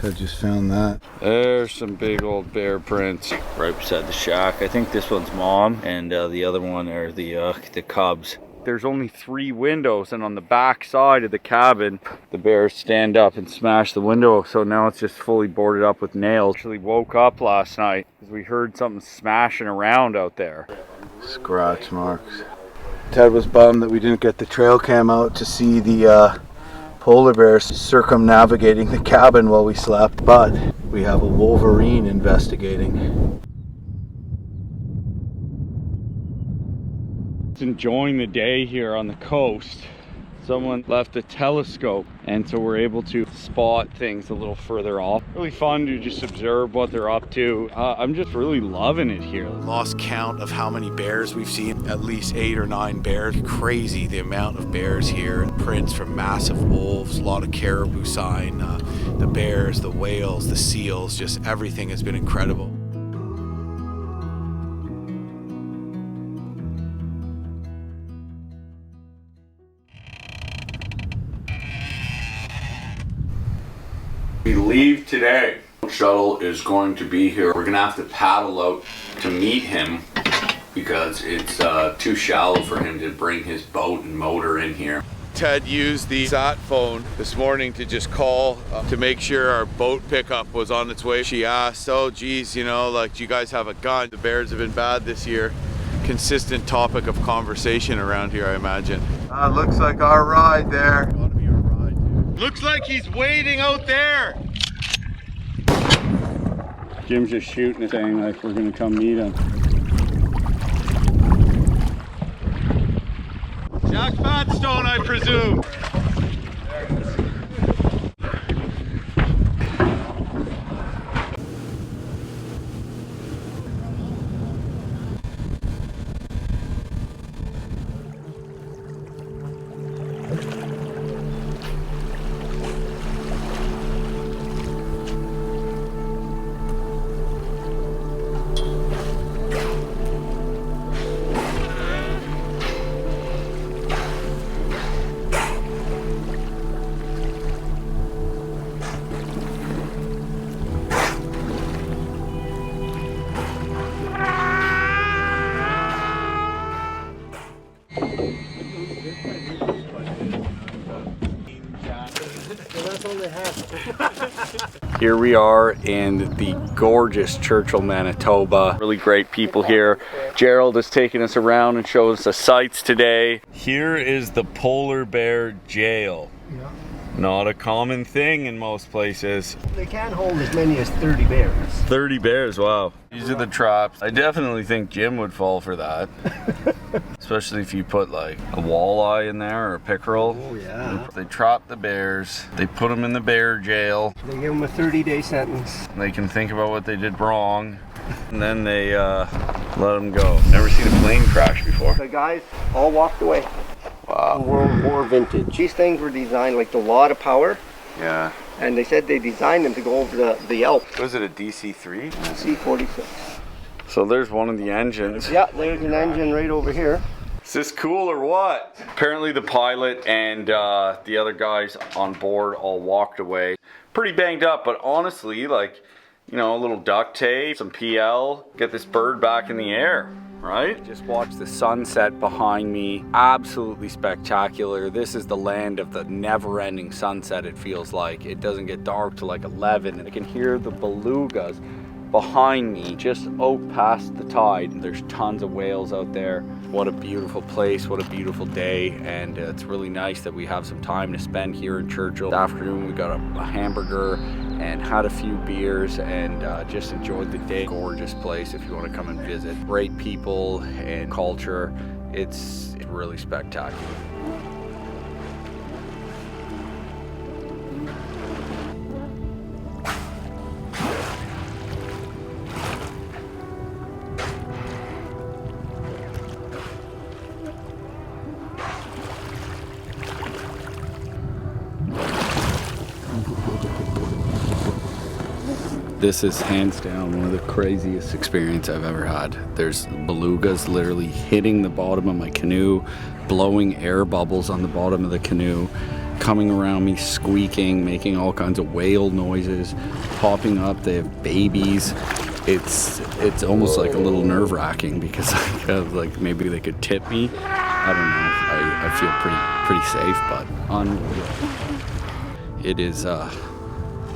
I just found that. There's some big old bear prints right beside the shack. I think this one's mom, and the other one are the cubs. There's only 3 windows, and on the back side of the cabin, the bears stand up and smash the window, so now it's just fully boarded up with nails. Actually woke up last night because we heard something smashing around out there. Scratch marks. Ted was bummed that we didn't get the trail cam out to see the polar bears circumnavigating the cabin while we slept, but we have a Wolverine investigating. Enjoying the day here on the coast. Someone left a telescope, and so we're able to spot things a little further off. Really fun to just observe what they're up to. I'm just really loving it here. Lost count of how many bears we've seen. At least 8 or 9 bears. Crazy the amount of bears here. Prints from massive wolves, a lot of caribou sign, the bears, the whales, the seals, just everything has been incredible. We leave today. Shuttle is going to be here. We're gonna have to paddle out to meet him. We because it's too shallow for him to bring his boat and motor in here. Ted used the sat phone this morning to just call to make sure our boat pickup was on its way. She asked, oh geez, you know, like, do you guys have a gun? The bears have been bad this year. Consistent topic of conversation around here, I imagine. Looks like our ride there. Gotta be our ride, dude. Looks like he's waiting out there. Jim's just shooting a thing like we're gonna come meet him. Jack Fatstone, I presume. Here we are in the gorgeous Churchill, Manitoba. Really great people here. Gerald is taking us around and showing us the sights today. Here is the polar bear jail. Yeah. Not a common thing in most places. They can hold as many as 30 bears. 30 bears, wow. These are the traps. I definitely think Jim would fall for that. Especially if you put like a walleye in there or a pickerel. Oh yeah. They trap the bears. They put them in the bear jail. They give them a 30-day sentence. They can think about what they did wrong. And then they let them go. Never seen a plane crash before. The guys all walked away. Wow. World War vintage. These things were designed like a lot of power. Yeah. And they said they designed them to go over the Alps. Was it a DC-3? C-46. So there's one of the engines. Yeah, there's an engine right over here. Is this cool or what? Apparently the pilot and the other guys on board all walked away. Pretty banged up, but honestly, like, you know, a little duct tape, some PL, get this bird back in the air, right? Just watch the sunset behind me. Absolutely spectacular. This is the land of the never-ending sunset, it feels like. It doesn't get dark till like 11. And I can hear the belugas behind me, just out past the tide. There's tons of whales out there. What a beautiful place, what a beautiful day, and it's really nice that we have some time to spend here in Churchill. This afternoon we got a hamburger and had a few beers and just enjoyed the day. Gorgeous place if you want to come and visit. Great people and culture. It's really spectacular. This is hands down one of the craziest experiences I've ever had. There's belugas literally hitting the bottom of my canoe, blowing air bubbles on the bottom of the canoe, coming around me, squeaking, making all kinds of whale noises, popping up. They have babies. It's almost like a little nerve-wracking because like maybe they could tip me. I don't know. I feel pretty safe, but unreal. It is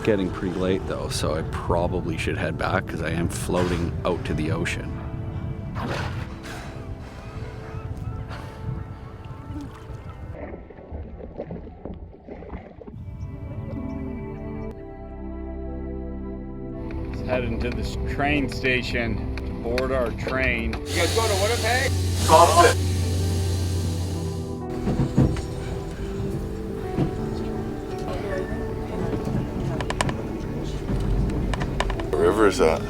getting pretty late though, so I probably should head back because I am floating out to the ocean. Let's head into this train station to board our train. You guys going to Winnipeg? Stop it. What river is that?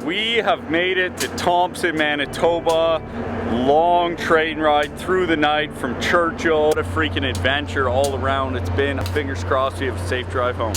We have made it to Thompson, Manitoba. Long train ride through the night from Churchill. What a freaking adventure all around it's been. Fingers crossed we have a safe drive home.